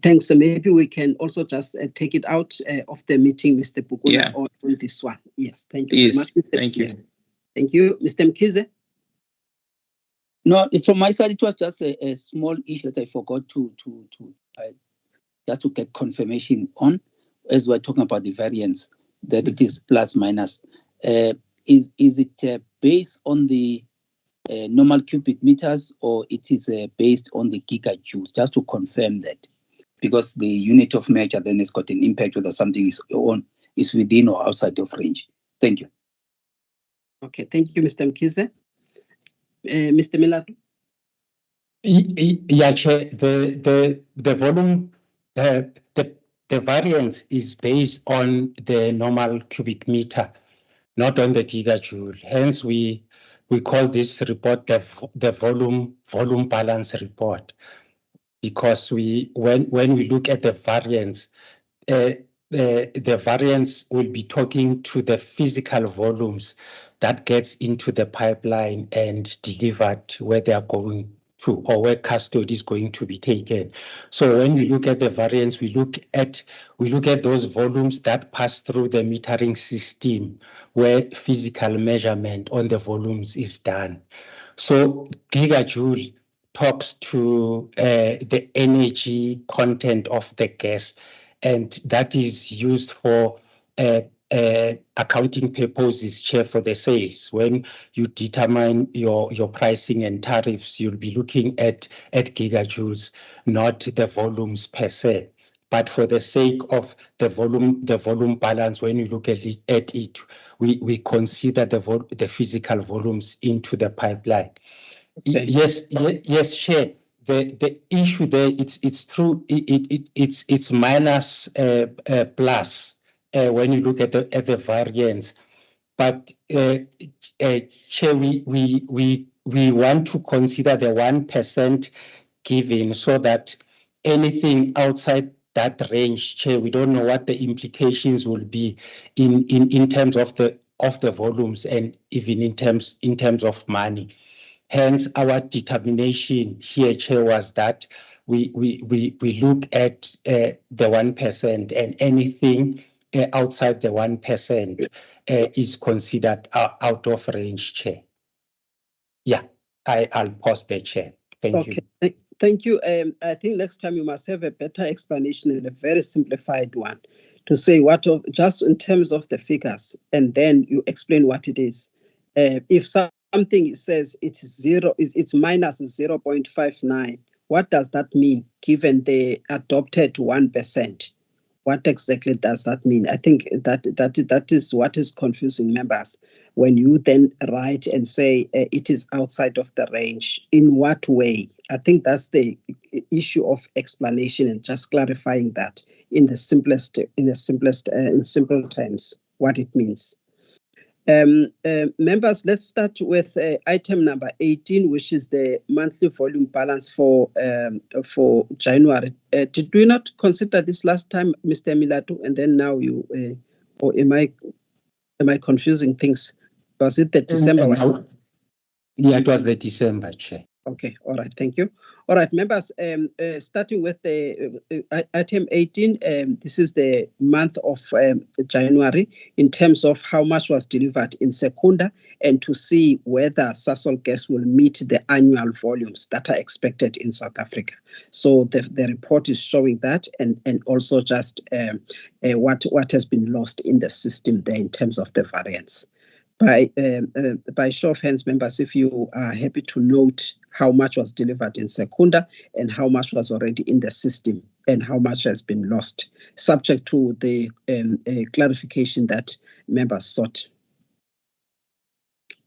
Thanks. Maybe we can also just take it out of the meeting, Mr. Bugula, on this one. Yes, thank you very much, Mr. Thank you. Yes. Thank you. Mr. Mkhize? No, from my side, it was just a small issue that I forgot to just to get confirmation on, as we're talking about the variance, that it is plus minus. Is it based on the normal cubic meters, or it is based on the gigajoules? Just to confirm that, because the unit of measure then has got an impact whether something is within or outside of range. Thank you. Okay, thank you, Mr. Mkhize. Mr. Milato? Yeah, Chair, the volume, the variance is based on the normal cubic meter, not on the gigajoule. Hence, we call this report the volume balance report, because when we look at the variance, the variance will be talking to the physical volumes that gets into the pipeline and delivered where they are going to, or where custody is going to be taken. So when we look at the variance, we look at those volumes that pass through the metering system where physical measurement on the volumes is done. So gigajoule talks to the energy content of the gas, and that is used for accounting purposes, Chair, for the sales. When you determine your pricing and tariffs, you'll be looking at gigajoules, not the volumes per se. But for the sake of the volume balance, when you look at it, we consider the physical volumes into the pipeline. Okay. Yes, Chair. The issue there, it's true. It's minus plus when you look at the variance, but Chair, we want to consider the 1% given, so that anything outside that range, Chair, we don't know what the implications will be in terms of the volumes, and even in terms of money. Hence, our determination here, Chair, was that we look at the 1%, and anything outside the 1% is considered out of range, Chair. Yeah, I'll pause there, Chair. Thank you. Thank you. I think next time you must have a better explanation and a very simplified one to say just in terms of the figures, and then you explain what it is. If something says it's minus 0.59, what does that mean given the adopted 1%? What exactly does that mean? I think that is what is confusing members when you then write and say it is outside of the range. In what way? I think that's the issue of explanation and just clarifying that in simple terms what it means. Members, let's start with item number 18, which is the monthly volume balance for January. Did we not consider this last time, Mr. Milato, and then now you, or am I confusing things? Was it the December one? Yeah, it was the December, Chair. Okay, all right, thank you. All right, members, starting with the item 18, this is the month of January in terms of how much was delivered in Secunda, and to see whether Sasol Gas will meet the annual volumes that are expected in South Africa. So the report is showing that, and also just what has been lost in the system there in terms of the variance. By show of hands, members, if you are happy to note how much was delivered in Secunda and how much was already in the system and how much has been lost, subject to the clarification that members sought.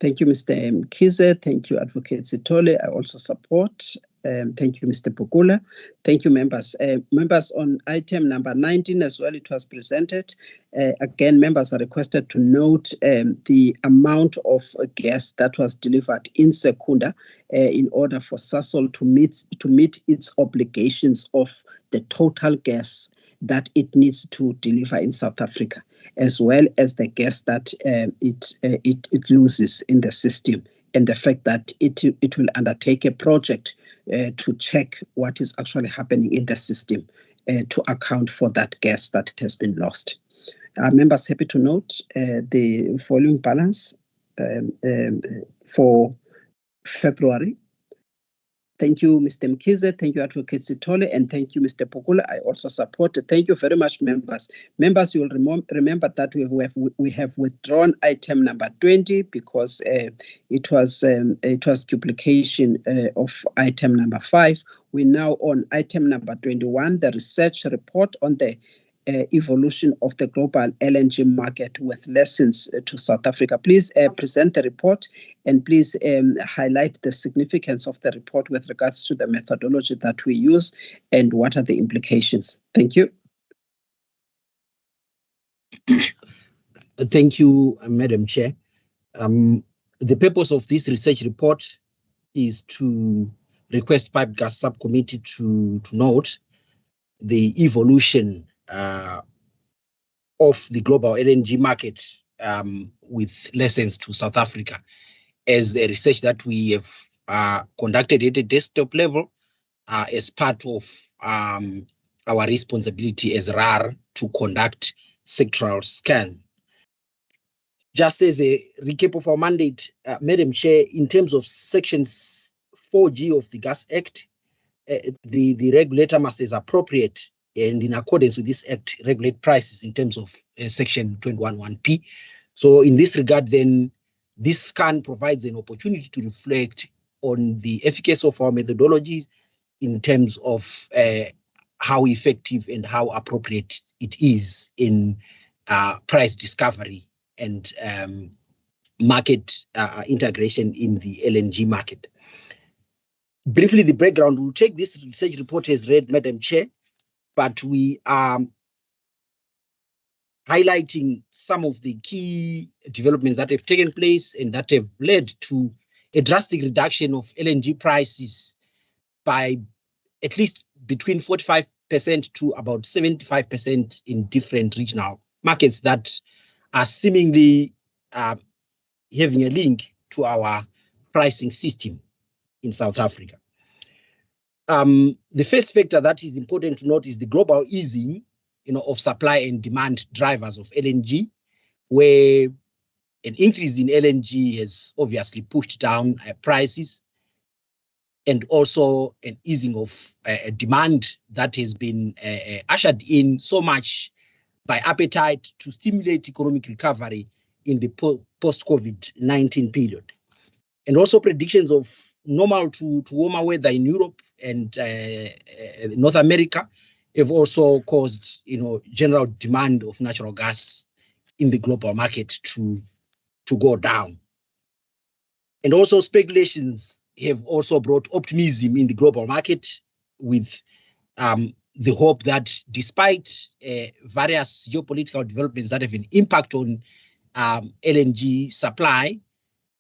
Thank you, Mr. Mkhize. Thank you, Advocate Sithole. I also support. Thank you, Mr. Pukula. Thank you, members. Members, on item number 19 as well, it was presented. Again, members are requested to note the amount of gas that was delivered in Secunda in order for Sasol to meet its obligations of the total gas that it needs to deliver in South Africa, as well as the gas that it loses in the system, and the fact that it will undertake a project to check what is actually happening in the system to account for that gas that has been lost. Members happy to note the volume balance for February. Thank you, Mr. Mkhize. Thank you, Advocate Sithole, and thank you, Mr. Pukula. I also support it. Thank you very much, members. Members, you will remember that we have withdrawn item number 20 because it was duplication of item number 5. We're now on item number 21, the research report on the evolution of the global LNG market with lessons to South Africa. Please present the report, and please highlight the significance of the report with regards to the methodology that we use and what are the implications. Thank you. Thank you, Madam Chair. The purpose of this research report is to request Pipe Gas Subcommittee to note the evolution of the global LNG market with lessons to South Africa, as a research that we have conducted at a desktop level as part of our responsibility as RAR to conduct sectoral scan. Just as a recap of our mandate, Madam Chair, in terms of sections 4G of the Gas Act, the regulator must, as appropriate and in accordance with this act, regulate prices in terms of section 211P. So in this regard, then, this scan provides an opportunity to reflect on the efficacy of our methodology in terms of how effective and how appropriate it is in price discovery and market integration in the LNG market. Briefly, the background, we'll take this research report as read, Madam Chair, but we are highlighting some of the key developments that have taken place and that have led to a drastic reduction of LNG prices by at least between 45% to about 75% in different regional markets that are seemingly having a link to our pricing system in South Africa. The first factor that is important to note is the global easing, of supply and demand drivers of LNG, where an increase in LNG has obviously pushed down prices, and also an easing of demand that has been ushered in so much by appetite to stimulate economic recovery in the post-COVID-19 period. And also predictions of normal to warmer weather in Europe and North America have also caused, general demand of natural gas in the global market to go down. And also speculations have also brought optimism in the global market, with the hope that despite various geopolitical developments that have an impact on LNG supply,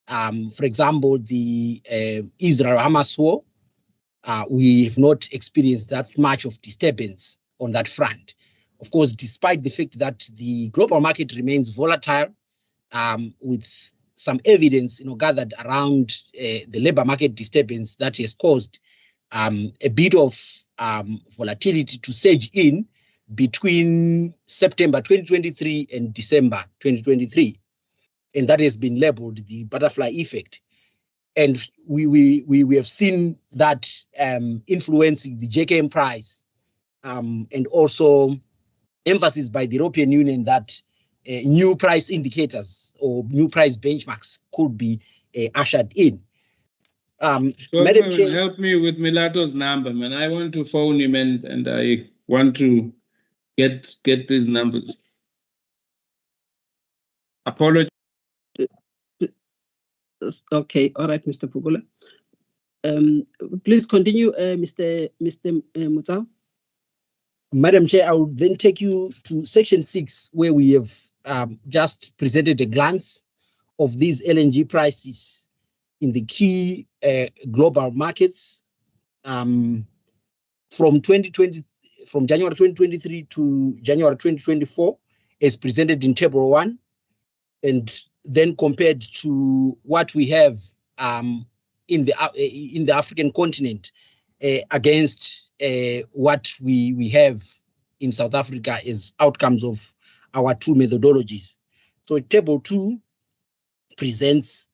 for example, the Israel-Hamas war, we have not experienced that much of disturbance on that front. Of course, despite the fact that the global market remains volatile, with some evidence gathered around the labor market disturbance that has caused a bit of volatility to surge in between September 2023 and December 2023. And that has been labeled the butterfly effect. And we have seen that influencing the JKM price, and also emphasis by the European Union that new price indicators or new price benchmarks could be ushered in. Madam Chair, help me with Milato's number, man. I want to phone him and I want to get these numbers. Apology. Okay, all right, Mr. Pugula. Please continue, Mr. Mutsao. Madam Chair, I will then take you to section 6, where we have just presented a glance of these LNG prices in the key global markets from January 2023 to January 2024, as presented in Table 1, and then compared to what we have in the African continent against what we have in South Africa as outcomes of our two methodologies. So Table 2 presents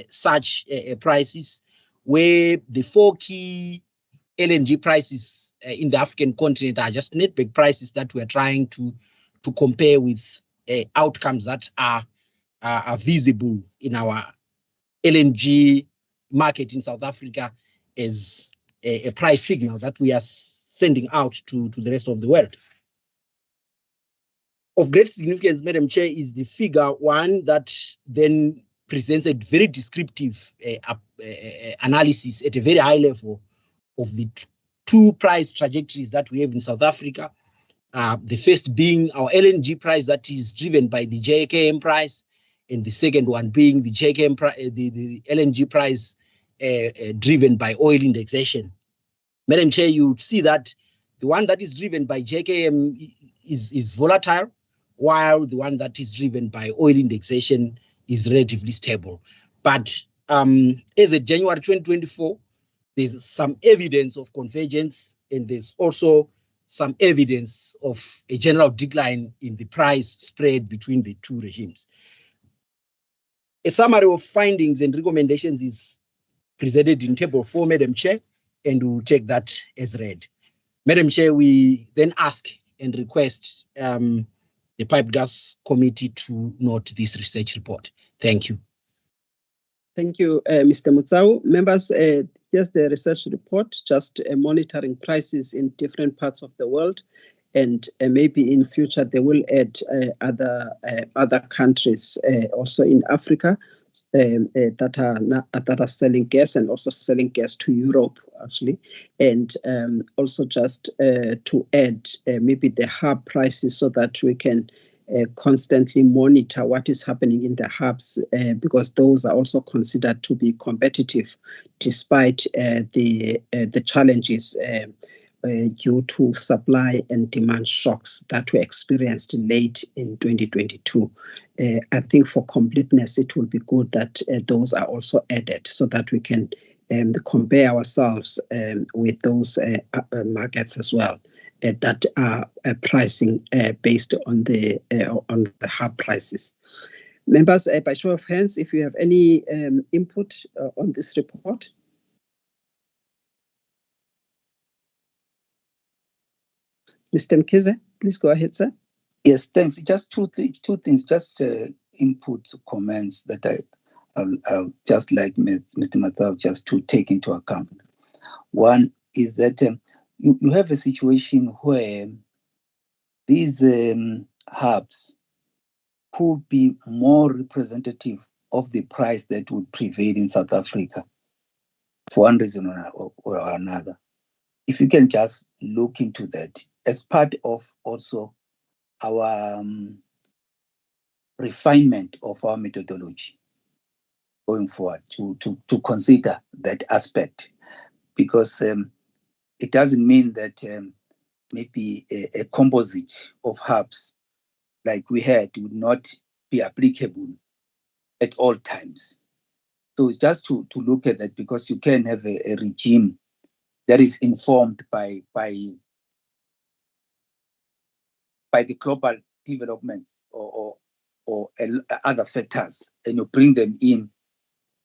such prices where the 4 key LNG prices in the African continent are just netback prices that we're trying to compare with outcomes that are visible in our LNG market in South Africa as a price signal that we are sending out to the rest of the world. Of great significance, Madam Chair, is the figure 1 that then presents a very descriptive analysis at a very high level of the two price trajectories that we have in South Africa. The first being our LNG price that is driven by the JKM price, and the second one being the the LNG price driven by oil indexation. Madam Chair, you would see that the one that is driven by JKM is volatile, while the one that is driven by oil indexation is relatively stable. But as of January 2024, there's some evidence of convergence, and there's also some evidence of a general decline in the price spread between the two regimes. A summary of findings and recommendations is presented in Table 4, Madam Chair, and we'll take that as read. Madam Chair, we then ask and request the Pipe Gas Committee to note this research report. Thank you. Thank you, Mr. Mutsao. Members, here's the research report, just monitoring prices in different parts of the world, and maybe in future they will add other countries also in Africa that are selling gas and also selling gas to Europe, actually, and also just to add maybe the hub prices so that we can constantly monitor what is happening in the hubs, because those are also considered to be competitive despite the challenges due to supply and demand shocks that were experienced late in 2022. I think for completeness, it will be good that those are also added so that we can compare ourselves with those markets as well that are pricing based on the hub prices. Members, by show of hands, if you have any input on this report. Mr. Mkhize, please go ahead, sir. Yes, thanks. Just two things, just input comments that I'll just like Mr. Mutsao just to take into account. One is that you have a situation where these hubs could be more representative of the price that would prevail in South Africa for one reason or another. If you can just look into that as part of also our refinement of our methodology going forward to consider that aspect, because it doesn't mean that maybe a composite of hubs like we had would not be applicable at all times. So it's just to look at that, because you can have a regime that is informed by the global developments or other factors, and you bring them in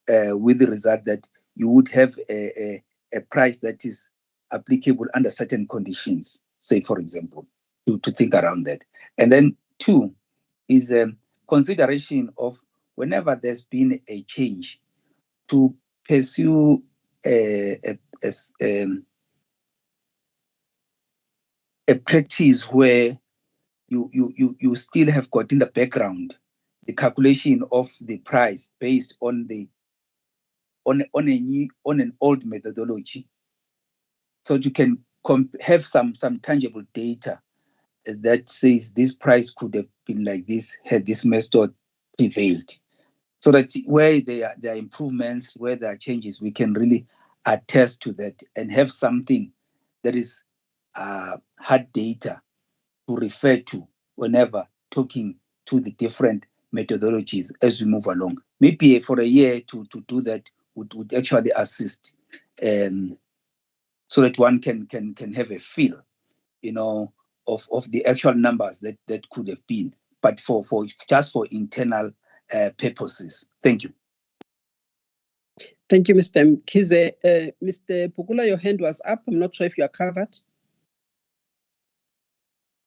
with the result that you would have a price that is applicable under certain conditions, say, for example, to think around that. And then 2 is consideration of whenever there's been a change, to pursue a practice where you still have got in the background the calculation of the price based on an old methodology, so you can have some tangible data that says this price could have been like this had this method prevailed, so that where there are improvements, where there are changes, we can really attest to that and have something that is hard data to refer to whenever talking to the different methodologies as we move along. Maybe for a year to do that would actually assist, so that one can have a feel, of the actual numbers that could have been, but for just for internal purposes. Thank you. Thank you, Mr. Mkhize. Mr. Pukula, your hand was up. I'm not sure if you are covered.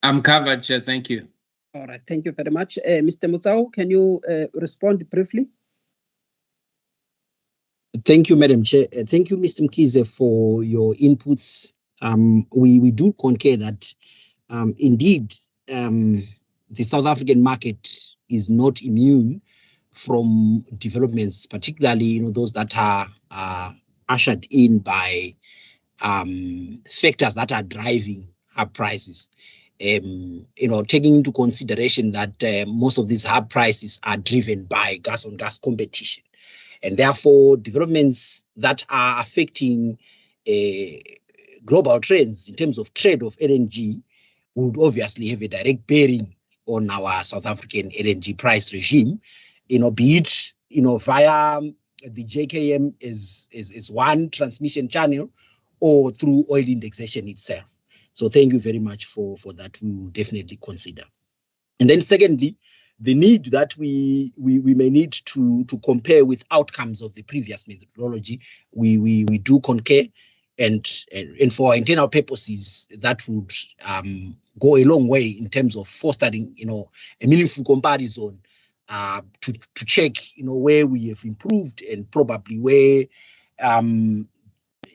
I'm covered, Chair. Thank you. All right. Thank you very much. Mr. Mutsau, can you respond briefly? Thank you, Madam Chair. Thank you, Mr. Mkhize, for your inputs. We do concur that indeed the South African market is not immune from developments, particularly those that are ushered in by factors that are driving hub prices. Taking into consideration that most of these hub prices are driven by gas-on-gas competition, and therefore developments that are affecting global trends in terms of trade of LNG would obviously have a direct bearing on our South African LNG price regime, be it via the JKM is one transmission channel or through oil indexation itself. So thank you very much for that. We will definitely consider. And then secondly, the need that we may need to compare with outcomes of the previous methodology, we do concur, and for our internal purposes, that would go a long way in terms of fostering a meaningful comparison to check where we have improved and probably where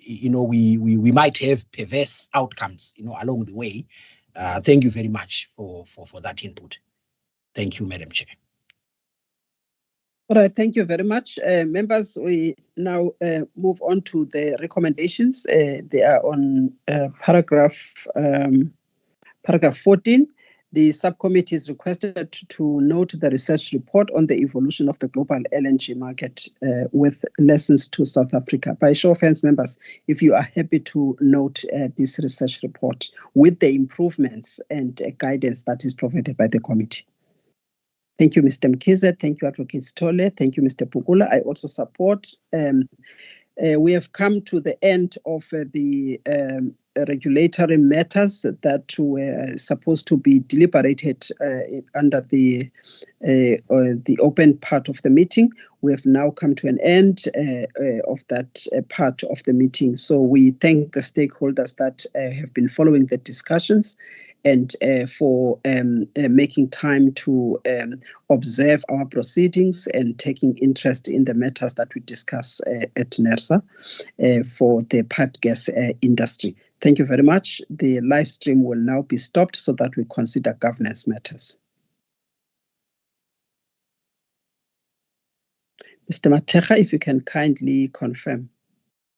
we might have perverse outcomes along the way. Thank you very much for that input. Thank you, Madam Chair. All right, thank you very much. Members, we now move on to the recommendations. They are on paragraph 14. The subcommittee is requested to note the research report on the evolution of the global LNG market with lessons to South Africa. By show of hands, members, if you are happy to note this research report with the improvements and guidance that is provided by the committee. Thank you, Mr. Mkhize. Thank you, Advocate Stole. Thank you, Mr. Pukula. I also support. We have come to the end of the regulatory matters that were supposed to be deliberated under the open part of the meeting. We have now come to an end of that part of the meeting. So we thank the stakeholders that have been following the discussions and for making time to observe our proceedings and taking interest in the matters that we discuss at NERSA for the pipe gas industry. Thank you very much. The live stream will now be stopped so that we consider governance matters. Mr. Mateja, if you can kindly confirm.